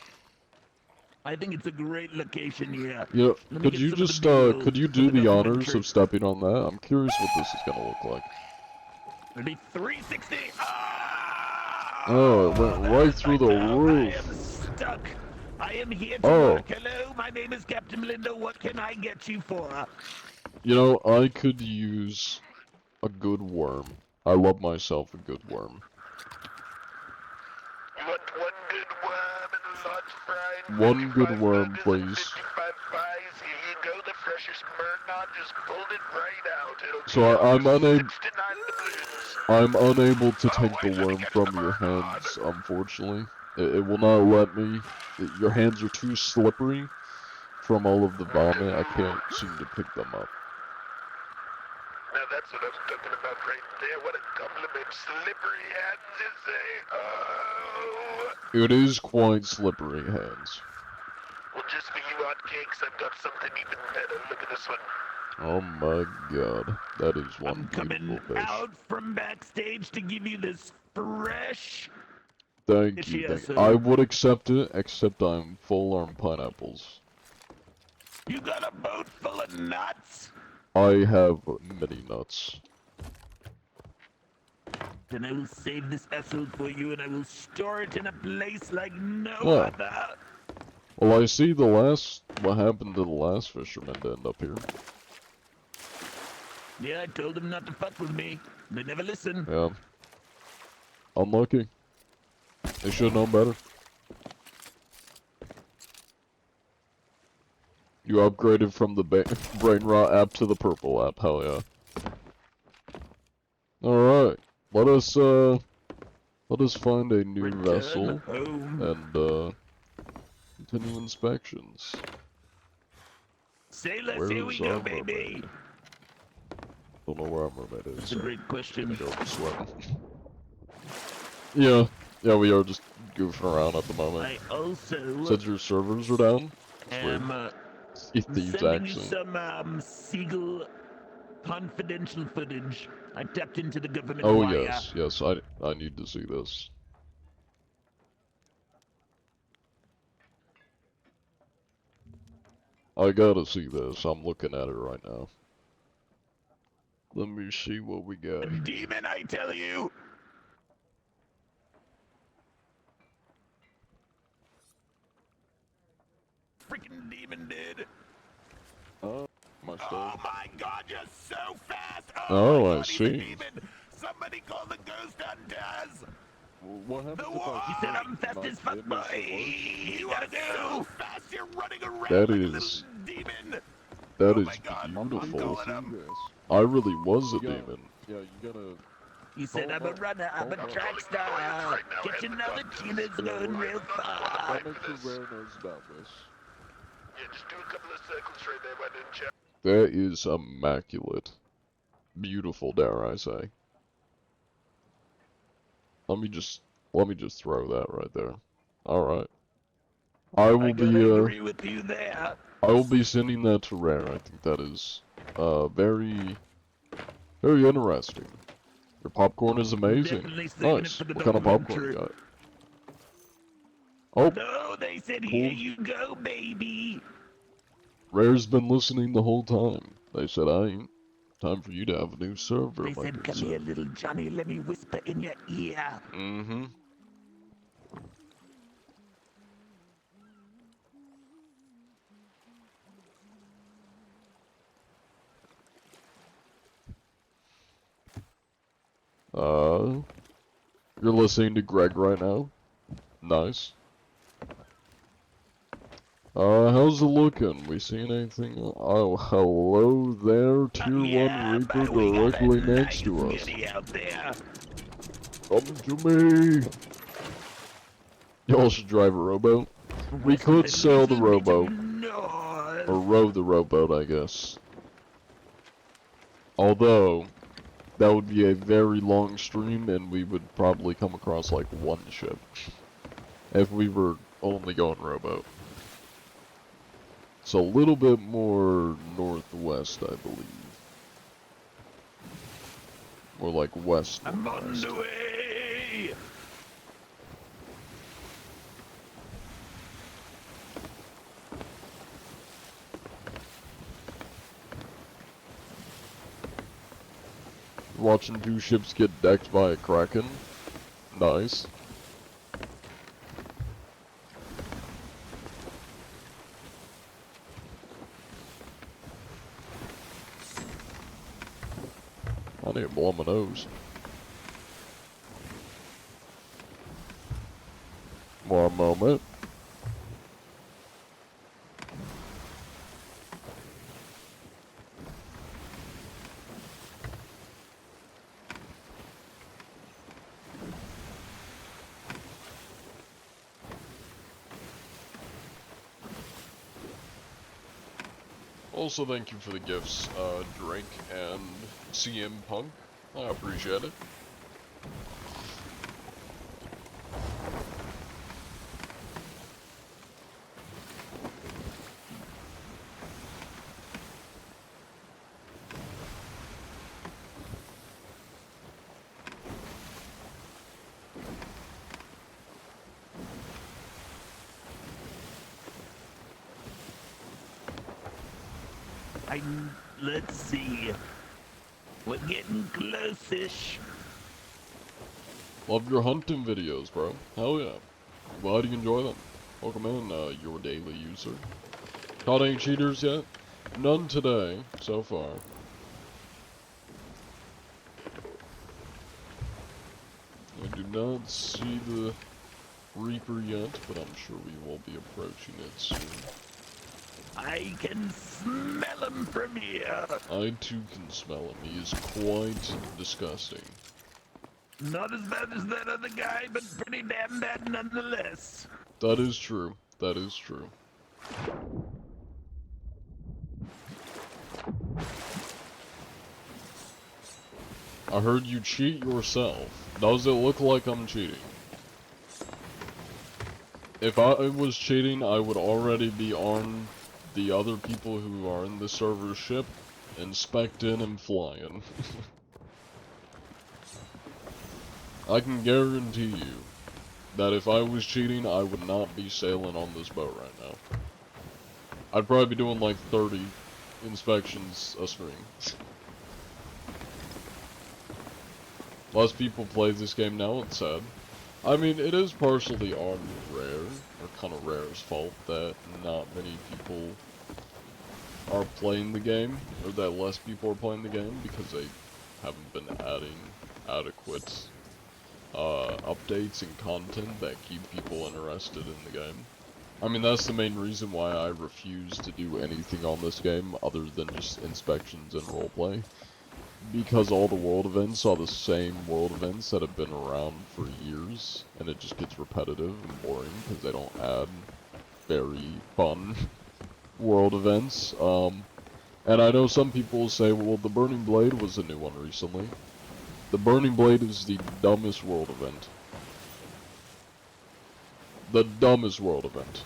I think it's a great location, yeah.
Yeah.
Let me
Could
get
you
some of the
just
B-rolls
could you
for
do the
documentary.
honors of stepping on that? I'm curious what this is gonna look like.
Ready? 360.
Oh, it went right through the
I am
roof.
stuck. I am here to
Oh.
work. Hello, my name is Captain Lindo. What can I get you for?
You know, I could use a good worm. I love myself a good worm.
You want one good worm and a large fry?
One good worm, please.
55 pies. Here you go. The freshest Murnon just pulled it right out. It'll
So I'm unable.
69 doubloons.
I'm unable to take the worm from your hands, unfortunately. It will not let me. Your hands are too slippery from all of the vomit. I can't seem to pick them up.
Now that's what I'm talking about right there. What a compliment. Slippery hands, you say? Oh.
It is quite slippery hands.
Well, just for you hotcakes, I've got something even better. Look at this one.
Oh my god, that is one
I'm
beautiful
coming
fish.
out from backstage to give you this fresh.
Thank you, thank you. I would accept it, except I'm full on pineapples.
You got a boat full of nuts?
I have many nuts.
Then I will save this vessel for you and I will store it in a place like no
Oh.
other.
Well, I see what happened to the last fisherman to end up here.
Yeah, I told them not to fuck with me. They never listen.
Yeah. Unlucky. They should know better. You upgraded from the Brain Rot app to the Purple app, hell yeah. Alright, let us find a new vessel
home.
and continue inspections.
Sailors,
Where
here we
is
go,
our
baby.
Don't know where our mermaid is.
That's a great question.
Go sweat. Yeah, we are just goofing around at the moment.
I also
Said your servers are down? That's weird.
am
Thieves
sending you
actually.
some Seagull confidential footage. I tapped into the government
Oh
wire.
yes, I need to see this. I gotta see this. I'm looking at it right now. Let me see what we got.
Demon, I tell you. Freaking demon did.
Oh, my
Oh my god, you're so fast! Oh
Oh, I see.
Somebody call the ghost hunters!
What happened
He said I'm fast as fuck, boy! You gotta go! Fast, you're running around
That
like a
is-
little demon!
That
Oh
is
my God,
beautiful.
I'm calling him.
I really was a demon.
Yeah, you gotta.
He said I'm a runner, I'm a track star! Get to know the demons going real far!
That makes sure Rare knows about this.
Yeah, just do a couple of circles right there, why didn't you?
That is immaculate. Beautiful, dare I say. Let me just throw that right there. Alright. I will
agree with you there.
I will be sending that to Rare. I think that is very interesting. Your popcorn is amazing.
Definitely saving it
Nice.
for the
What kind of popcorn you
documentary.
got? Oh,
No, they said here you go, baby!
Rare's been listening the whole time. They said, time for you to have a new server.
They
my
said,
good
come
sir."
here, little Johnny, let me whisper in your ear.
Mm-hmm. You're listening to Greg right now? Nice. How's it looking? We seen anything? Oh, hello there, Tier 1 Reaper directly next to us.
Out there.
Come to me! Y'all should drive a rowboat. We could sail the rowboat. Or row the rowboat, I guess. Although, that would be a very long stream, and we would probably come across like one ship. If we were only going rowboat. It's a little bit more northwest, I believe. Or like west.
I'm on the way!
Watching two ships get decked by a kraken. Nice. I need to blow my nose. One moment. Also, thank you for the gifts, Drink and CM Punk. I appreciate it.
Let's see. We're getting close-ish.
Love your hunting videos, bro. Hell yeah. Glad you enjoy them. Welcome in, your daily user. Caught any cheaters yet? None today, so far. I do not see the Reaper yet, but I'm sure we will be approaching it soon.
I can smell him from here.
I too can smell him. He is quite disgusting.
Not as bad as that other guy, but pretty damn bad nonetheless.
That is true. That is true. I heard you cheat yourself. Does it look like I'm cheating? If I was cheating, I would already be on the other people who are in the server ship, inspecting and flying. I can guarantee you that if I was cheating, I would not be sailing on this boat right now. I'd probably be doing like 30 inspections a stream. Less people play this game now, it's sad. I mean, it is partially on Rare, or kind of Rare's fault, that not many people are playing the game, or that less people are playing the game, because they haven't been adding adequate updates and content that keep people interested in the game. I mean, that's the main reason why I refuse to do anything on this game other than just inspections and roleplay. Because all the world events are the same world events that have been around for years, and it just gets repetitive and boring because they don't add very fun world events. And I know some people say, well, the Burning Blade was a new one recently. The Burning Blade is the dumbest world event. The dumbest world event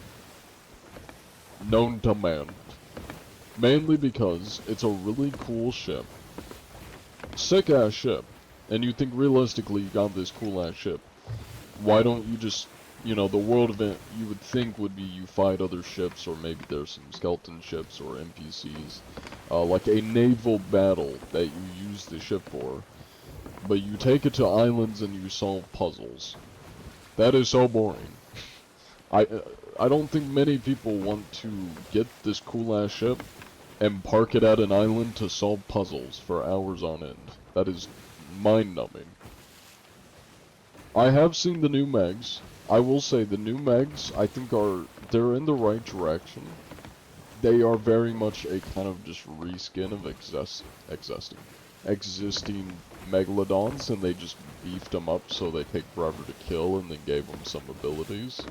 known to man. Mainly because it's a really cool ship. Sick ass ship. And you think realistically you got this cool ass ship. Why don't you just, you know, the world event you would think would be you fight other ships, or maybe there's some skeleton ships or NPCs. Like a naval battle that you use the ship for. But you take it to islands and you solve puzzles. That is so boring. I don't think many people want to get this cool ass ship and park it at an island to solve puzzles for hours on end. That is mind-numbing. I have seen the new Megs. I will say the new Megs, I think they're in the right direction. They are very much a kind of just reskin of existing Megalodons, and they just beefed them up so they take forever to kill and then gave them some abilities.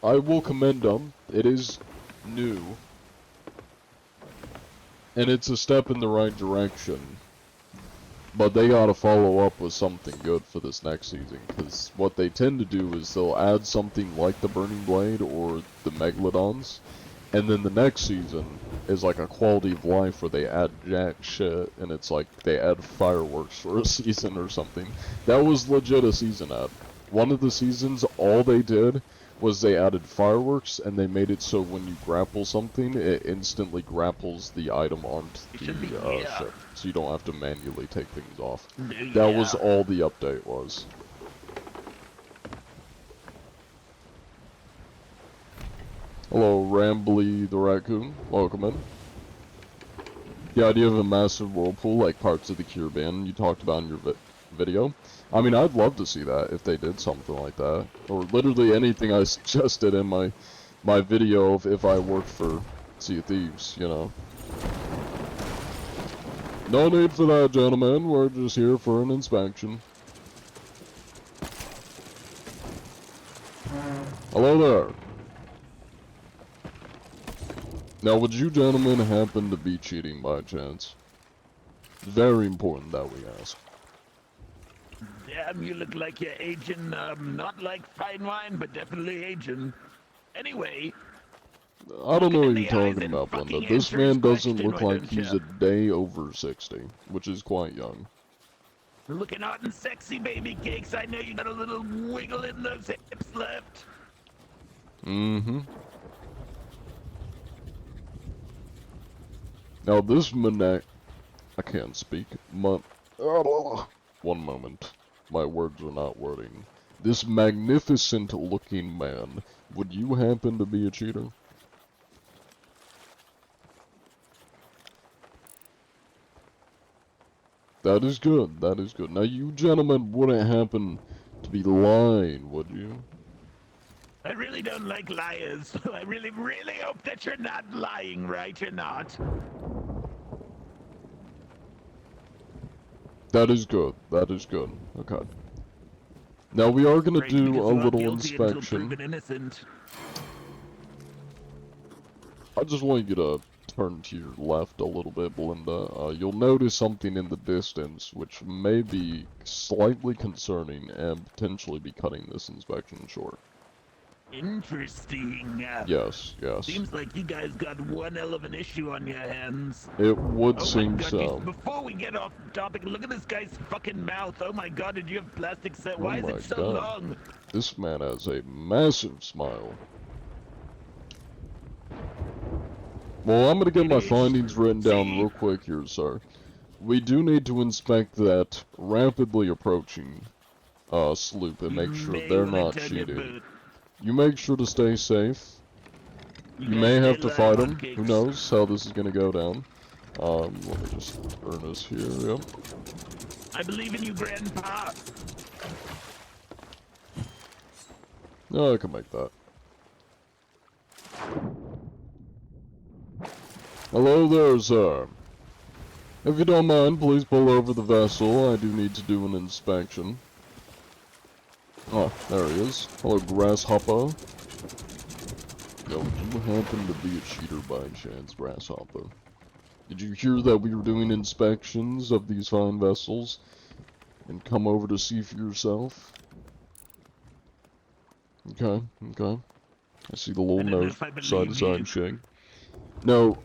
I will commend them. It is new. And it's a step in the right direction. But they gotta follow up with something good for this next season, because what they tend to do is they'll add something like the Burning Blade or the Megalodons, and then the next season is like a quality of life where they add jack shit, and it's like they add fireworks for a season or something. That was legit a season ad. One of the seasons, all they did was they added fireworks, and they made it so when you grapple something, it instantly grapples the item onto the ship, so you don't have to manually take things off. That was all the update was. Hello, Rambly the Raccoon. Welcome in. The idea of a massive whirlpool like parts of the Caribbean you talked about in your video. I mean, I'd love to see that if they did something like that. Or literally anything I suggested in my video of if I worked for Sea of Thieves, you know. No need for that, gentlemen. We're just here for an inspection. Hello there. Now, would you gentlemen happen to be cheating by chance? Very important that we ask.
Damn, you look like you're aging, not like fine wine, but definitely aging. Anyway...
I don't know what you're talking about, Blenda. This man doesn't look like he's a day over 60, which is quite young.
Looking hot and sexy, baby cakes. I know you got a little wiggle in those hips left.
Mm-hmm. Now this I can't speak. One moment. My words are not wording. This magnificent looking man, would you happen to be a cheater? That is good, that is good. Now you gentlemen wouldn't happen to be lying, would you?
I really don't like liars, so I really hope that you're not lying, right? You're not.
That is good, that is good. Okay. Now we are gonna do a little inspection. I just want you to turn to your left a little bit, Belinda. You'll notice something in the distance which may be slightly concerning and potentially be cutting this inspection short.
Interesting.
Yes, yes.
Seems like you guys got one hell of an issue on your hands.
It would seem so.
Before we get off topic, look at this guy's fucking mouth. Oh my god, did you have plastic set? Why is it so long?
This man has a massive smile. Well, I'm gonna get my findings written down real quick here, sir. We do need to inspect that rapidly approaching sloop and make sure they're not cheating. You make sure to stay safe. You may have to fight them. Who knows how this is gonna go down. Let me just turn this here, yep.
I believe in you, Grandpa.
No, I can make that. Hello there, sir. If you don't mind, please pull over the vessel. I do need to do an inspection. Oh, there he is. Hello, Grasshopper. Yo, do you happen to be a cheater by chance, Grasshopper? Did you hear that we were doing inspections of these fine vessels? And come over to see for yourself? Okay, okay. I see the little nose side-to-side shake. No,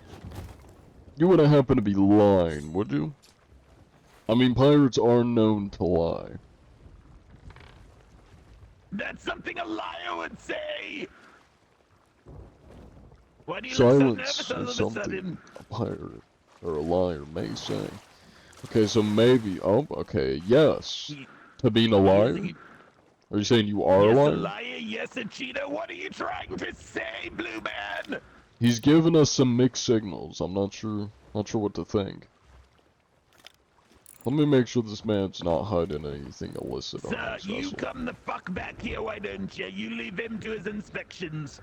you wouldn't happen to be lying, would you? I mean, pirates are known to lie.
That's something a liar would say. Why do you look so
Silence
nervous all
is
of a
something
sudden?
a pirate or a liar may say. Okay, so maybe. Oh, okay. Yes. To being a liar. Are you saying you are a
Yes,
liar?
a liar. Yes, a cheater. What are you trying to say, Blue Man?
He's given us some mixed signals. I'm not sure what to think. Let me make sure this man's not hiding anything illicit on
Sir,
his
you
vessel.
come the fuck back here, why don't you? You leave him to his inspections.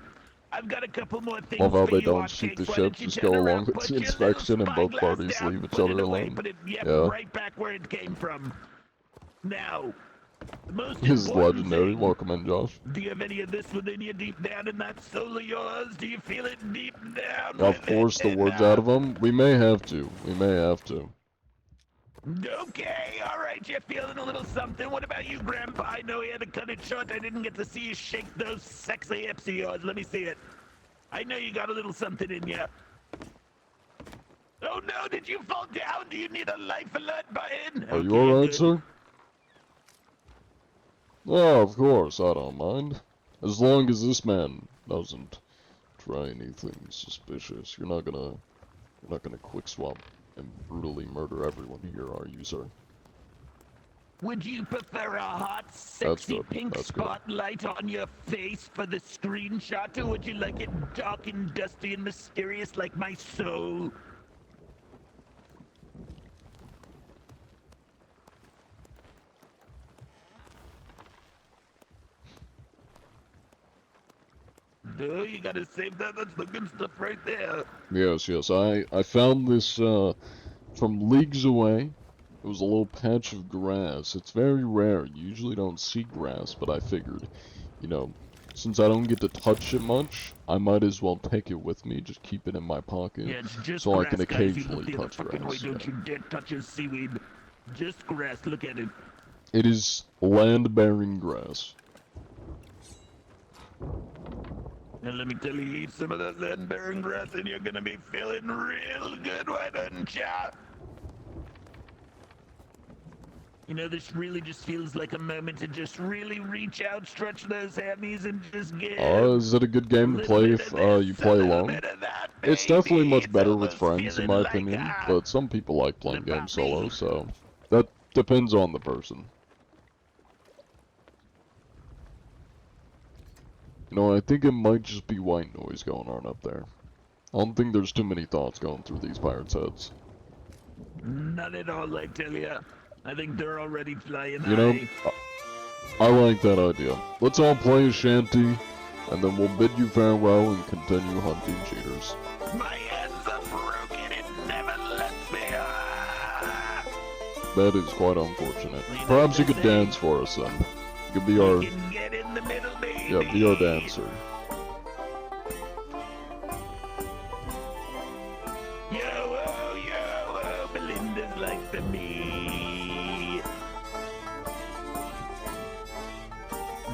I've got a couple more things
Love how
for
they
you,
don't shoot the
hotcakes. Why
ship,
don't you
just
turn
go
around,
along with
put
the
your little
inspection, and both
spyglass
parties
down,
leave each
put
other
it away,
alone.
put it, yep,
Yeah.
right back where it came from. Now, the most
This is
important
legendary.
thing,
Welcome in, Josh.
do you have any of this within you deep down in that soul of yours? Do you feel it deep down?
I'll force the words out of him. We may have to. We may have to.
Okay, alright, you're feeling a little something. What about you, Grandpa? I know you had to cut it short. I didn't get to see you shake those sexy hips of yours. Let me see it. I know you got a little something in you. Oh no, did you fall down? Do you need a life alert button?
Are you alright, sir? Oh, of course, I don't mind. As long as this man doesn't try anything suspicious. You're not gonna quick swap and brutally murder everyone here, are you, sir?
Would you prefer a hot,
That's
sexy
good.
pink
That's good.
spotlight on your face for the screenshot, or would you like it dark and dusty and mysterious like my soul? No, you gotta save that. That's the good stuff right there.
Yes, yes. I found this from leagues away. It was a little patch of grass. It's very rare. You usually don't see grass, but I figured, you know, since I don't get to touch it much, I might as well take it with me. Just keep it in my pocket,
Yeah, it's just
so I
grass,
can
guys. You look
occasionally
the other
touch
fucking way.
grass.
Don't you dare touch your seaweed. Just grass. Look at it.
It is land-bearing grass.
Now let me tell you, eat some of that land-bearing grass and you're gonna be feeling real good, why don't ya? You know, this really just feels like a moment to just really reach out, stretch those hammies, and just get
Is it a good game to play if you play alone? It's definitely much better with friends, in my opinion, but some people like playing games solo, so that depends on the person. You know, I think it might just be white noise going on up there. I don't think there's too many thoughts going through these pirates' heads.
Not at all, I tell ya. I think they're already flying
You know,
high.
I like that idea. Let's all play a shanty, and then we'll bid you farewell and continue hunting cheaters.
My hands are broken, it never lets me.
That is quite unfortunate. Perhaps you could dance for us then. You could be our...
Get in the middle, baby.
Yeah, be our dancer.
Yo, Belinda's like for me.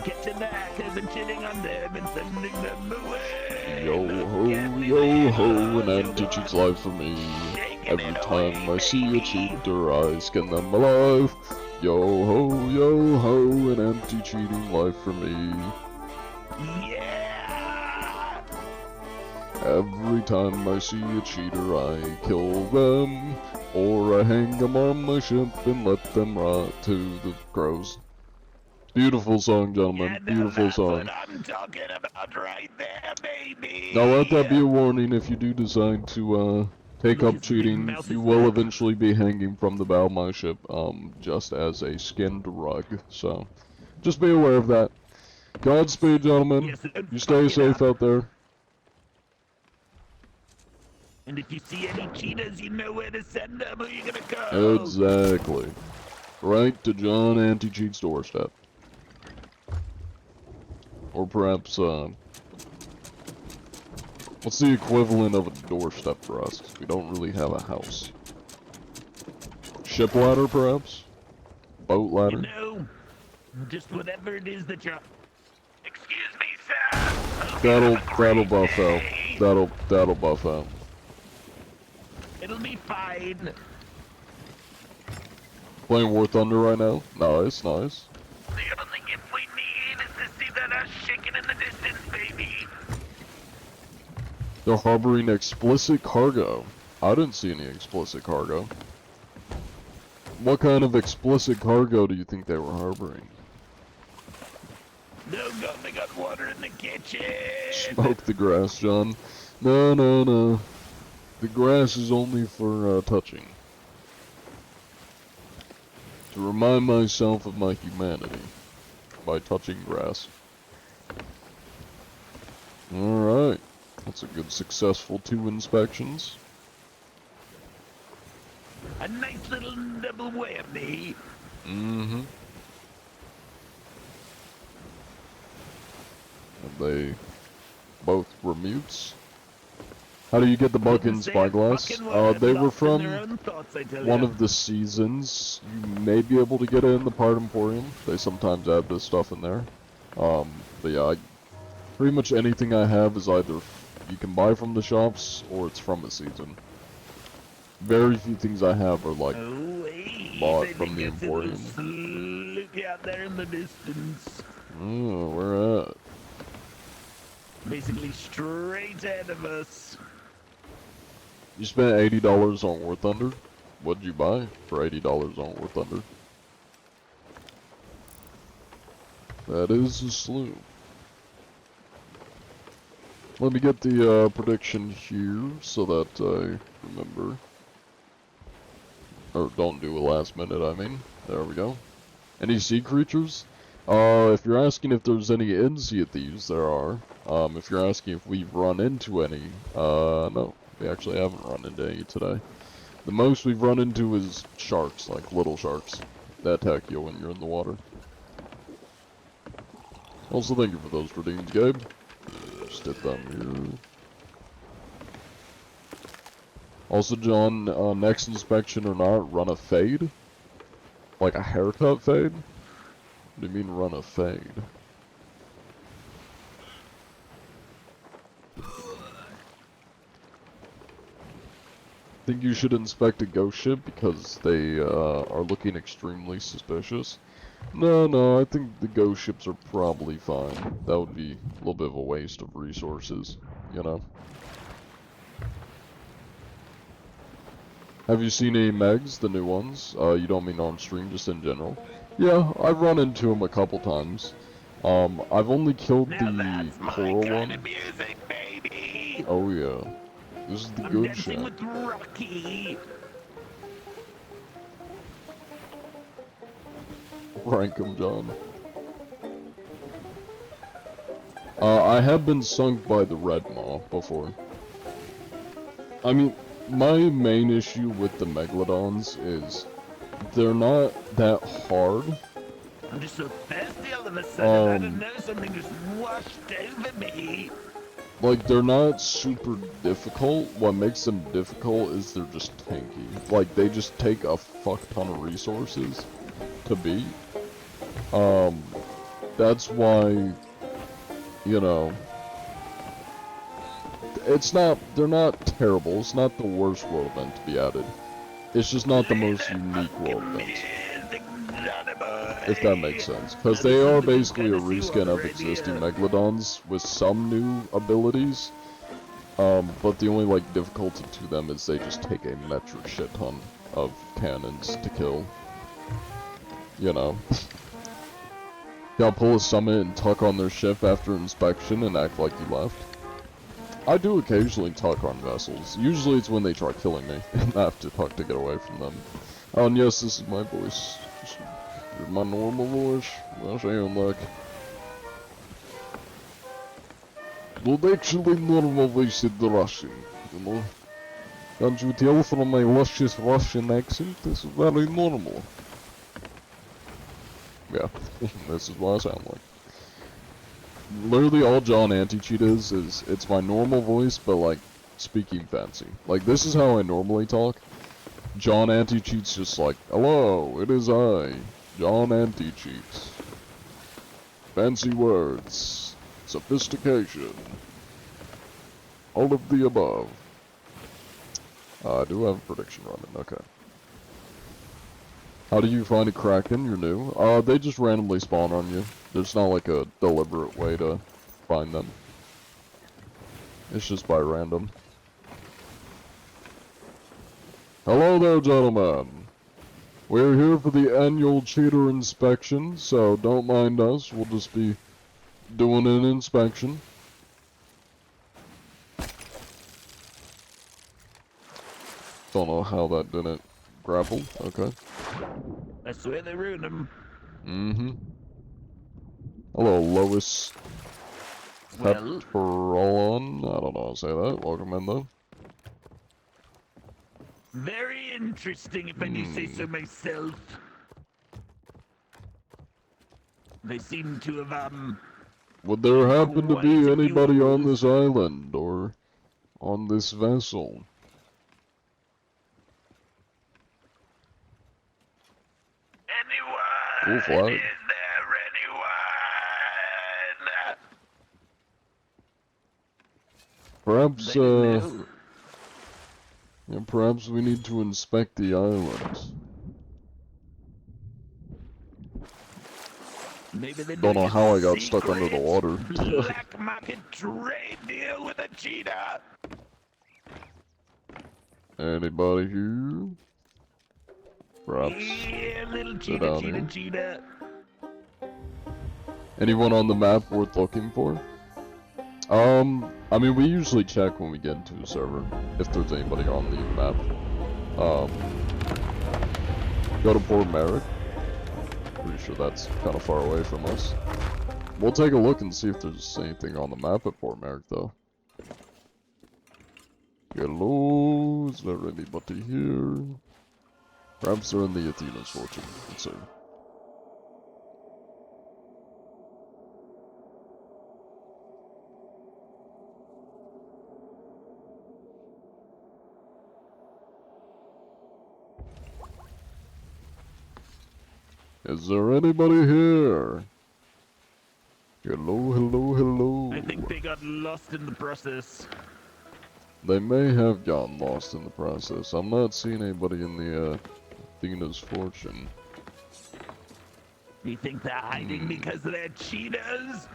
Get to the hackers and cheating on them and sending them away.
Yo ho, an anti-cheat's life for me. Every time I see a cheater, I skin them alive. Yo ho, an anti-cheating life for me.
Yeah.
Every time I see a cheater, I kill them. Or I hang them on my ship and let them rot to the crows. Beautiful song, gentlemen. Beautiful song.
I'm talking about right there, baby.
Now let that be a warning if you do decide to Take up cheating. You will eventually be hanging from the bow of my ship, just as a skinned rug. So, just be aware of that. Godspeed, gentlemen. You stay safe out there.
And if you see any cheetahs, you know where to send them. Who you gonna call?
Exactly. Right to John Anti-Cheat's doorstep. Or perhaps, what's the equivalent of a doorstep for us? 'Cause we don't really have a house. Ship ladder, perhaps? Boat ladder?
No, just whatever it is that you're. Excuse me, sir.
That'll buff out. That'll buff out.
It'll be fine.
Playing War Thunder right now? Nice, nice.
The only gift we need is to see that ass shaking in the distance, baby.
They're harboring explicit cargo. I didn't see any explicit cargo. What kind of explicit cargo do you think they were harboring?
No, God, they got water in the kitchen.
Smoke the grass, John. No. The grass is only for touching. To remind myself of my humanity by touching grass. Alright. That's a good successful 2 inspections.
A nice little double whammy.
Mm-hmm. And they both were mutes. How do you get the Buckin Spyglass? They were from one of the seasons. You may be able to get it in the Part Emporium. They sometimes add this stuff in there. But yeah, pretty much anything I have is either you can buy from the shops or it's from a season. Very few things I have are like bought from the Emporium.
Look out there in the distance.
Oh, where at?
Basically straight ahead of us.
You spent $80 on War Thunder? What'd you buy for $80 on War Thunder? That is a slew. Let me get the prediction here so that I remember. Or don't do a last minute, I mean. There we go. Any sea creatures? If you're asking if there's any in Sea of Thieves, there are. If you're asking if we've run into any, no. We actually haven't run into any today. The most we've run into is sharks, like little sharks, that attack you when you're in the water. Also, thank you for those redeems, Gabe. Just did them here. Also, John, next inspection or not, run a fade? Like a haircut fade? What do you mean run a fade? I think you should inspect a ghost ship because they are looking extremely suspicious. No, I think the ghost ships are probably fine. That would be a little bit of a waste of resources, you know? Have you seen any Megs, the new ones? You don't mean on stream, just in general? Yeah, I've run into them a couple times. I've only killed the coral one. Oh yeah. This is the good shit.
With Rocky.
Rank 'em, John. I have been sunk by the Red Maw before. I mean, my main issue with the Megalodons is they're not that hard.
I'm just so thirsty all of a sudden. I don't know, something just washed over me.
Like, they're not super difficult. What makes them difficult is they're just tanky. Like, they just take a fuck ton of resources to beat. That's why, you know, they're not terrible. It's not the worst world event to be added. It's just not the most unique world event. If that makes sense. Because they are basically a reskin of existing Megalodons with some new abilities. But the only, like, difficulty to them is they just take a metric shit ton of cannons to kill. You know. Gotta pull a summit and tuck on their ship after inspection and act like you left. I do occasionally talk on vessels. Usually it's when they try killing me, and I have to talk to get away from them. Oh, and yes, this is my voice. This is my normal voice. I sound like... Well, actually, normal voice is the Russian, you know? Can't you tell from my luscious Russian accent? This is very normal. Yeah, this is what I sound like. Literally all John Anti-Cheat is it's my normal voice, but like, speaking fancy. Like, this is how I normally talk. John Anti-Cheat's just like, hello, it is I, John Anti-Cheat. Fancy words, sophistication, all of the above. I do have a prediction running, okay. How do you find a Kraken? You're new. They just randomly spawn on you. There's not like a deliberate way to find them. It's just by random. Hello there, gentlemen. We're here for the annual cheater inspection, so don't mind us. We'll just be doing an inspection. Don't know how that didn't grapple. Okay.
I swear they ruined him.
Mm-hmm. Hello, Lois.
Well,
Pepperolon. I don't know how to say that. Welcome in, though.
very interesting, if I do say so myself. They seem to have,
Would there happen to
quite
be
a
anybody
few
on this island, or on this vessel?
anyone?
Cool flag.
Is there anyone?
Perhaps,
They know.
yeah, perhaps we need to inspect the island.
Maybe they're
Don't know
doing a
how I got stuck under the
secret
water.
Black market trade deal with a cheetah.
Anybody here? Perhaps.
Yeah, little
Sit
cheetah,
down
cheetah,
here.
cheetah.
Anyone on the map worth looking for? I mean, we usually check when we get into a server, if there's anybody on the map. Go to Port Merrick. Pretty sure that's kind of far away from us. We'll take a look and see if there's anything on the map at Port Merrick, though. Hello, is there anybody here? Perhaps they're in the Athena's Fortune. Let's see. Is there anybody here? Hello, hello, hello.
I think they got lost in the process.
They may have gotten lost in the process. I'm not seeing anybody in the Athena's Fortune.
You think they're hiding because they're cheetahs?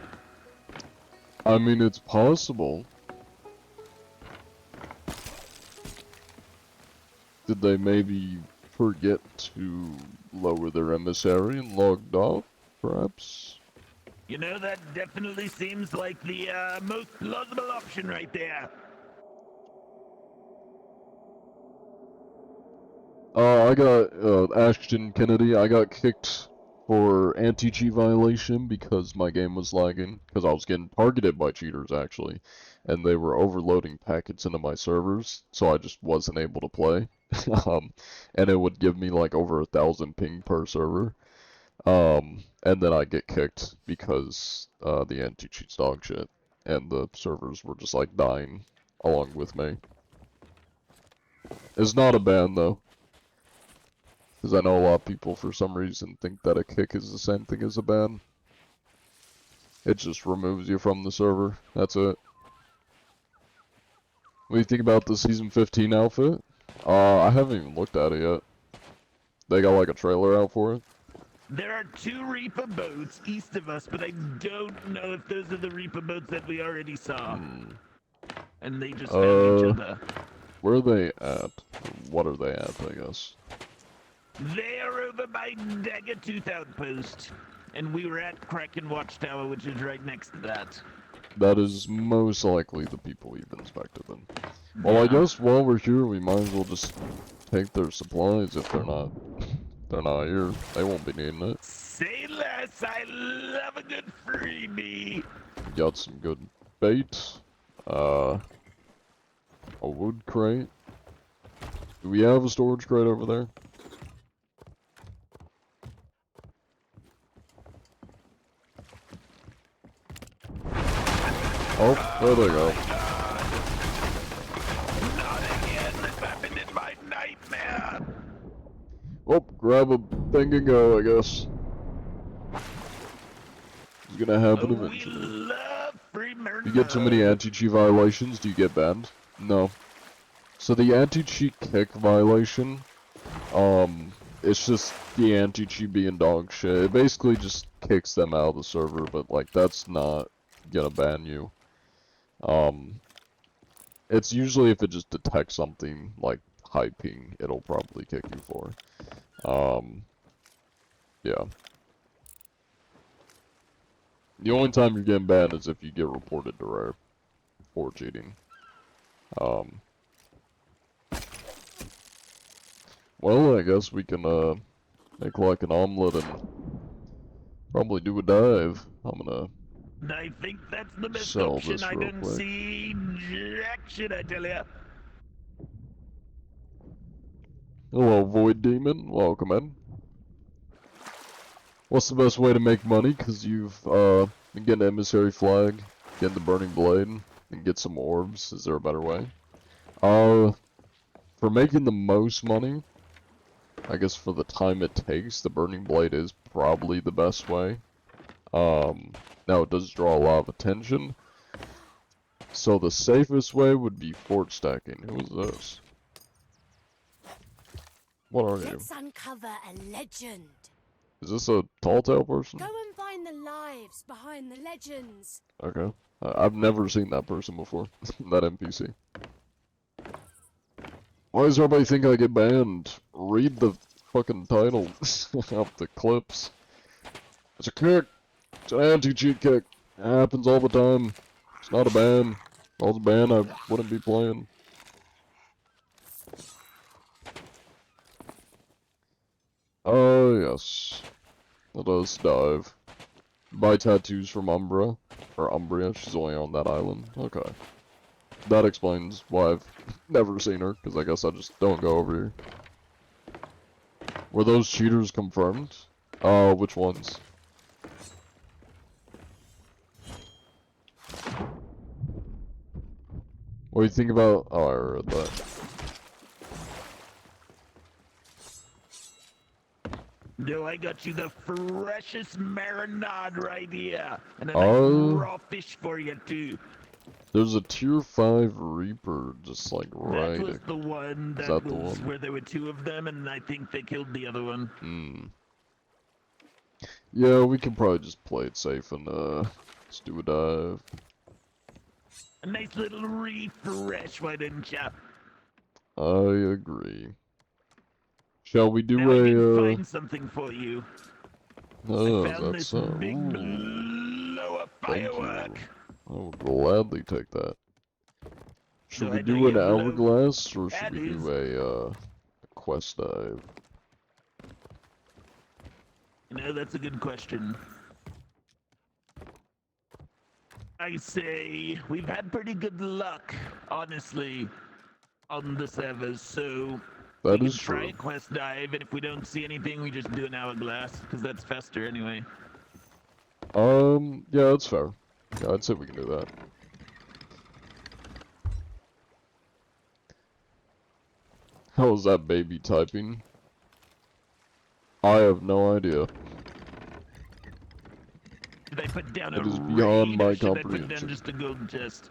I mean, it's possible. Did they maybe forget to lower their emissary and logged off, perhaps?
You know, that definitely seems like the most plausible option right there.
I got, Ashton Kennedy, I got kicked for anti-cheat violation because my game was lagging, because I was getting targeted by cheaters, actually, and they were overloading packets into my servers, so I just wasn't able to play. And it would give me like over 1,000 ping per server. And then I get kicked because the anti-cheat's dog shit, and the servers were just like dying along with me. It's not a ban though, because I know a lot of people for some reason think that a kick is the same thing as a ban. It just removes you from the server. That's it. What do you think about the season 15 outfit? I haven't even looked at it yet. They got like a trailer out for it.
There are 2 Reaper boats east of us, but I don't know if those are the Reaper boats that we already saw. And they just found each other.
Where are they at? What are they at, I guess?
They are over by Dagger Tooth Outpost. And we were at Kraken Watchtower, which is right next to that.
That is most likely the people we've inspected then. Well, I guess while we're here, we might as well just take their supplies if they're not here. They won't be needing it.
Say less, I love a good freebie.
We got some good bait. A wood crate. Do we have a storage crate over there? Oh, there they go.
Not again, this happened in my nightmare.
Oh, grab a thing and go, I guess. It's gonna happen eventually.
Love free murder.
You get too many anti-cheat violations, do you get banned? No. So the anti-cheat kick violation, it's just the anti-cheat being dog shit. It basically just kicks them out of the server, but like that's not gonna ban you. It's usually if it just detects something like high ping, it'll probably kick you for. Yeah. The only time you're getting banned is if you get reported to Rare for cheating. Well, I guess we can, make like an omelet and probably do a dive. I'm gonna
I think that's the best
sell
option.
this
I
real
don't
quick.
see jack shit, I tell ya.
Hello, Void Demon. Welcome in. What's the best way to make money? Because you've, been getting Emissary Flag, getting the Burning Blade, and get some orbs. Is there a better way? For making the most money, I guess for the time it takes, the Burning Blade is probably the best way. Now it does draw a lot of attention. So the safest way would be fort stacking. Who is this? What are you?
Let's uncover a legend.
Is this a tall tale person?
Go and find the lives behind the legends.
Okay. I've never seen that person before. That NPC. Why does everybody think I get banned? Read the fucking title of the clips. It's a kick. It's an anti-cheat kick. It happens all the time. It's not a ban. If it was a ban, I wouldn't be playing. Oh, yes. Let us dive. Buy tattoos from Umbra. Or Umbria, she's only on that island. Okay. That explains why I've never seen her, because I guess I just don't go over here. Were those cheaters confirmed? Which ones? What do you think about... Oh, I read that.
No, I got you the freshest marinade right here. And a
Oh.
nice raw fish for you, too.
There's a tier 5 Reaper just like right.
That was the one
Is
that
that the
was
one?
where there were two of them, and I think they killed the other one.
Hmm. Yeah, we can probably just play it safe and let's do a dive.
A nice little refresh, why didn't ya?
I agree. Shall we do
Now I did
a
find something for you.
oh,
I found
that's
this big blow-up
thank
firework.
you. I will gladly take that. Should
So
we
I know
do
you
an
love
hourglass or should we
baddies.
do a quest dive?
You know, that's a good question. I say we've had pretty good luck, honestly, on the servers, so
That
we
is
can try
true.
a quest dive, and if we don't see anything, we just do an hourglass, because that's faster anyway.
Yeah, that's fair. Yeah, I'd say we can do that. How is that baby typing? I have no idea.
Did I put down
It
a
is beyond
raid,
my
or should I put down
comprehension.
just a gold chest?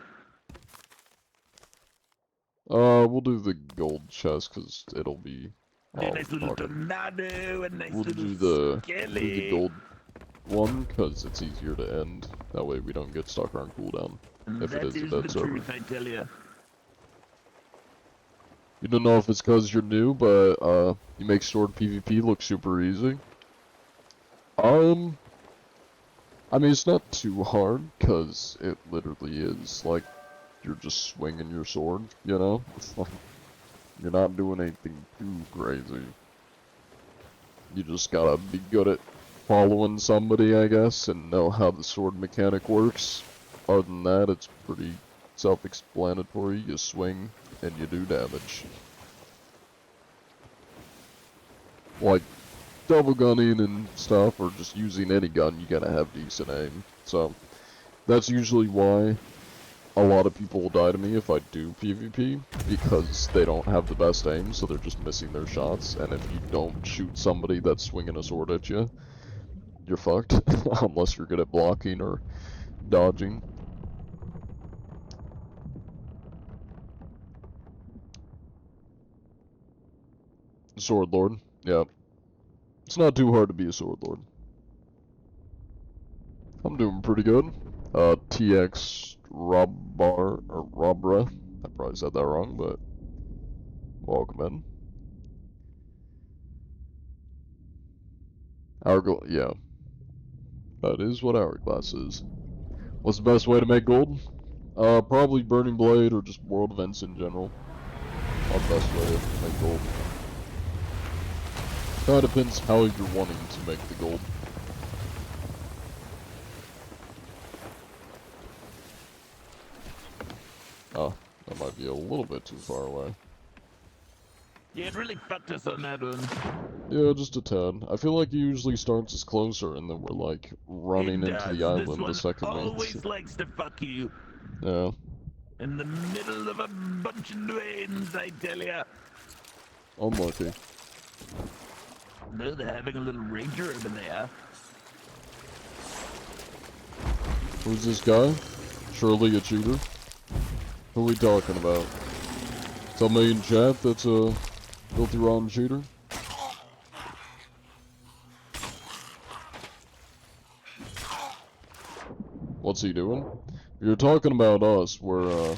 We'll do the gold chest because it'll be.
Do a
Oh,
nice little
fuck it.
tornado, a nice
We'll
little
do the
skelly.
gold one because it's easier to end. That way we don't get stuck on cooldown.
And
If it
that
is a
is
dead
the
server.
truth, I tell ya.
You don't know if it's because you're new, but you make stored PvP look super easy. I mean, it's not too hard, because it literally is, like, you're just swinging your sword, you know? It's like, you're not doing anything too crazy. You just gotta be good at following somebody, I guess, and know how the sword mechanic works. Other than that, it's pretty self-explanatory. You swing, and you do damage. Like, double gunning and stuff, or just using any gun, you gotta have decent aim. So, that's usually why a lot of people will die to me if I do PvP, because they don't have the best aim, so they're just missing their shots, and if you don't shoot somebody that's swinging a sword at you, you're fucked, unless you're good at blocking or dodging. Sword Lord, yeah. It's not too hard to be a Sword Lord. I'm doing pretty good. TX Robbar, or Robra, I probably said that wrong, but welcome in. Yeah. That is what Hourglass is. What's the best way to make gold? Probably Burning Blade or just world events in general. Our best way to make gold. Kinda depends how you're wanting to make the gold. Oh, that might be a little bit too far away.
Yeah, it really fucked us on that one.
Yeah, just a tad. I feel like it usually starts as closer and then we're like running into the island the second
always likes to fuck you.
Yeah.
In the middle of a bunch of dwains, I tell ya.
Unlucky.
No, they're having a little ranger over there.
Who's this guy? Surely a cheater? Who are we talking about? Tell me in chat that's a filthy rotten cheater? What's he doing? If you're talking about us, we're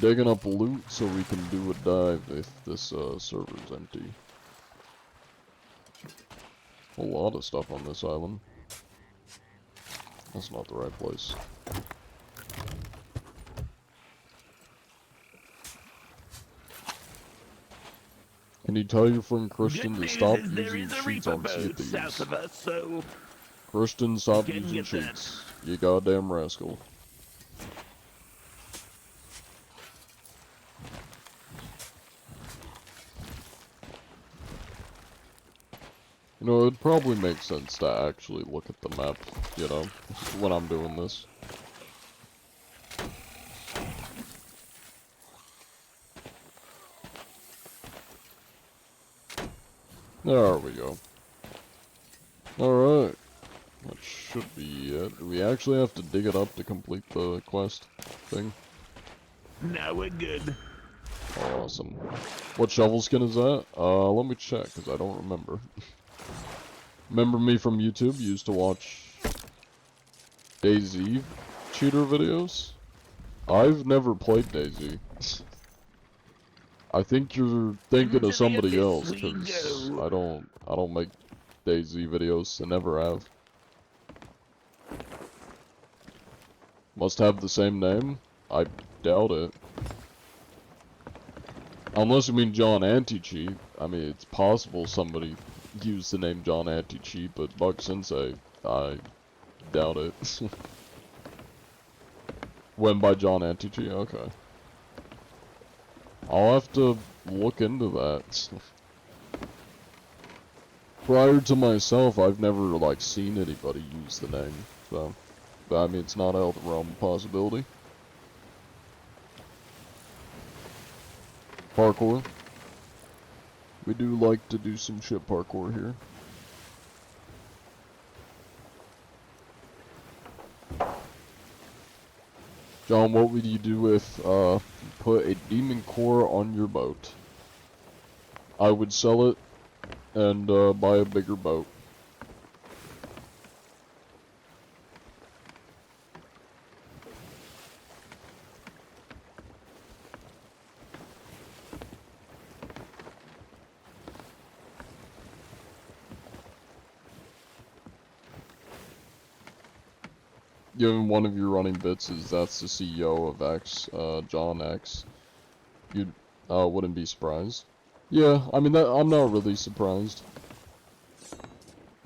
digging up loot so we can do a dive if this server's empty. A lot of stuff on this island. That's not the right place. Can you tell your friend Christian to stop using cheats on Sea of Thieves?
So
Christian, stop using cheats. You goddamn rascal. You know, it'd probably make sense to actually look at the map, you know, when I'm doing this. There we go. Alright. That should be it. Do we actually have to dig it up to complete the quest thing?
now we're good.
Awesome. What shovel skin is that? Let me check, because I don't remember. Remember me from YouTube? You used to watch DayZ cheater videos? I've never played DayZ. I think you're thinking of somebody else, because I don't make DayZ videos. I never have. Must have the same name? I doubt it. Unless you mean John Anti-Cheat. I mean, it's possible somebody used the name John Anti-Cheat, but Buck Sensei, I doubt it. Went by John Anti-Cheat? Okay. I'll have to look into that. Prior to myself, I've never, like, seen anybody use the name, so... But, I mean, it's not out of the realm of possibility. Parkour. We do like to do some shit parkour here. John, what would you do if you put a demon core on your boat? I would sell it and buy a bigger boat. given one of your running bits is that's the CEO of X, John X, you wouldn't be surprised. Yeah, I mean, I'm not really surprised.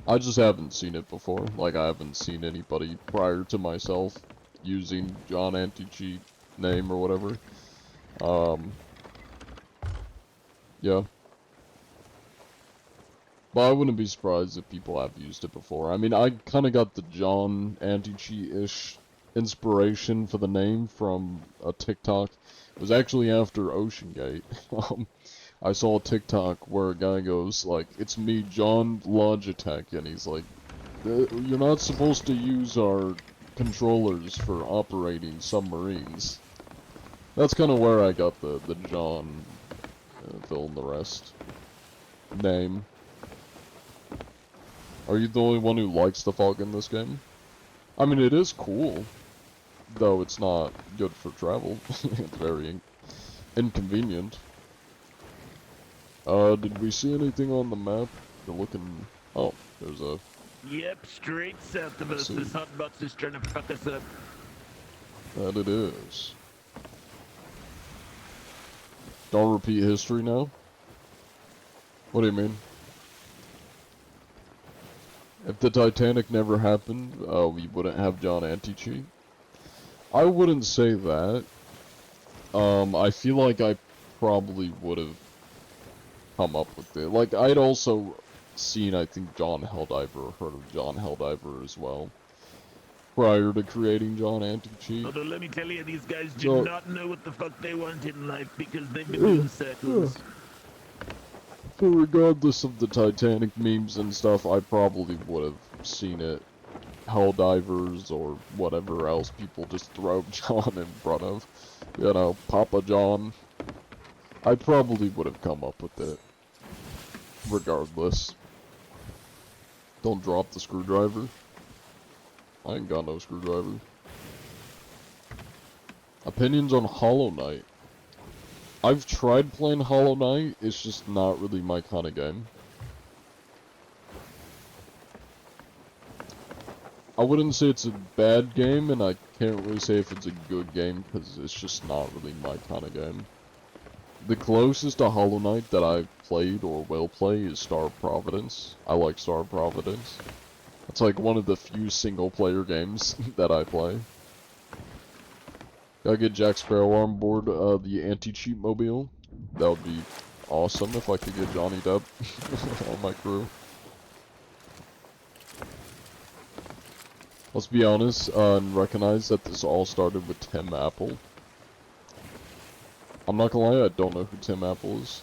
I just haven't seen it before. Like, I haven't seen anybody prior to myself using John Anti-Cheat name or whatever. Yeah. But I wouldn't be surprised if people have used it before. I mean, I kind of got the John Anti-Cheat-ish inspiration for the name from a TikTok. It was actually after Ocean Gate. I saw a TikTok where a guy goes, like, it's me, John Logitech, and he's like, you're not supposed to use our controllers for operating submarines. That's kind of where I got the John, fill in the rest, name. Are you the only one who likes the fog in this game? I mean, it is cool, though it's not good for travel. It's very inconvenient. Did we see anything on the map? They're looking... Oh, there's a...
Yep, straight south of us. This hot box is trying to fuck us up.
That it is. Don't repeat history now? What do you mean? If the Titanic never happened, we wouldn't have John Anti-Cheat? I wouldn't say that. I feel like I probably would have come up with it. Like, I'd also seen, I think, John Helldiver, or heard of John Helldiver as well, prior to creating John Anti-Cheat.
Although, let me tell you, these guys do not know what the fuck they want in life, because they've been doing circles.
But regardless of the Titanic memes and stuff, I probably would have seen it. Helldivers or whatever else people just throw John in front of. You know, Papa John. I probably would have come up with it. Regardless. Don't drop the screwdriver. I ain't got no screwdriver. Opinions on Hollow Knight. I've tried playing Hollow Knight, it's just not really my kind of game. I wouldn't say it's a bad game, and I can't really say if it's a good game, because it's just not really my kind of game. The closest to Hollow Knight that I've played or will play is Star of Providence. I like Star of Providence. It's like one of the few single-player games that I play. Gotta get Jack Sparrow on board the Anti-Cheat Mobile. That would be awesome if I could get Johnny Depp on my crew. Let's be honest and recognize that this all started with Tim Apple. I'm not gonna lie, I don't know who Tim Apple is.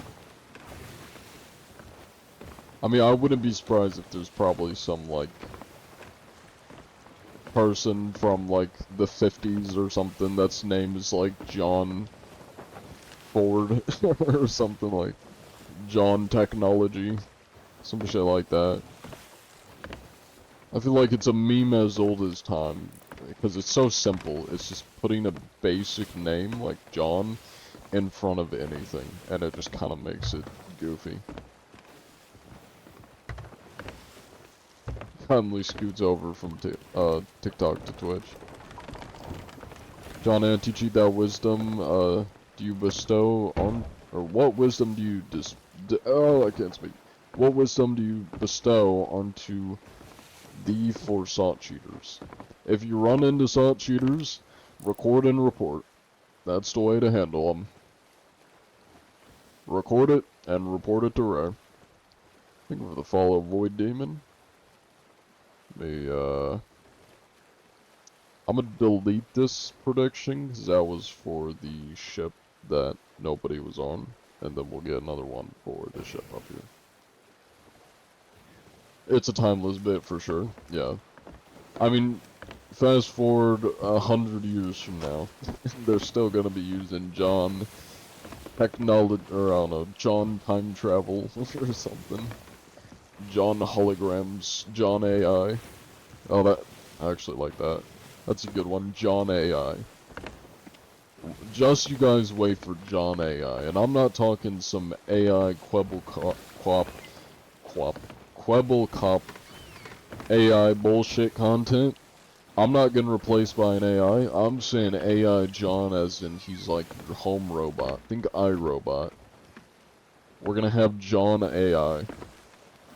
I mean, I wouldn't be surprised if there's probably some, like, person from, like, the 50s or something that's name is, like, John Ford or something like John Technology. Some shit like that. I feel like it's a meme as old as time, because it's so simple. It's just putting a basic name, like John, in front of anything, and it just kind of makes it goofy. Kindly scoots over from TikTok to Twitch. John Anti-Cheat, that wisdom, do you bestow on, or what wisdom do you oh, I can't speak. What wisdom do you bestow onto for SOT cheaters? If you run into SOT cheaters, record and report. That's the way to handle them. Record it and report it to Rare. Think of the Fall of Void Demon. I'm gonna delete this prediction because that was for the ship that nobody was on, and then we'll get another one for the ship up here. It's a timeless bit for sure, yeah. I mean, fast forward 100 years from now, they're still gonna be using John Technology, or I don't know, John Time Travel or something. John Holograms, John AI. Oh, that, I actually like that. That's a good one, John AI. Just you guys wait for John AI, and I'm not talking some AI Quebblecop AI bullshit content. I'm not getting replaced by an AI. I'm saying AI John as in he's like your home robot. Think iRobot. We're gonna have John AI.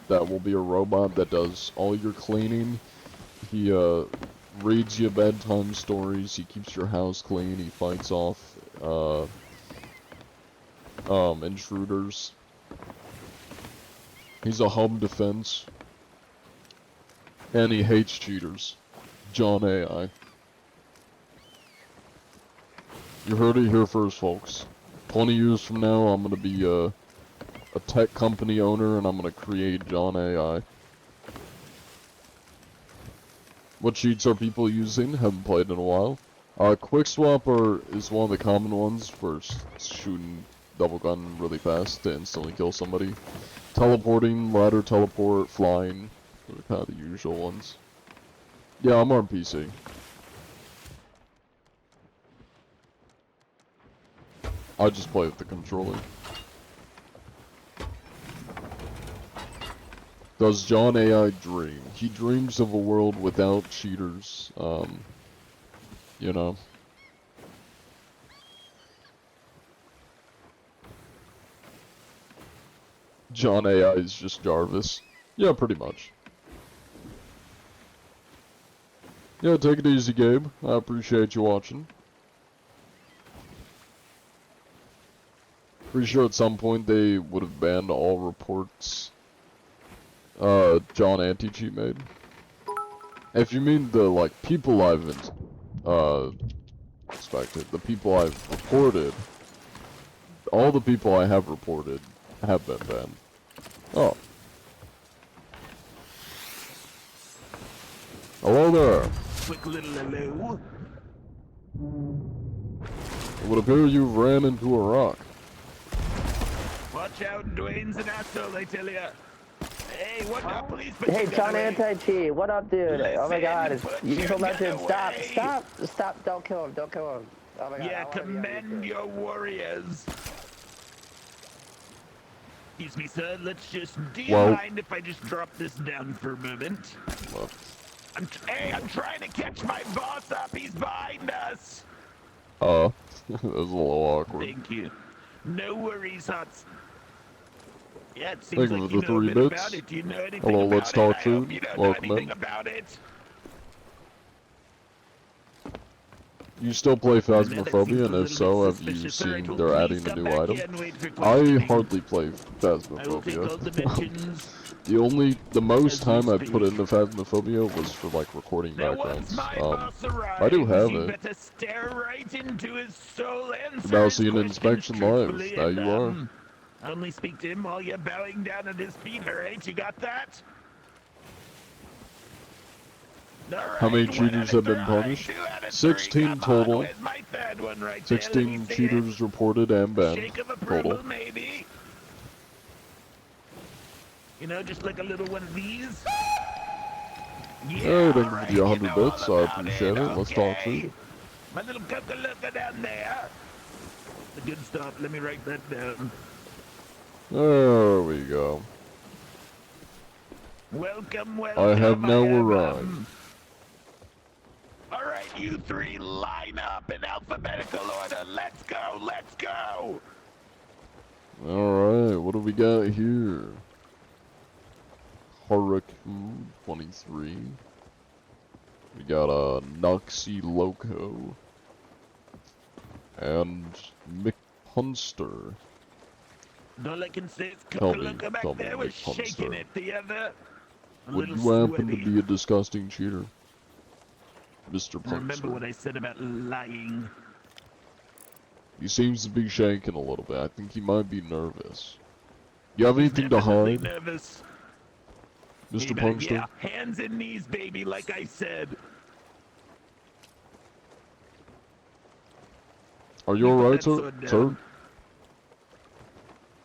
That will be a robot that does all your cleaning. He reads you bedtime stories. He keeps your house clean. He fights off intruders. He's a home defense. And he hates cheaters. John AI. You heard it here first, folks. 20 years from now, I'm gonna be a tech company owner, and I'm gonna create John AI. What cheats are people using? Haven't played in a while. Quick swap is one of the common ones for shooting double gun really fast to instantly kill somebody. Teleporting, ladder teleport, flying. Those are kind of the usual ones. Yeah, I'm on PC. I just play with the controller. Does John AI dream? He dreams of a world without cheaters, you know. John AI is just Jarvis. Yeah, pretty much. Yeah, take it easy, Gabe. I appreciate you watching. Pretty sure at some point they would have banned all reports John anti-cheat made. If you mean the, like, people I've inspected, the people I've reported, all the people I have reported have been banned. Oh. Hello there.
Quick little hello.
It would appear you've ran into a rock.
Watch out, Dwayne's an asshole, I tell ya. Hey, what up, police?
Hey, John Anti-Cheat, what up, dude? Oh my god, you told that dude, stop, don't kill him. Oh my god.
Yeah, commend your warriors. Excuse me, sir, do you mind if I just drop this down for a moment?
Well.
I'm trying to catch my boss up, he's behind us!
That was a little awkward.
Thank you. No worries, Hots. Yeah, it
Thank
seems
you
like
for
you
the
know a
3
bit
bits.
about it. Do you know anything
Hello,
about
let's
it?
talk
I
food.
hope you don't know
Welcome
anything
in.
about it.
You still play Phasmophobia, and if so, have you seen they're adding a new item? I hardly play Phasmophobia. The most time I put into Phasmophobia was for like recording backgrounds. I do have it. Now see an inspection live. Now you are.
Only speak to him while you're bowing down at his feet, alright? You got that?
How many cheaters have been punished? 16 total. 16 cheaters reported and banned total.
Maybe. You know, just like a little one of these.
Hey, thank you for the 100 bits. I appreciate it. Let's talk food.
My little Coca-Cola down there. The good stuff. Let me write that down.
There we go.
Welcome.
I have now arrived.
Alright, you three line up in alphabetical order. Let's go.
Alright, what do we got here? Hurricane 23. We got a Noxy Loco. And Mick Punster.
All I can say is Coca-Cola back there was shaking it the other.
Would you happen to be a disgusting cheater? Mr. Punster.
Remember what I said about lying.
He seems to be shaking a little bit. I think he might be nervous. You have anything to hide?
Nervous.
Mr. Punkster?
Yeah, hands and knees, baby, like I said.
Are you alright, sir?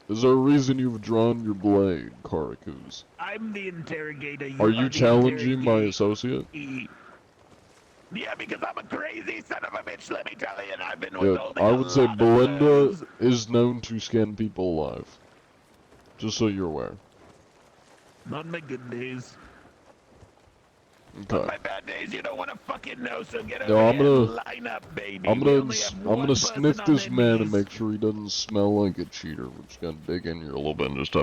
Is there a reason you've drawn your blade, Karakus?
I'm the interrogator.
Are you challenging my associate?
Yeah, because I'm a crazy son of a bitch, let me tell you, and I've been
Yeah, I would say Belinda is known to skin people alive. Just so you're aware.
On my good days.
Okay.
On my bad days, you don't want to fuck fucking know, so get
No,
over
I'm
here
gonna-
and line up, baby.
I'm
We
gonna
only have
I'm
one
gonna
person
sniff
on
this
their
man and
knees.
make sure he doesn't smell like a cheater. We're just gonna dig in here a little bit and just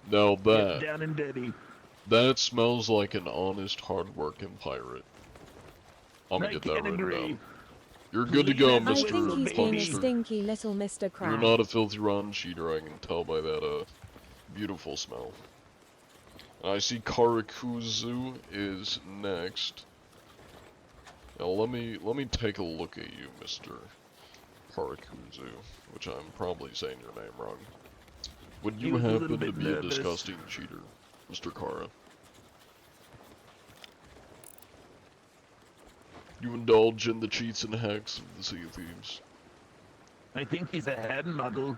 Now
Get
that
down and dirty.
that smells like an honest, hard-working pirate. I'm gonna
I
get that
can't
written
agree.
down. You're good to go,
I
Mr.
think he's being a
Punkster.
Stinky little Mr.
You're not a filthy rotten cheater, I can tell by that beautiful smell. I see Karakuzu is next. Now let me take a look at you, Mr. Karakuzu, which I'm probably saying your name wrong. Would
He
you
was a little
happen to
bit
be a
nervous.
disgusting cheater, Mr. Kara? You indulge in the cheats and hacks of the Sea of Thieves.
I think he's a hand model.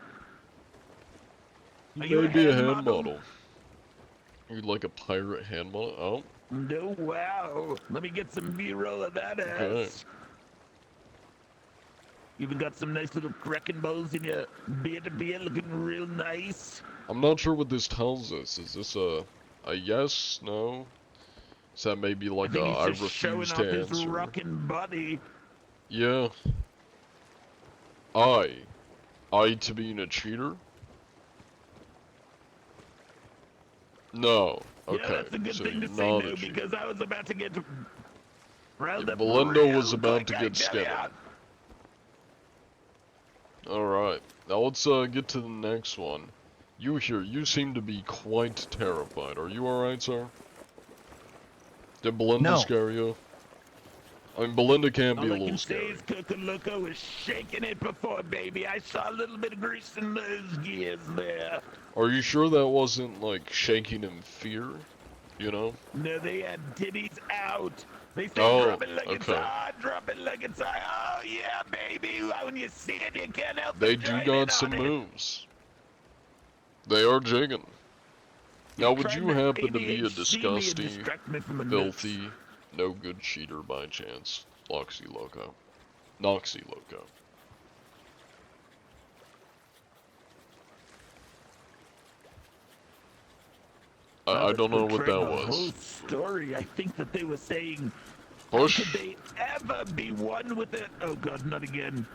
Are
You
you
may
a
be a
hand
hand
model?
model. You're like a pirate hand model? Oh,
No, wow. Let me get some B-roll of that ass.
okay.
You even got some nice little cracking balls in your beer looking real nice.
I'm not sure what this tells us. Is this a yes, no? Is that maybe
I
like
think
a I
he's just showing
refuse
off
to
his
answer?
rockin' body.
Yeah. I to being a cheater? No.
Yeah,
Okay.
that's a good
So
thing
you're
to say
not
no
a cheater.
because I was about to get riled up.
Belinda
real
was about to
quick, I
get
tell ya.
skinny. Alright. Now let's get to the next one. You here, you seem to be quite terrified. Are you alright, sir? Did Belinda
No.
scare you? I mean, Belinda can be
All
a
I
little
can say
scary.
is Cucaluca was shaking it before, baby. I saw a little bit of grease in those gears there.
Are you sure that wasn't, like, shaking in fear? You know?
No, they had titties out. They said
Oh,
drop it like it's
okay.
hot, drop it like it's hot. Oh yeah, baby. When you see it, you can't help
They
but
do
join
got
in
some
on it.
moves. They are jigging. Now, would
Trying
you
to
happen to be a
ADHD me and
disgusting,
distract me from my nuts.
filthy, no good cheater by chance? Loxy Loco. Noxy Loco. I don't know what that
Portraying the
was.
whole story. I think that they were saying,
Push.
how could they ever be one with it? Oh god, not again.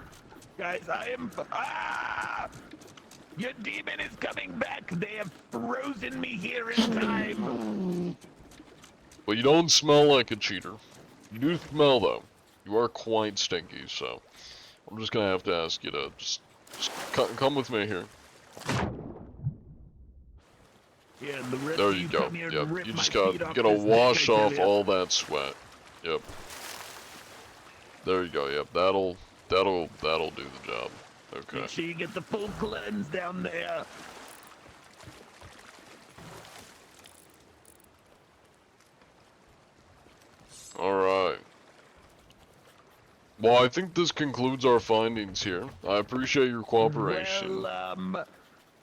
Guys, I am. Your demon is coming back. They have frozen me here in time.
Well, you don't smell like a cheater. You do smell, though. You are quite stinky, so I'm just gonna have to ask you to just come with me here.
Yeah, and the rest
There
of
you
you
go.
come here and
Yep.
rip
You
my
just
feet off
gotta
this neck,
wash
I tell
off
ya.
all that sweat. Yep. There you go. Yep. That'll do the job. Okay.
Make sure you get the full cleanse down there.
Alright. Well, I think this concludes our findings here. I appreciate your cooperation.
Well,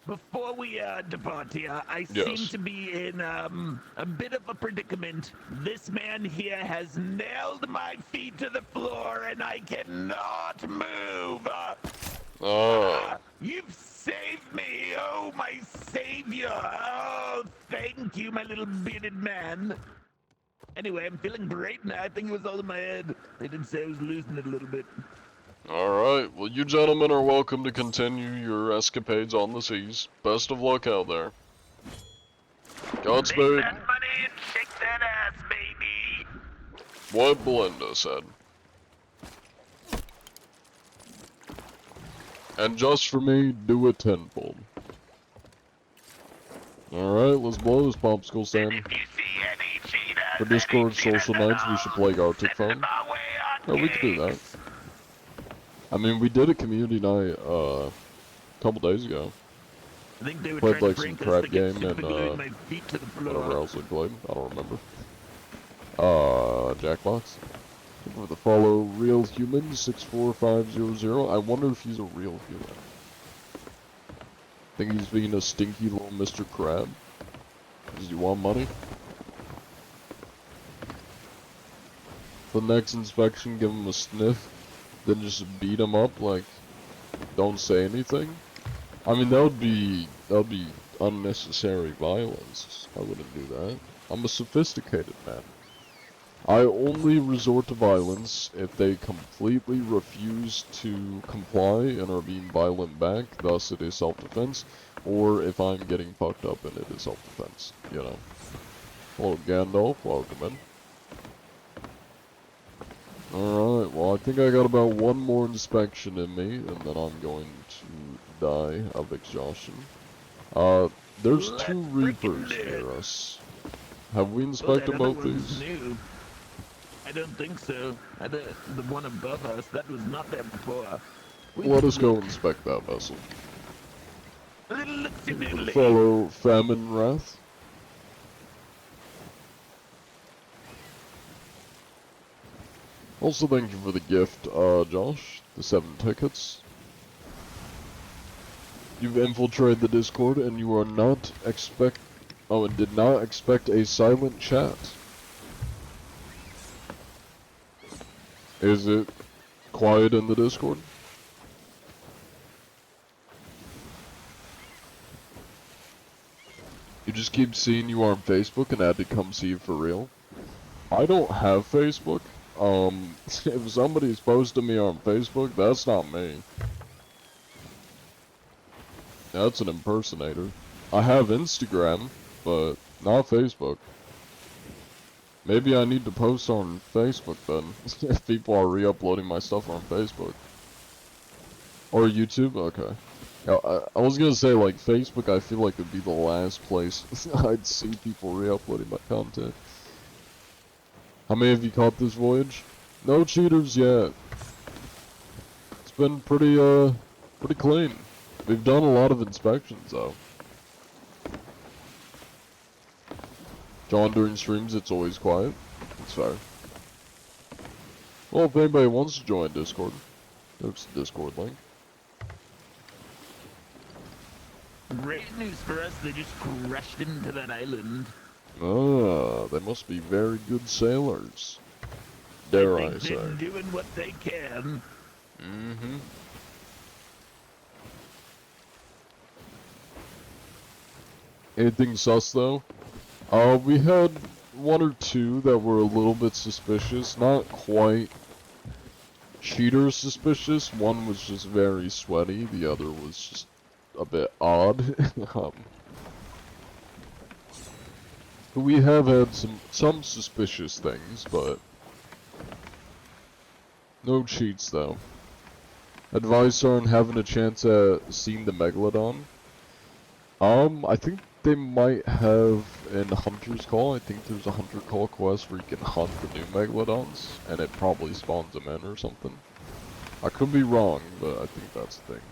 before we depart here, I
Yes.
seem to be in a bit of a predicament. This man here has nailed my feet to the floor and I cannot move.
Oh.
You've saved me, oh my savior. Oh, thank you, my little bearded man. Anyway, I'm feeling great now. I think it was all in my head. They did say I was losing it a little bit.
Alright, well you gentlemen are welcome to continue your escapades on the seas. Best of luck out there. Godspeed.
Make that money and shake that ass, baby.
What Belinda said. And just for me, do it tenfold. Alright, let's blow this popsicle stand. For Discord social nights, we should play Arctic Phone. Oh, we could do that. I mean, we did a community night, a couple days ago.
I think they were
Played
trying
like
to
some
prank us
crab
to get
game
super
and,
gluing my feet to the floor.
whatever else we played. I don't remember. Jackbox. For the follow, Real Human 64500. I wonder if he's a real human. Think he's being a stinky little Mr. Crab? Does he want money? The next inspection, give him a sniff, then just beat him up, like, don't say anything? I mean, that would be unnecessary violence. I wouldn't do that. I'm a sophisticated man. I only resort to violence if they completely refuse to comply and are being violent back, thus it is self-defense, or if I'm getting fucked up and it is self-defense, you know. Hello Gandalf, welcome in. Alright, well I think I got about one more inspection in me, and then I'm going to die of exhaustion. There's two Reapers near us. Have we inspected both these?
New. I don't think so. The one above us, that was not there before.
Let us go inspect that vessel.
Look-see-doodly.
Fellow Famine Wrath. Also, thank you for the gift, Josh. The 7 tickets. You've infiltrated the Discord and you are not and did not expect a silent chat. Is it quiet in the Discord? You just keep seeing you on Facebook and had to come see you for real? I don't have Facebook. If somebody's posting me on Facebook, that's not me. That's an impersonator. I have Instagram, but not Facebook. Maybe I need to post on Facebook then, if people are re-uploading my stuff on Facebook. Or YouTube? Okay. Yeah, I was gonna say, like, Facebook I feel like would be the last place I'd see people re-uploading my content. How many of you caught this voyage? No cheaters yet. It's been pretty clean. We've done a lot of inspections though. John, during streams it's always quiet. It's fair. Well, if anybody wants to join Discord, there's the Discord link.
Great news for us, they just crashed into that island.
Ah, they must be very good sailors. Dare I say.
They're doing what they can.
Mm-hmm. Anything sus though? We had one or two that were a little bit suspicious. Not quite cheater suspicious. One was just very sweaty. The other was just a bit odd. We have had some suspicious things, but no cheats though. Advice on having a chance at seeing the Megalodon. I think they might have in Hunter's Call. I think there's a Hunter Call quest where you can hunt the new Megalodons, and it probably spawns them in or something. I could be wrong, but I think that's the thing.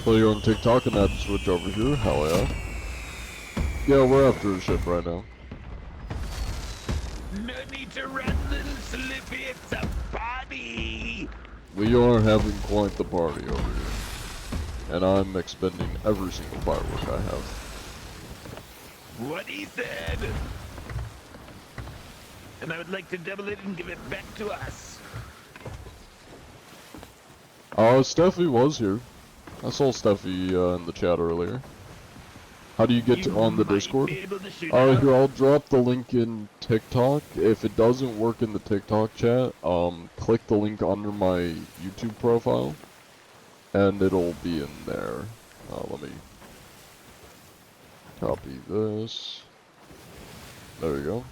So you're on TikTok and had to switch over here? Hell yeah. Yeah, we're after a ship right now.
No need to run, little Slippy, it's a party!
We are having quite the party over here. And I'm expending every single firework I have.
What he said! And I would like to double it and give it back to us.
Steffi was here. I saw Steffi in the chat earlier. How do you get on the Discord? Here, I'll drop the link in TikTok. If it doesn't work in the TikTok chat, click the link under my YouTube profile, and it'll be in there. Let me copy this. There we go.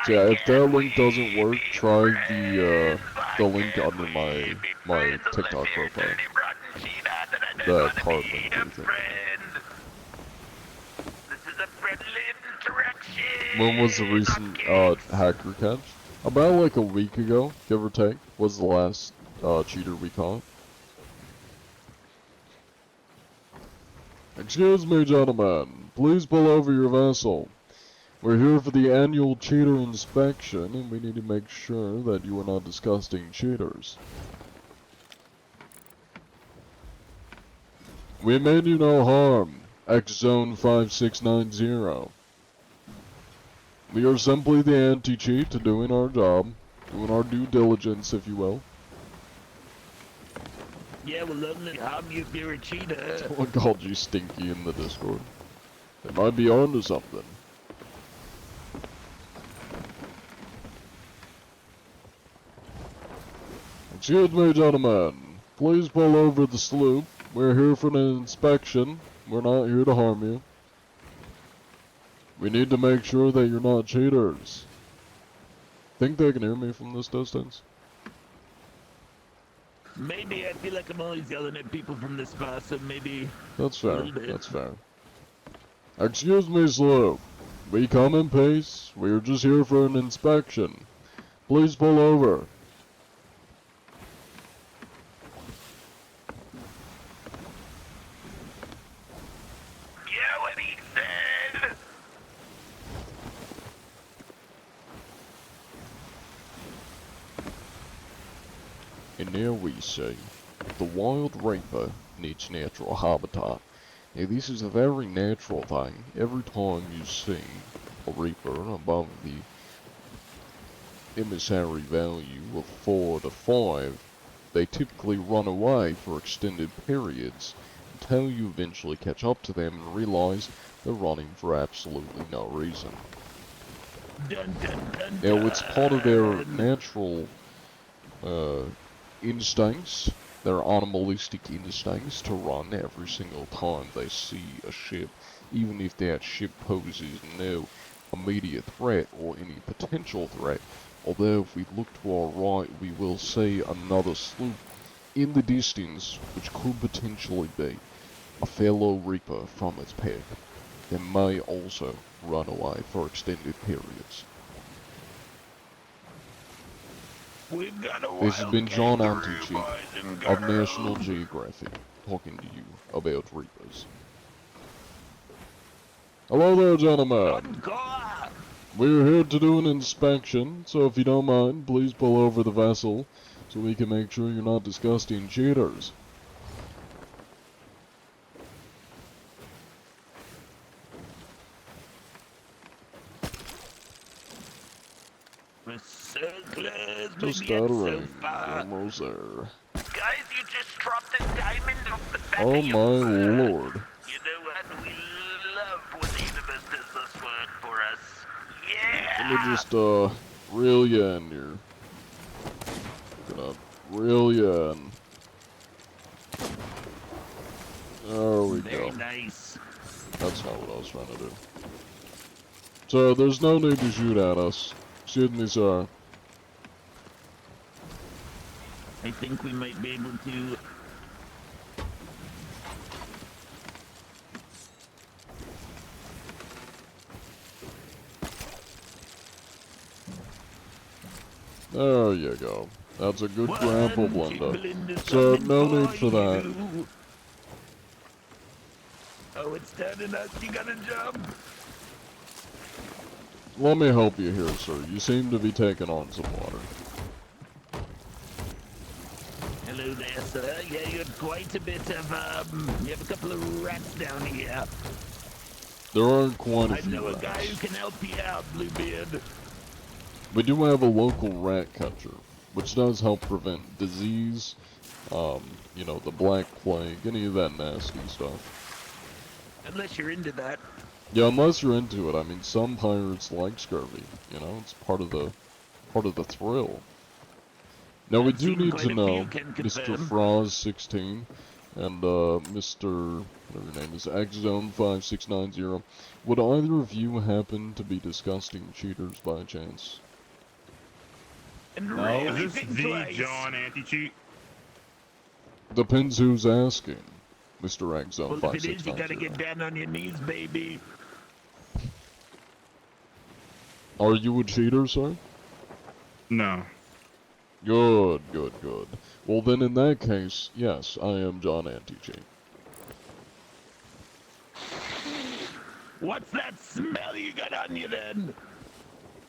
So yeah, if that link doesn't work, try the link under my TikTok profile. The card link, everything. When was the recent hacker catch? About like a week ago, give or take, was the last cheater we caught. Excuse me, gentlemen. Please pull over your vessel. We're here for the annual cheater inspection, and we need to make sure that you are not disgusting cheaters. We mean you no harm. X-Zone 5690. We are simply the anti-cheat to doing our job, doing our due diligence, if you will.
Yeah, we'll only harm you if you're a cheater.
Someone called you Stinky in the Discord. They might be onto something. Excuse me, gentlemen. Please pull over the sloop. We're here for an inspection. We're not here to harm you. We need to make sure that you're not cheaters. Think they can hear me from this distance?
Maybe I feel like I'm always yelling at people from this far, so maybe...
That's
a
fair,
little bit.
that's fair. Excuse me, sloop. We come in peace. We're just here for an inspection. Please pull over.
Yeah, what he said!
And now we say, the wild reaper needs natural habitat. Now this is a very natural thing. Every time you see a reaper above the emissary value of 4 to 5, they typically run away for extended periods until you eventually catch up to them and realize they're running for absolutely no reason.
Dun, dun, dun,
Now it's part of their natural instincts, their animalistic instincts to run every single time they see a ship, even if that ship poses no immediate threat or any potential threat. Although if we look to our right, we will see another sloop in the distance, which could potentially be a fellow reaper from its pack. They may also run away for extended periods.
We've got a
This has been John
kangaroo,
Antichi
boys and
of
girls.
National Geographic talking to you about reapers. Hello there, gentlemen. We're here to do an inspection, so if you don't mind, please pull over the vessel so we can make sure you're not disgusting cheaters.
We're so close,
Just
but yet
out of
so
range,
far.
almost there.
Guys, you just dropped a diamond off the back
Oh
of your
my
fur.
lord.
You know what? We love when the universe does this work for us. Yeah!
Let me just, reel you in here. Gonna reel you in. There we
Very
go.
nice.
That's not what I was trying to do. So, there's no need to shoot at us. Excuse me, sir.
I think we might be able to...
There you go. That's a good
One
grapple
jiggle
blunder.
into
So,
something
no need
for
for that.
you. Oh, it's turning us. You gotta jump.
Let me help you here, sir. You seem to be taking on some water.
Hello there, sir. Yeah, you have quite a bit of, you have a couple of rats down here.
There aren't quite a
I
few
know a
rats.
guy who can help you out, Bluebeard.
We do have a local rat catcher, which does help prevent disease, you know, the Black Plague, any of that nasty stuff.
Unless you're into that.
Yeah, unless you're into it. I mean, some pirates like scurvy. You know, it's part of the thrill. Now we
I've
do
seen
need
quite
to
a
know,
few, can
Mr.
confirm.
Froz16 and Mr. whatever your name is, X-Zone 5690. Would either of you happen to be disgusting cheaters by chance?
And
No,
really
is this
think
the
twice.
John Anti-Cheat?
Depends who's asking, Mr. X-Zone
Well, if it is, you
5690.
gotta get down on your knees, baby.
Are you a cheater, sir?
No.
Good, good, good. Well then in that case, yes, I am John Anti-Cheat.
What's that smell you got on you then?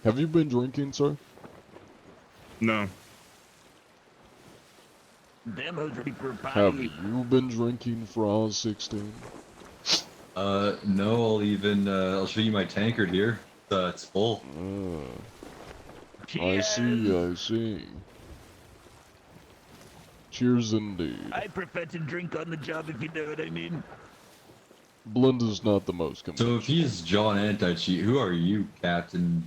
Have you been drinking, sir?
No.
Damn old Reaper
Have
Pie.
you been drinking Froz 16?
No, I'll show you my tankard here. It's full.
I see. Cheers indeed.
I prefer to drink on the job, if you know what I mean.
Belinda's not the most
So
convincing.
if he's John Anti-Cheat, who are you, Captain?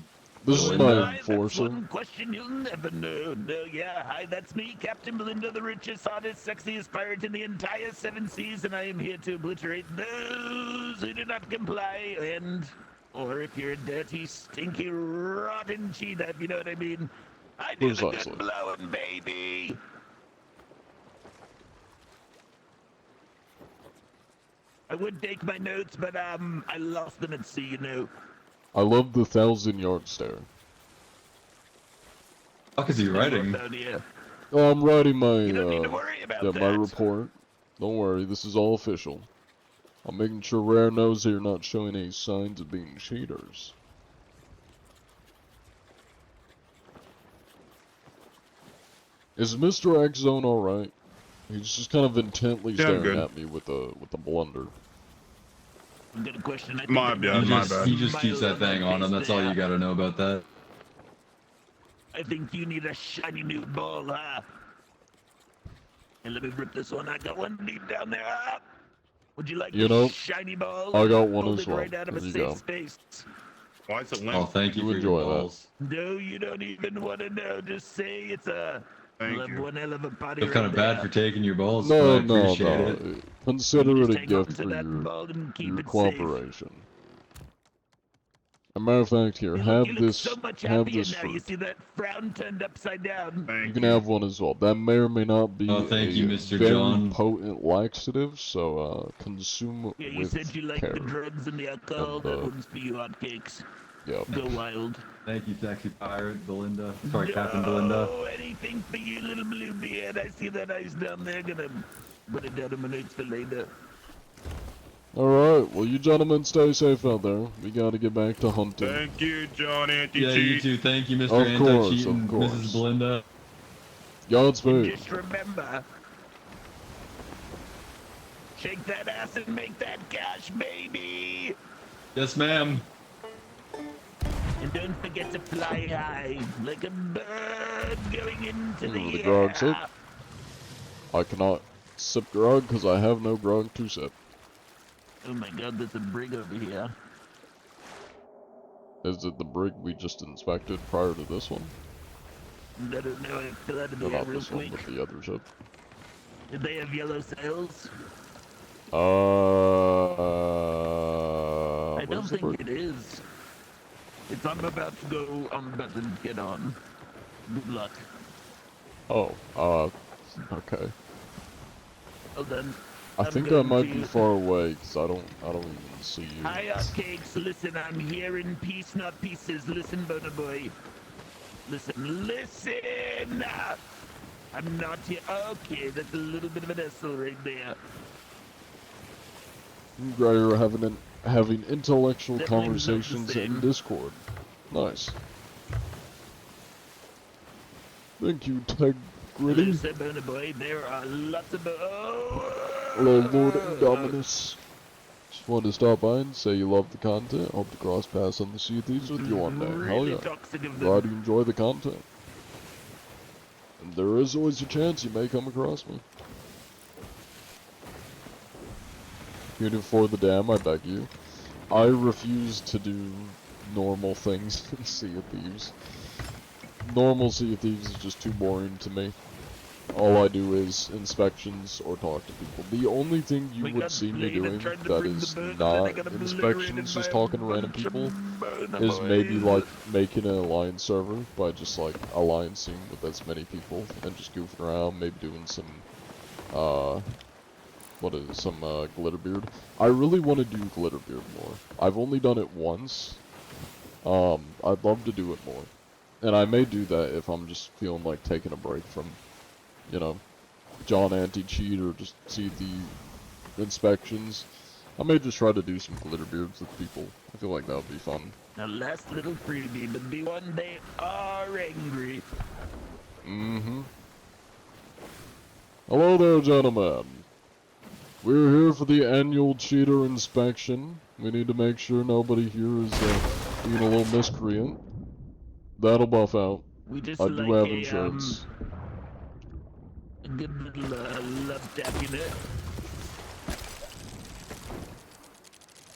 This is
Belinda?
my enforcer.
One question you'll never know. No, yeah, hi, that's me, Captain Belinda, the richest, hottest, sexiest pirate in the entire 7 seas, and I am here to obliterate those who do not comply, or if you're a dirty, stinky, rotten cheater, if you know what I mean. I do the
Precisely.
good blowing, baby. I would take my notes, but I lost them at sea, you know.
I love the 1,000-yard stare.
What is he writing?
Oh, I'm writing my
about
my report. Don't worry, this is all official. I'm making sure Rare knows that you're not showing any signs of being cheaters. Is Mr. X Zone alright? He's just kind of intently
Yeah,
staring
good.
at me with a blunder.
Good question. I
My bad.
He just keeps that thing on him. That's all you gotta know about that.
I think you need a shiny new ball, huh? And let me rip this one. I got one deep down there. Huh? Would you like
You
a
know,
shiny ball?
I got one
Pulled
as
it
well.
Right out of
There
a
you
safe
go.
space.
Why is it limp?
Oh, thank you for
enjoy
your
that.
balls.
No, you don't even want to know. Just say it's a one hell of a party.
Feel kind of bad for taking your balls, but
No,
I
no,
appreciate
no.
it.
Consider
You
it
just
a
hang on
gift
to
for
that ball and keep
your
it safe.
cooperation. As a matter of fact, here,
You
have
look
this.
so much
Have
happier
this
now. You
fruit.
see that frown turned upside down.
You can have one as well. That may or may not be
Oh, thank
a
you, Mr.
very
John.
potent laxative, so consume
Yeah, you
with
said you like
care.
the drugs and the alcohol.
And,
That one's for you, hotcakes.
Yep.
Go wild.
Thank you, sexy pirate Belinda. Sorry, Captain Belinda.
Oh, anything for you, little blue beard. I see that ice down there. Gonna put it down in my notes for later.
Alright, well you gentlemen stay safe out there. We gotta get back to hunting.
Thank you, John Anti-Cheat.
Yeah, you too. Thank you, Mr.
Of course,
Anti-Cheat and
of course.
Mrs. Belinda.
Godspeed.
Just remember, shake that ass and make that cash, baby.
Yes, ma'am.
And don't forget to fly high, like a bird going into
The
the
grog
air.
sip. I cannot sip grog because I have no grog to sip.
Oh my god, there's a brig over here.
Is it the brig we just inspected prior to this one?
I don't know, I fell out of
No,
the air
not
real
this one,
quick.
but the other ship.
Did they have yellow sails? I don't
where's the
think
brig?
it is. If I'm about to go, I'm about to get on. Good luck.
Oh, okay.
Well then.
I
I'm
think I
going
might
to-
be far away because I don't even see you.
Hi, cakes. Listen, I'm here in peace, not pieces. Listen, Boner Boy. Listen! I'm not here. Okay, that's a little bit of an SL right there.
You guys are having intellectual
Definitely not the
conversations
same.
in Discord. Nice. Thank you, Teg Gritty.
Listen, Boner Boy, there are lots of...
Hello, Lord Indominus. Just wanted to stop by and say you love the content. Hope to cross paths on the Sea of Thieves with you one day. Hell
Really
yeah.
toxic of them.
Glad you enjoy the content. And there is always a chance you may come across me. Even for the dam, I beg you. I refuse to do normal things in Sea of Thieves. Normal Sea of Thieves is just too boring to me. All I do is inspections or talk to people. The only thing you would see me doing that is not inspections, just talking to random people, is maybe like making an alliance server by just like alliancing with as many people and just goofing around, maybe doing some Glitterbeard. I really want to do Glitterbeard more. I've only done it once. I'd love to do it more. And I may do that if I'm just feeling like taking a break from, you know, John Anti-Cheat or just see the inspections. I may just try to do some Glitterbeards with people. I feel like that would be fun.
Now, last little freebie, but be one they are angry.
Mm-hmm. Hello there, gentlemen. We're here for the annual cheater inspection. We need to make sure nobody here is being a little miscreant. That'll buff out.
We just
I do
like
have
a,
insurance.
A good little love tap, you know.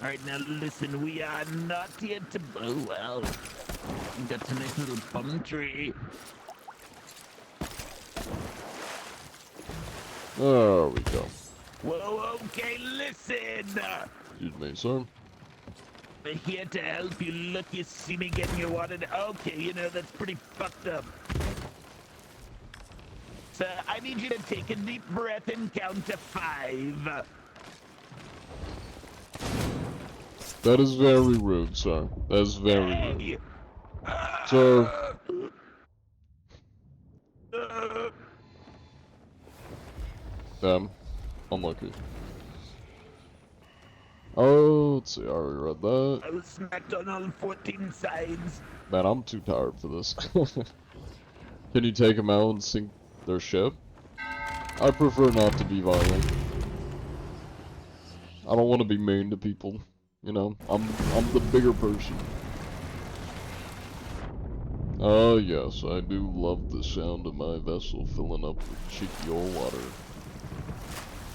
Alright, now listen, we are not here to... Oh, well. We got a nice little palm tree.
There we go.
Whoa, okay, listen!
Excuse me, sir.
We're here to help you. Look, you see me getting your water. Okay, you know, that's pretty fucked up. So, I need you to take a deep breath and count to 5.
That is very rude, sir. That is very rude. Sir. Damn. Unlucky. Oh, let's see, I already read that.
I was smacked on all 14 sides.
Man, I'm too tired for this. Can you take them out and sink their ship? I prefer not to be violent. I don't want to be mean to people. You know, I'm the bigger person. Oh yes, I do love the sound of my vessel filling up with cheeky old water.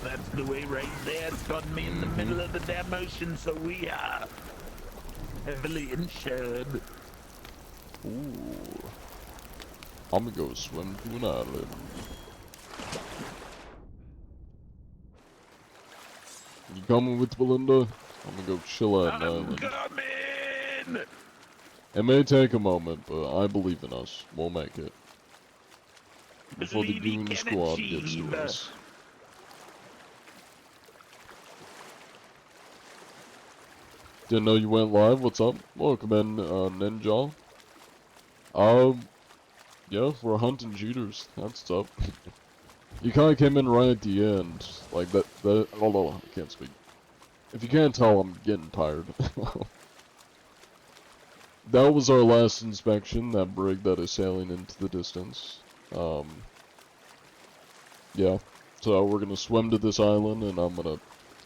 That's the way right there. It's got me in the middle of the damn ocean, so we are heavily insured.
Ooh. I'm gonna go swim to an island. You coming with Belinda? I'm gonna go chill at an island.
Coming!
It may take a moment, but I believe in us. We'll make it. Before the
Believe he
goon
can
squad gets
achieve.
to us. Didn't know you went live. What's up? Welcome in, Ninja. Yeah, we're hunting cheaters. That's tough. You kinda came in right at the end. Like that, hold on, I can't speak. If you can't tell, I'm getting tired. That was our last inspection, that brig that is sailing into the distance. Yeah. So we're gonna swim to this island and I'm gonna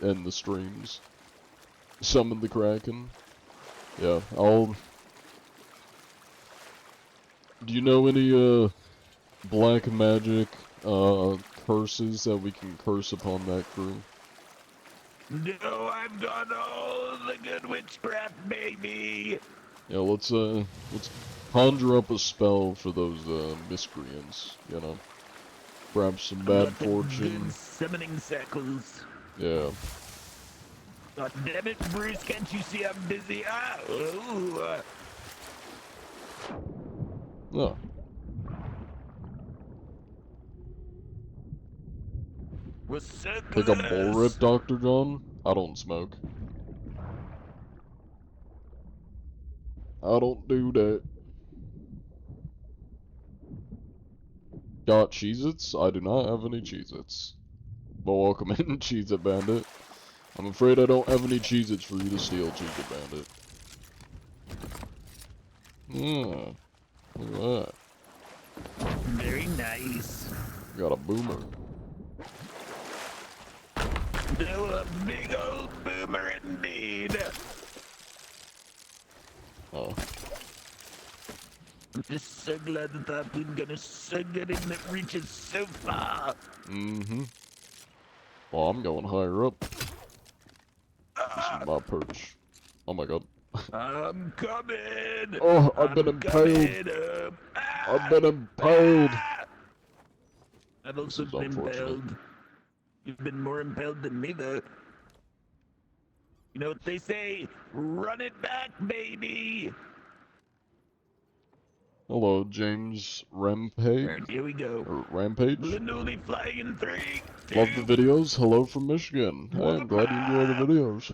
end the streams. Summon the Kraken. Yeah, do you know any, black magic, curses that we can curse upon that crew?
No, I've got all the good witchcraft, baby.
Yeah, let's conjure up a spell for those, miscreants, you know? Perhaps some bad fortune.
Good summoning circles.
Yeah.
God damn it, Bruce, can't you see I'm busy? Ah, ooh.
Oh.
We're so
Take a bull rip, Dr. John? I don't smoke. I don't do that. Got Cheez-Its? I do not have any Cheez-Its. But welcome in, Cheez-It Bandit. I'm afraid I don't have any Cheez-Its for you to steal, Cheez-It Bandit. Yeah. Look at that.
Very nice.
Got a boomer.
No, a big old boomer indeed.
Oh.
I'm just so glad that that harpoon gun is so good and it reaches so far.
Mm-hmm. Well, I'm going higher up. This is my perch. Oh my god.
I'm coming!
Oh, I've been impaled. I've been impaled.
I've also been impaled. You've been more impaled than me, though. You know what they say? Run it back, baby!
Hello, James Rampage.
Alright, here we go.
Or Rampage.
Linda will be flying in 3, 2,
Love the videos. Hello from Michigan. Hey, I'm glad you enjoy the videos.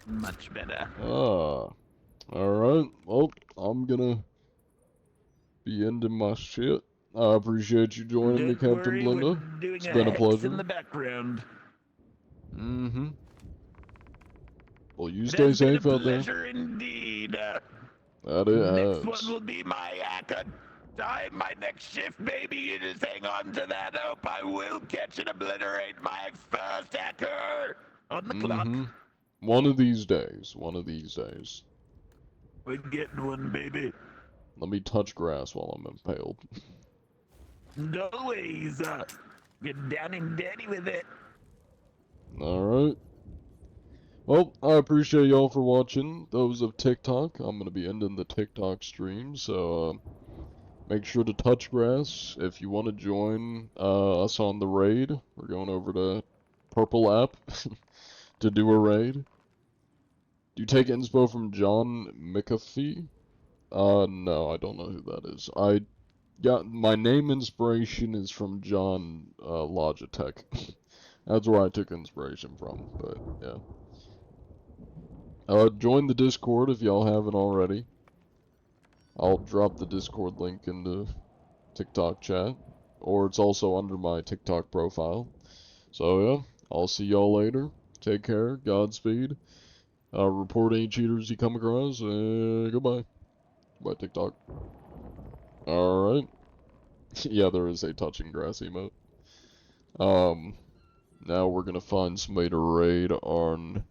Much better.
Ah. Alright. Well, I'm gonna be ending my shit. I appreciate you joining me,
Don't
Captain
worry,
Linda.
we're doing
It's
a
been a
hex
pleasure.
in the background.
Mm-hmm. Well, you
It
stay
has been
safe
a
out there.
pleasure indeed.
That it
Next
has.
one will be my time, my next shift, baby. You just hang on to that hope. I will catch and obliterate my first hacker on the clock.
One of these days. One of these days.
We're getting one, baby.
Let me touch grass while I'm impaled.
Always. Get down and dirty with it.
Alright. Well, I appreciate y'all for watching. Those of TikTok, I'm going to be ending the TikTok stream, so make sure to touch grass. If you want to join us on the raid, we're going over to Purple app to do a raid. Do you take inspo from John McAfee? No, I don't know who that is. My name inspiration is from John Logitech. That's where I took inspiration from, but yeah. Join the Discord if y'all haven't already. I'll drop the Discord link in the TikTok chat, or it's also under my TikTok profile. So yeah, I'll see y'all later. Take care, Godspeed. Report any cheaters you come across, goodbye. Bye, TikTok. Alright. Yeah, there is a touching grass emote. Now we're gonna find somebody to raid on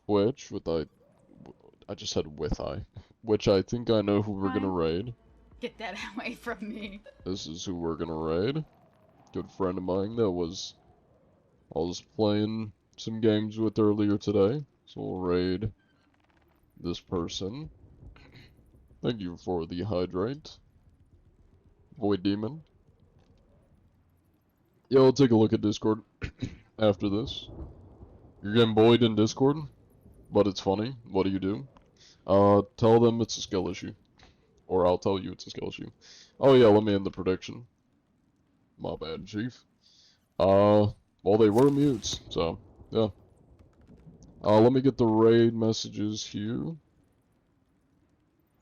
Twitch with I just said with which I think I know who we're gonna raid.
Get that away from me.
This is who we're gonna raid. Good friend of mine that I was playing some games with earlier today. So we'll raid this person. Thank you for the hydrate. Void Demon. Yeah, I'll take a look at Discord after this. You're getting bullied in Discord, but it's funny. What do you do? Tell them it's a skill issue. Or I'll tell you it's a skill issue. Oh yeah, let me end the prediction. My bad, Chief. Well, they were mutes, so, yeah. Let me get the raid messages here.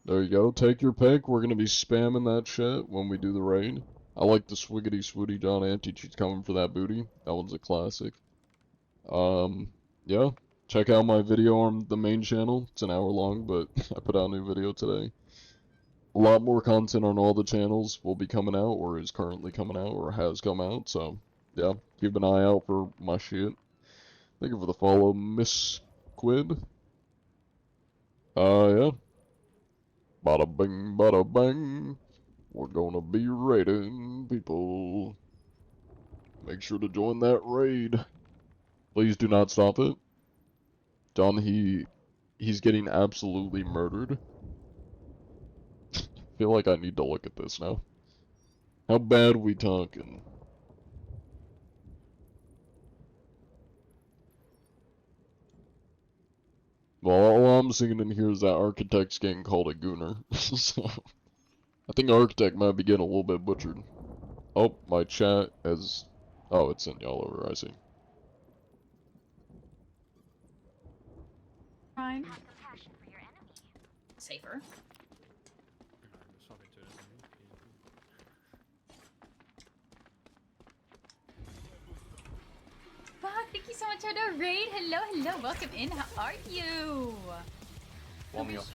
There you go. Take your pick. We're gonna be spamming that shit when we do the raid. I like the Swiggity Swooty John Anti-Cheat's coming for that booty. That one's a classic. Yeah. Check out my video on the main channel. It's an hour long, but I put out a new video today. A lot more content on all the channels will be coming out, or is currently coming out, or has come out, so, yeah. Keep an eye out for my shit. Thank you for the follow, Miss Quid. Yeah. Bada bing, bada bang. We're gonna be raiding people. Make sure to join that raid. Please do not stop it. John, he's getting absolutely murdered. I feel like I need to look at this now. How bad we talking? Well, all I'm seeing in here is that Architect's getting called a gooner. So, I think Architect might be getting a little bit butchered. Oh, my chat has... Oh, it's sent y'all over, I see.
Fine. Safer. Wow, thank you so much for the raid. Hello, hello, welcome in. How are you?
Warm me up.